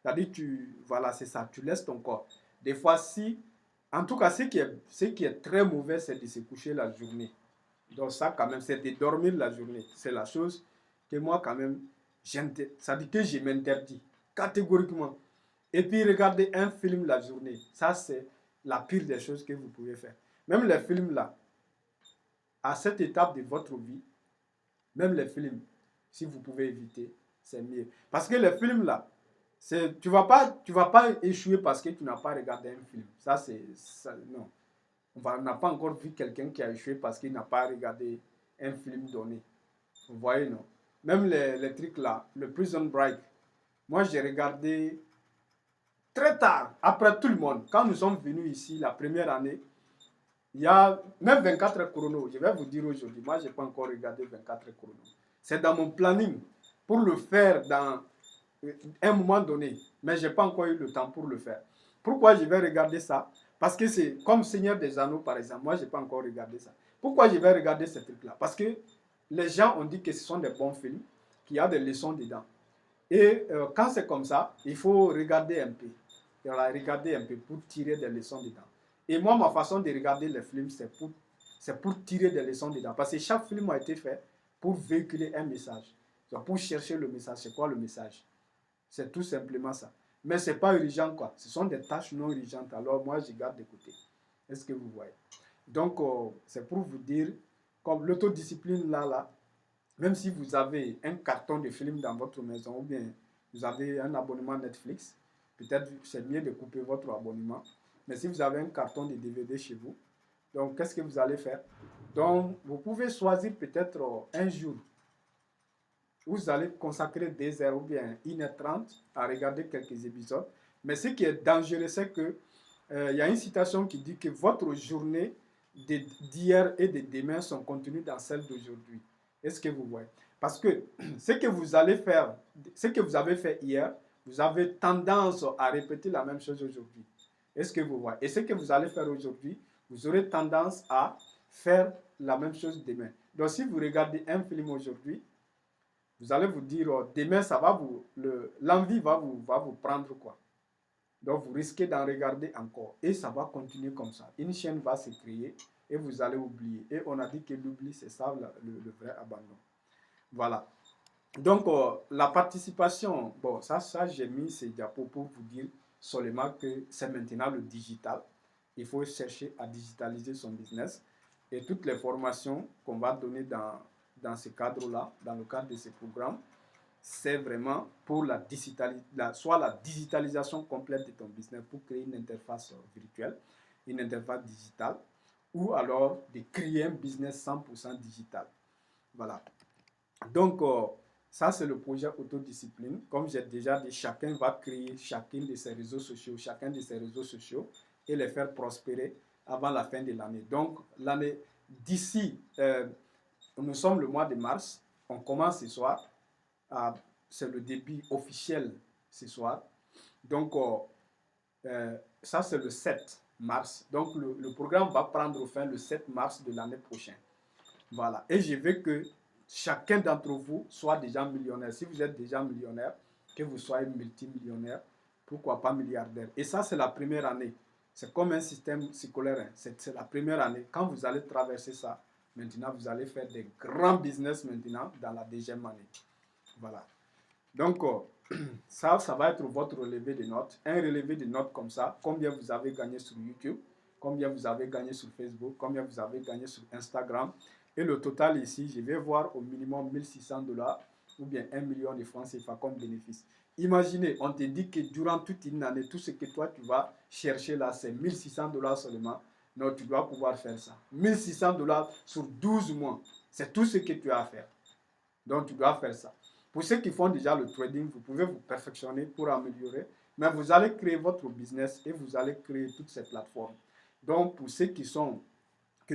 C'est-à-dire, voilà, c'est ça, tu laisses ton corps. Des fois, en tout cas, ce qui est très mauvais, c'est de se coucher la journée. Donc ça, quand même, c'est de dormir la journée. C'est la chose que moi, quand même, ça dit que je m'interdis catégoriquement. Et puis, regarder un film la journée, ça, c'est la pire des choses que vous pouvez faire. Même les films là, à cette étape de votre vie, même les films, si vous pouvez éviter, c'est mieux. Parce que les films là, tu vas pas échouer parce que tu n'as pas regardé un film. Non. On n'a pas encore vu quelqu'un qui a échoué parce qu'il n'a pas regardé un film donné. Vous voyez, non? Même les trucs là, le Prison Break, moi j'ai regardé très tard, après tout le monde. Quand nous sommes venus ici la première année, il y a même 24 heures chrono. Je vais vous dire aujourd'hui, moi je n'ai pas encore regardé 24 heures chrono. C'est dans mon planning pour le faire dans un moment donné, mais je n'ai pas encore eu le temps pour le faire. Pourquoi je vais regarder ça? Parce que c'est comme Seigneur des Anneaux, par exemple. Moi, je n'ai pas encore regardé ça. Pourquoi je vais regarder ces trucs-là? Parce que les gens ont dit que ce sont des bons films, qu'il y a des leçons dedans. Et quand c'est comme ça, il faut regarder un peu. Regarder un peu pour tirer des leçons dedans. Et moi, ma façon de regarder les films, c'est pour tirer des leçons dedans. Parce que chaque film a été fait pour véhiculer un message. Pour chercher le message. C'est quoi le message? C'est tout simplement ça. Mais ce n'est pas urgent, quoi. Ce sont des tâches non urgentes. Alors, moi, je garde de côté. Est-ce que vous voyez? Donc, c'est pour vous dire, comme l'autodiscipline, là, même si vous avez un carton de films dans votre maison, ou bien vous avez un abonnement Netflix, peut-être c'est mieux de couper votre abonnement. Mais si vous avez un carton de DVD chez vous, donc qu'est-ce que vous allez faire? Donc, vous pouvez choisir peut-être un jour vous allez consacrer 2 heures ou bien 1h30 à regarder quelques épisodes. Mais ce qui est dangereux, c'est que y a une citation qui dit que votre journée d'hier et de demain sont contenues dans celle d'aujourd'hui. Est-ce que vous voyez? Parce que ce que vous allez faire, ce que vous avez fait hier, vous avez tendance à répéter la même chose aujourd'hui. Est-ce que vous voyez? Et ce que vous allez faire aujourd'hui, vous aurez tendance à faire la même chose demain. Donc si vous regardez un film aujourd'hui, vous allez vous dire, demain, l'envie va vous prendre quoi. Donc, vous risquez d'en regarder encore. Et ça va continuer comme ça. Une chaîne va se créer et vous allez oublier. Et on a dit que l'oubli, c'est ça le vrai abandon. Voilà. Donc, la participation, bon, ça j'ai mis ces diapos pour vous dire seulement que c'est maintenant le digital. Il faut chercher à digitaliser son business. Et toutes les formations qu'on va donner dans ce cadre-là, dans le cadre de ce programme, c'est vraiment pour soit la digitalisation complète de ton business pour créer une interface virtuelle, une interface digitale, ou alors de créer un business 100% digital. Voilà. Donc, ça, c'est le projet autodiscipline. Comme j'ai déjà dit, chacun va créer chacun de ses réseaux sociaux et les faire prospérer avant la fin de l'année. Donc, l'année d'ici, nous sommes le mois de mars, on commence ce soir, c'est le début officiel ce soir. Donc, ça, c'est le 7 mars. Donc, le programme va prendre fin le 7 mars de l'année prochaine. Voilà. Et je veux que chacun d'entre vous soit déjà millionnaire. Si vous êtes déjà millionnaire, que vous soyez multimillionnaire, pourquoi pas milliardaire. Et ça, c'est la première année. C'est comme un système scolaire. Hein. C'est la première année. Quand vous allez traverser ça, maintenant, vous allez faire des grands business maintenant dans la deuxième année. Voilà. Donc, ça va être votre relevé de notes. Un relevé de notes comme ça, combien vous avez gagné sur YouTube, combien vous avez gagné sur Facebook, combien vous avez gagné sur Instagram. Et le total ici, je vais voir au minimum 1600$ ou bien 1 million de francs CFA comme bénéfice. Imaginez, on te dit que durant toute une année, tout ce que toi tu vas chercher là, c'est 1600$ seulement. Non, tu dois pouvoir faire ça. 1600$ sur 12 mois, c'est tout ce que tu as à faire. Donc, tu dois faire ça. Pour ceux qui font déjà le trading, vous pouvez vous perfectionner pour améliorer, mais vous allez créer votre business et vous allez créer toutes ces plateformes. Donc, pour ceux qui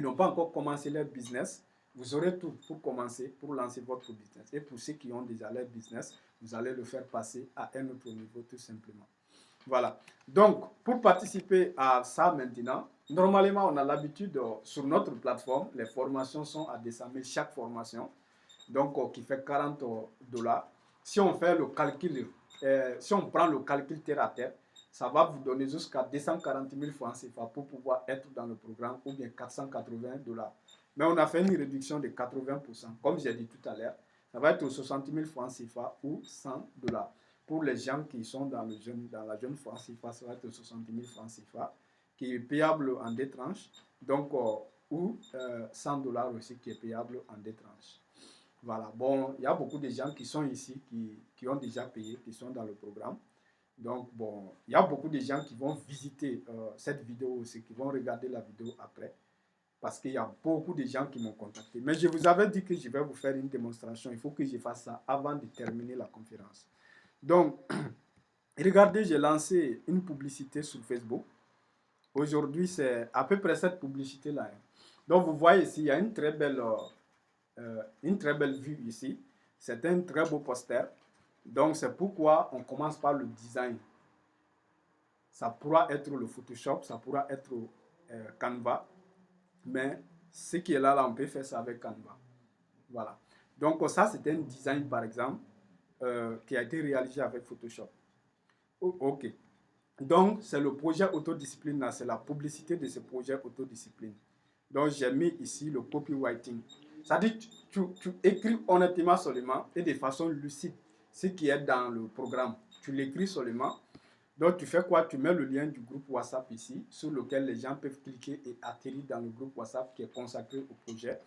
n'ont pas encore commencé leur business, vous aurez tout pour commencer, pour lancer votre business. Et pour ceux qui ont déjà leur business, vous allez le faire passer à un autre niveau tout simplement. Voilà. Donc, pour participer à ça maintenant, normalement, on a l'habitude, sur notre plateforme, les formations sont à 200 000 chaque formation. Donc, qui fait 40$. Si on fait le calcul, si on prend le calcul terre à terre, ça va vous donner jusqu'à 240 000 francs CFA pour pouvoir être dans le programme ou bien 480$. Mais on a fait une réduction de 80%. Comme j'ai dit tout à l'heure, ça va être 60 000 francs CFA ou 100$. Pour les gens qui sont dans la jeune franc CFA, ça va être 60 000 francs CFA qui est payable en deux tranches. Donc, ou 100$ aussi qui est payable en deux tranches. Voilà, bon, il y a beaucoup de gens qui sont ici, qui ont déjà payé, qui sont dans le programme. Donc, bon, il y a beaucoup de gens qui vont visiter cette vidéo aussi, qui vont regarder la vidéo après, parce qu'il y a beaucoup de gens qui m'ont contacté. Mais je vous avais dit que je vais vous faire une démonstration. Il faut que je fasse ça avant de terminer la conférence. Donc, regardez, j'ai lancé une publicité sur Facebook. Aujourd'hui, c'est à peu près cette publicité-là. Donc, vous voyez ici, il y a une très belle vue ici. C'est un très beau poster. Donc, c'est pourquoi on commence par le design. Ça pourra être le Photoshop, ça pourra être Canva. Mais ce qui est là, on peut faire ça avec Canva. Voilà. Donc, ça, c'est un design, par exemple, qui a été réalisé avec Photoshop. OK. Donc, c'est le projet autodiscipline, là. C'est la publicité de ce projet autodiscipline. Donc, j'ai mis ici le copywriting. Ça dit, tu écris honnêtement seulement et de façon lucide ce qui est dans le programme. Tu l'écris seulement. Donc, tu fais quoi? Tu mets le lien du groupe WhatsApp ici, sur lequel les gens peuvent cliquer et atterrir dans le groupe WhatsApp qui est consacré au projet.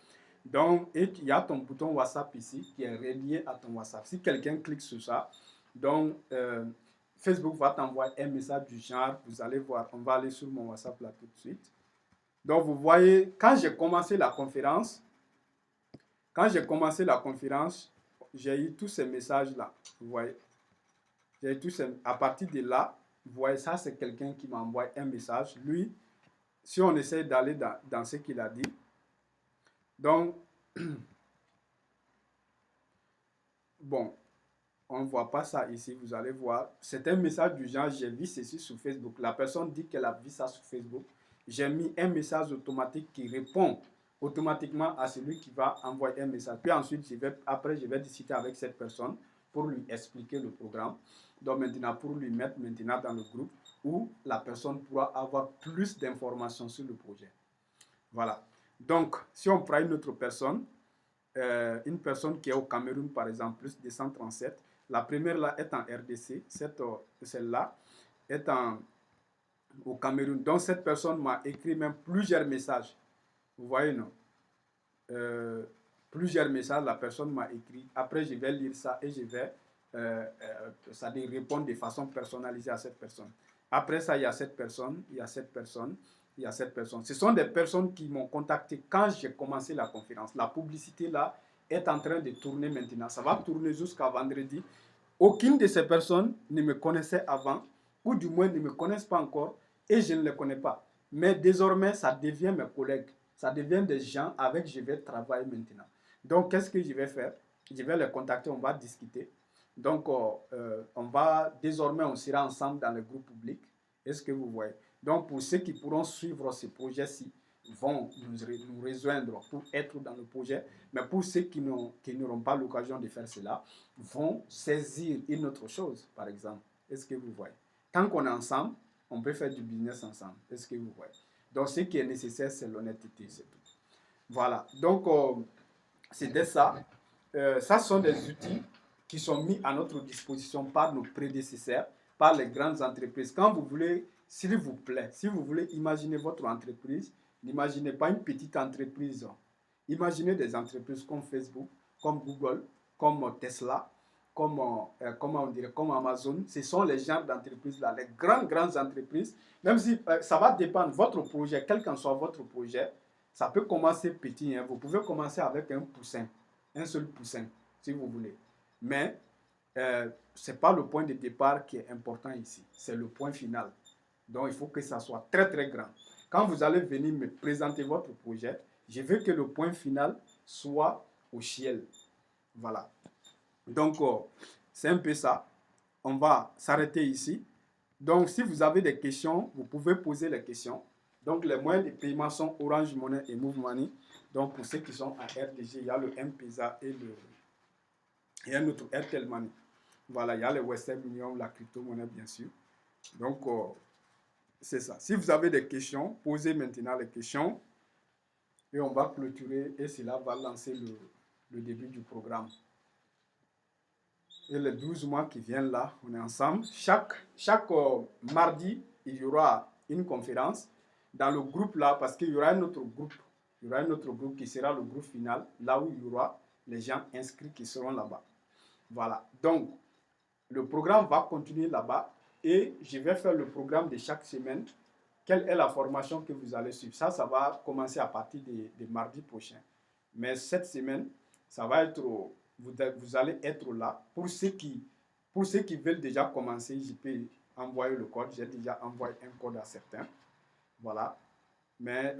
Donc, et il y a ton bouton WhatsApp ici qui est relié à ton WhatsApp. Si quelqu'un clique sur ça, donc, Facebook va t'envoyer un message du genre, vous allez voir, on va aller sur mon WhatsApp là tout de suite. Donc, vous voyez, quand j'ai commencé la conférence, j'ai eu tous ces messages-là. Vous voyez, j'ai eu tous ces, à partir de là, vous voyez, ça, c'est quelqu'un qui m'a envoyé un message. Lui, si on essaie d'aller dans ce qu'il a dit, donc, bon, on ne voit pas ça ici, vous allez voir. C'est un message du genre, j'ai vu ceci sur Facebook. La personne dit qu'elle a vu ça sur Facebook. J'ai mis un message automatique qui répond automatiquement à celui qui va envoyer un message. Puis ensuite, après, je vais discuter avec cette personne pour lui expliquer le programme. Donc maintenant, pour lui mettre maintenant dans le groupe où la personne pourra avoir plus d'informations sur le projet. Voilà. Donc, si on prend une autre personne, une personne qui est au Cameroun, par exemple, plus de 137, la première là est en RDC, celle-là est au Cameroun. Donc cette personne m'a écrit même plusieurs messages. Vous voyez, non? Plusieurs messages, la personne m'a écrit. Après, je vais lire ça et je vais c'est-à-dire répondre de façon personnalisée à cette personne. Après ça, il y a cette personne, il y a cette personne, il y a cette personne. Ce sont des personnes qui m'ont contacté quand j'ai commencé la conférence. La publicité là est en train de tourner maintenant. Ça va tourner jusqu'à vendredi. Aucune de ces personnes ne me connaissait avant, ou du moins ne me connaissent pas encore, et je ne les connais pas. Mais désormais, ça devient mes collègues. Ça devient des gens avec qui je vais travailler maintenant. Donc, qu'est-ce que je vais faire? Je vais les contacter, on va discuter. Donc, désormais, on sera ensemble dans le groupe public. Est-ce que vous voyez? Donc, pour ceux qui pourront suivre ce projet-ci, vont nous rejoindre pour être dans le projet. Mais pour ceux qui n'auront pas l'occasion de faire cela, vont saisir une autre chose, par exemple. Est-ce que vous voyez? tant qu'on est ensemble, on peut faire du business ensemble. Est-ce que vous voyez? Donc, ce qui est nécessaire, c'est l'honnêteté, c'est tout. Voilà. Donc, c'était ça. Ça sont des outils qui sont mis à notre disposition par nos prédécesseurs, par les grandes entreprises. Quand vous voulez, s'il vous plaît, si vous voulez imaginer votre entreprise, n'imaginez pas une petite entreprise. Imaginez des entreprises comme Facebook, comme Google, comme Tesla, comment on dirait, comme Amazon. Ce sont les genres d'entreprises-là, les grandes entreprises. Même si ça va dépendre de votre projet, quel qu'en soit votre projet, ça peut commencer petit. Hein. Vous pouvez commencer avec un poussin, un seul poussin, si vous voulez. Mais ce n'est pas le point de départ qui est important ici, c'est le point final. Donc, il faut que ça soit très, très grand. Quand vous allez venir me présenter votre projet, je veux que le point final soit au ciel. Voilà. Donc, c'est un peu ça. On va s'arrêter ici. Donc, si vous avez des questions, vous pouvez poser les questions. Donc, les moyens de paiement sont Orange Money et Move Money. Donc, pour ceux qui sont à RDG, il y a le M-Pesa et un autre Airtel Money. Voilà, il y a le Western Union, la crypto-monnaie, bien sûr. Donc, c'est ça. Si vous avez des questions, posez maintenant les questions. Et on va clôturer et cela va lancer le début du programme. Et les 12 mois qui viennent là, on est ensemble. Chaque mardi, il y aura une conférence dans le groupe là, parce qu'il y aura un autre groupe. Il y aura un autre groupe qui sera le groupe final, là où il y aura les gens inscrits qui seront là-bas. Voilà. Donc, le programme va continuer là-bas et je vais faire le programme de chaque semaine. Quelle est la formation que vous allez suivre? Ça va commencer à partir de mardi prochain. Mais cette semaine, ça va être, vous allez être là. Pour ceux qui veulent déjà commencer, je peux envoyer le code. J'ai déjà envoyé un code à certains. Voilà. Mais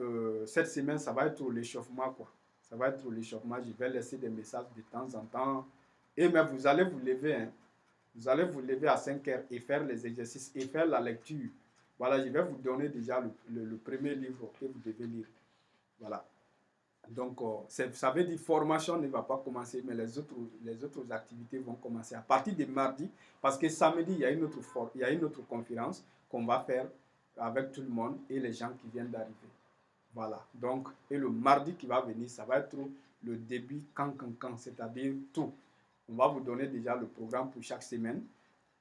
cette semaine, ça va être l'échauffement, quoi. Ça va être l'échauffement. Je vais laisser des messages de temps en temps. Et mais vous allez vous lever, hein. Vous allez vous lever à 5 heures et faire les exercices et faire la lecture. Voilà, je vais vous donner déjà le premier livre que vous devez lire. Voilà. Donc, ça veut dire formation ne va pas commencer, mais les autres activités vont commencer à partir de mardi, parce que samedi, il y a une autre conférence qu'on va faire avec tout le monde et les gens qui viennent d'arriver. Voilà. Donc, et le mardi qui va venir, ça va être le début quand, c'est-à-dire tout. On va vous donner déjà le programme pour chaque semaine.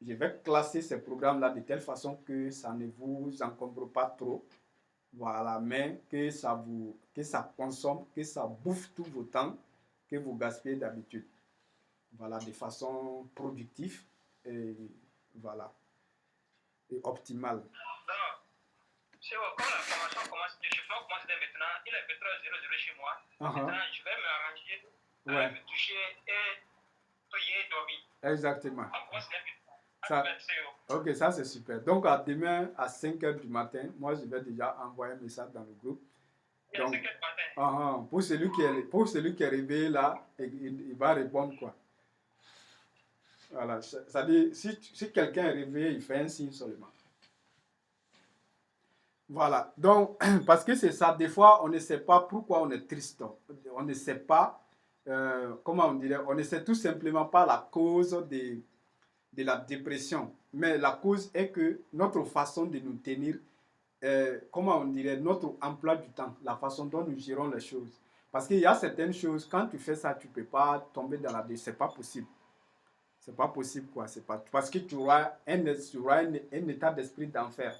Je vais classer ces programmes-là de telle façon que ça ne vous encombre pas trop. Voilà, mais que ça consomme, que ça bouffe tout vos temps que vous gaspillez d'habitude. Voilà, de façon productive et voilà, et optimale. C'est quand la formation commence, le chiffrement commence dès maintenant, il est peut-être 00 chez moi. Maintenant, je vais m'arranger, me toucher et prier, dormir. Exactement. On commence dès maintenant. Ok, ça c'est super. Donc, à demain à 5 h du matin, moi je vais déjà envoyer un message dans le groupe. Donc, 5 h du matin. Pour celui qui est réveillé là, il va répondre quoi. Voilà, c'est-à-dire, si quelqu'un est réveillé, il fait un signe seulement. Voilà, donc, parce que c'est ça, des fois, on ne sait pas pourquoi on est triste. On ne sait pas, comment on dirait, on ne sait tout simplement pas la cause de la dépression. Mais la cause est que notre façon de nous tenir, comment on dirait, notre emploi du temps, la façon dont nous gérons les choses. Parce qu'il y a certaines choses, quand tu fais ça, tu ne peux pas tomber dans la dépression. C'est pas possible. C'est pas possible, quoi. C'est pas, parce que tu auras un état d'esprit d'enfer.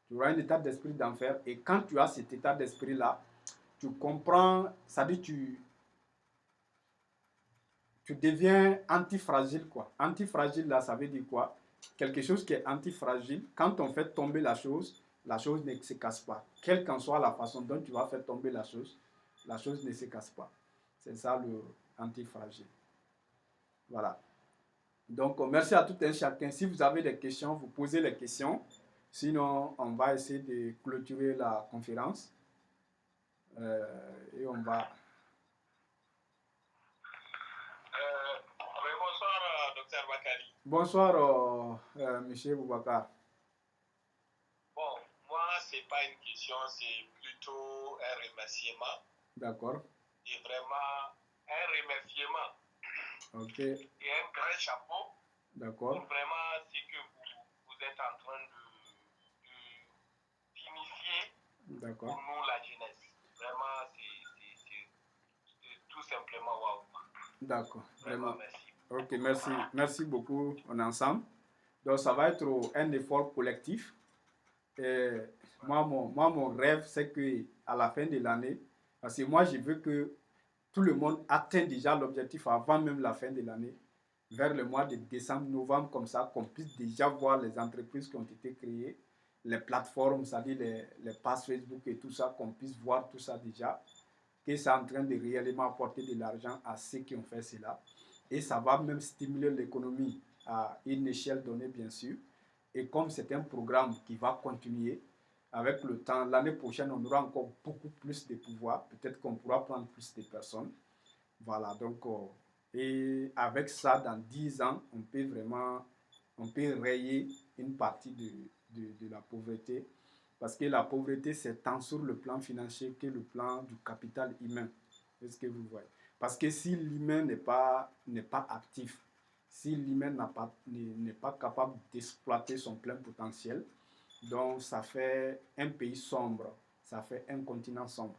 Tu auras un état d'esprit d'enfer. Et quand tu as cet état d'esprit-là, tu comprends, ça dit tu deviens antifragile, quoi. Antifragile, là, ça veut dire quoi? Quelque chose qui est antifragile, quand on fait tomber la chose ne se casse pas. Quelle qu'en soit la façon dont tu vas faire tomber la chose ne se casse pas. C'est ça le antifragile. Voilà. Donc, merci à tout un chacun. Si vous avez des questions, vous posez les questions. Sinon, on va essayer de clôturer la conférence. Et on va... Bonsoir, Dr Bakari. Bonsoir, monsieur Boubacar. Bon, moi, ce n'est pas une question, c'est plutôt un remerciement. D'accord. Et vraiment, un remerciement. Ok. Et un grand chapeau. D'accord. Pour vraiment ce que vous êtes en train d'initier pour nous la jeunesse. Vraiment, c'est tout simplement waouh. D'accord. Vraiment, merci. Ok, merci beaucoup, on est ensemble. Donc ça va être un effort collectif. Et moi, mon rêve, c'est qu'à la fin de l'année, parce que moi, je veux que tout le monde atteigne déjà l'objectif avant même la fin de l'année, vers le mois de décembre, novembre, comme ça, qu'on puisse déjà voir les entreprises qui ont été créées, les plateformes, c'est-à-dire les pages Facebook et tout ça, qu'on puisse voir tout ça déjà, que c'est en train de réellement apporter de l'argent à ceux qui ont fait cela. Et ça va même stimuler l'économie à une échelle donnée, bien sûr. Et comme c'est un programme qui va continuer, avec le temps, l'année prochaine, on aura encore beaucoup plus de pouvoir. Peut-être qu'on pourra prendre plus de personnes. Voilà, donc, et avec ça, dans 10 ans, on peut rayer une partie de la pauvreté. Parce que la pauvreté, c'est tant sur le plan financier que le plan du capital humain. Est-ce que vous voyez? Parce que si l'humain n'est pas actif, si l'humain n'est pas capable d'exploiter son plein potentiel, donc ça fait un pays sombre, ça fait un continent sombre.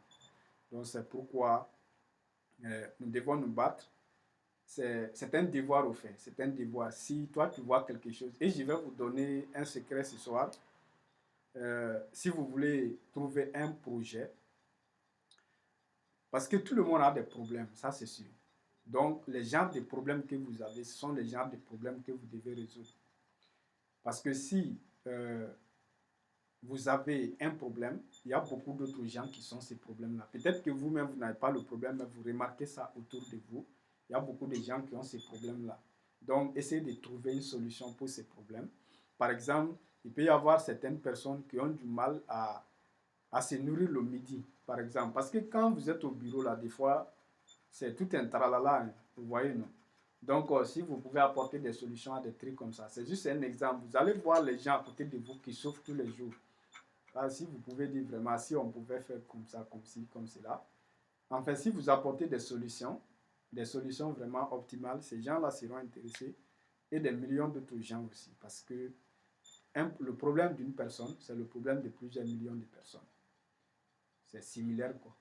Donc c'est pourquoi nous devons nous battre. C'est un devoir au fait, c'est un devoir. Si toi tu vois quelque chose, et je vais vous donner un secret ce soir, si vous voulez trouver un projet, parce que tout le monde a des problèmes, ça c'est sûr. Donc les genres de problèmes que vous avez, ce sont les genres de problèmes que vous devez résoudre. Parce que si vous avez un problème, il y a beaucoup d'autres gens qui ont ces problèmes-là. Peut-être que vous-même, vous n'avez pas le problème, mais vous remarquez ça autour de vous. Il y a beaucoup de gens qui ont ces problèmes-là. Donc, essayez de trouver une solution pour ces problèmes. Par exemple, il peut y avoir certaines personnes qui ont du mal à se nourrir le midi, par exemple. Parce que quand vous êtes au bureau, là, des fois, c'est tout un tralala, hein, vous voyez, non? Donc, si vous pouvez apporter des solutions à des trucs comme ça, c'est juste un exemple. Vous allez voir les gens à côté de vous qui souffrent tous les jours. Ah, si vous pouvez dire vraiment, si on pouvait faire comme ça, comme ci, comme cela. Enfin, si vous apportez des solutions vraiment optimales, ces gens-là seront intéressés et des millions d'autres gens aussi. Parce que le problème d'une personne, c'est le problème de plusieurs millions de personnes. C'est similaire, quoi.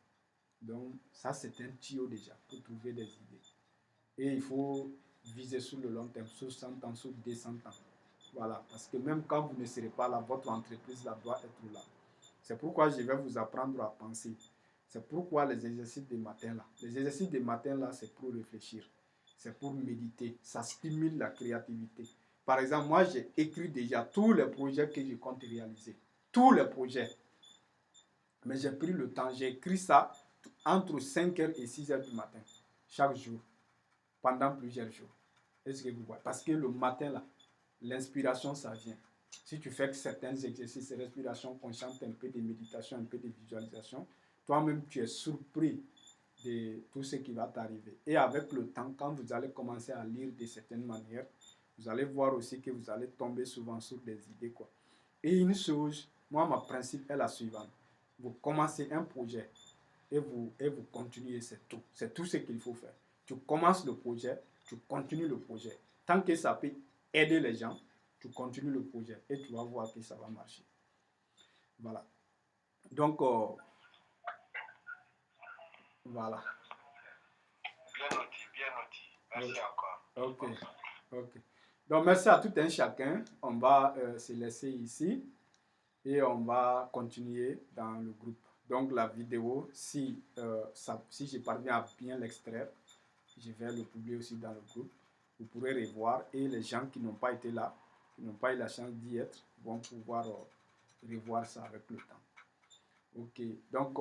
Donc, ça, c'est un tuyau déjà pour trouver des idées. Et il faut viser sur le long terme, sur 100 ans, sur 200 ans. Voilà, parce que même quand vous ne serez pas là, votre entreprise là, doit être là. C'est pourquoi je vais vous apprendre à penser. C'est pourquoi les exercices des matins là. Les exercices des matins là, c'est pour réfléchir. C'est pour méditer. Ça stimule la créativité. Par exemple, moi, j'ai écrit déjà tous les projets que je compte réaliser. Tous les projets. Mais j'ai pris le temps. J'ai écrit ça entre 5h et 6h du matin. Chaque jour. Pendant plusieurs jours. Est-ce que vous voyez? Parce que le matin là, l'inspiration, ça vient. Si tu fais certains exercices de respiration consciente, un peu de méditation, un peu de visualisation, toi-même, tu es surpris de tout ce qui va t'arriver. Et avec le temps, quand vous allez commencer à lire de certaines manières, vous allez voir aussi que vous allez tomber souvent sur des idées, quoi. Et une chose, moi, ma principe est la suivante. Vous commencez un projet et vous continuez, c'est tout. C'est tout ce qu'il faut faire. Tu commences le projet, tu continues le projet. Tant que ça peut aider les gens, tu continues le projet et tu vas voir que ça va marcher. Voilà. Donc, voilà. Bien noté, bien noté. Merci encore. Ok. Donc, merci à tout un chacun. On va se laisser ici et on va continuer dans le groupe. Donc, la vidéo, si je parviens à bien l'extraire, je vais le publier aussi dans le groupe. Vous pourrez revoir et les gens qui n'ont pas été là, qui n'ont pas eu la chance d'y être, vont pouvoir revoir ça avec le temps. Ok, donc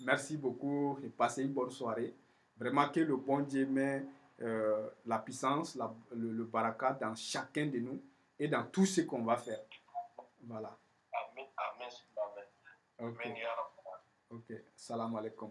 merci beaucoup et passez une bonne soirée. Vraiment que le bon Dieu met la puissance, le baraka dans chacun de nous et dans tout ce qu'on va faire. Voilà. Amen, amen, amen. Ok, salam alaikum.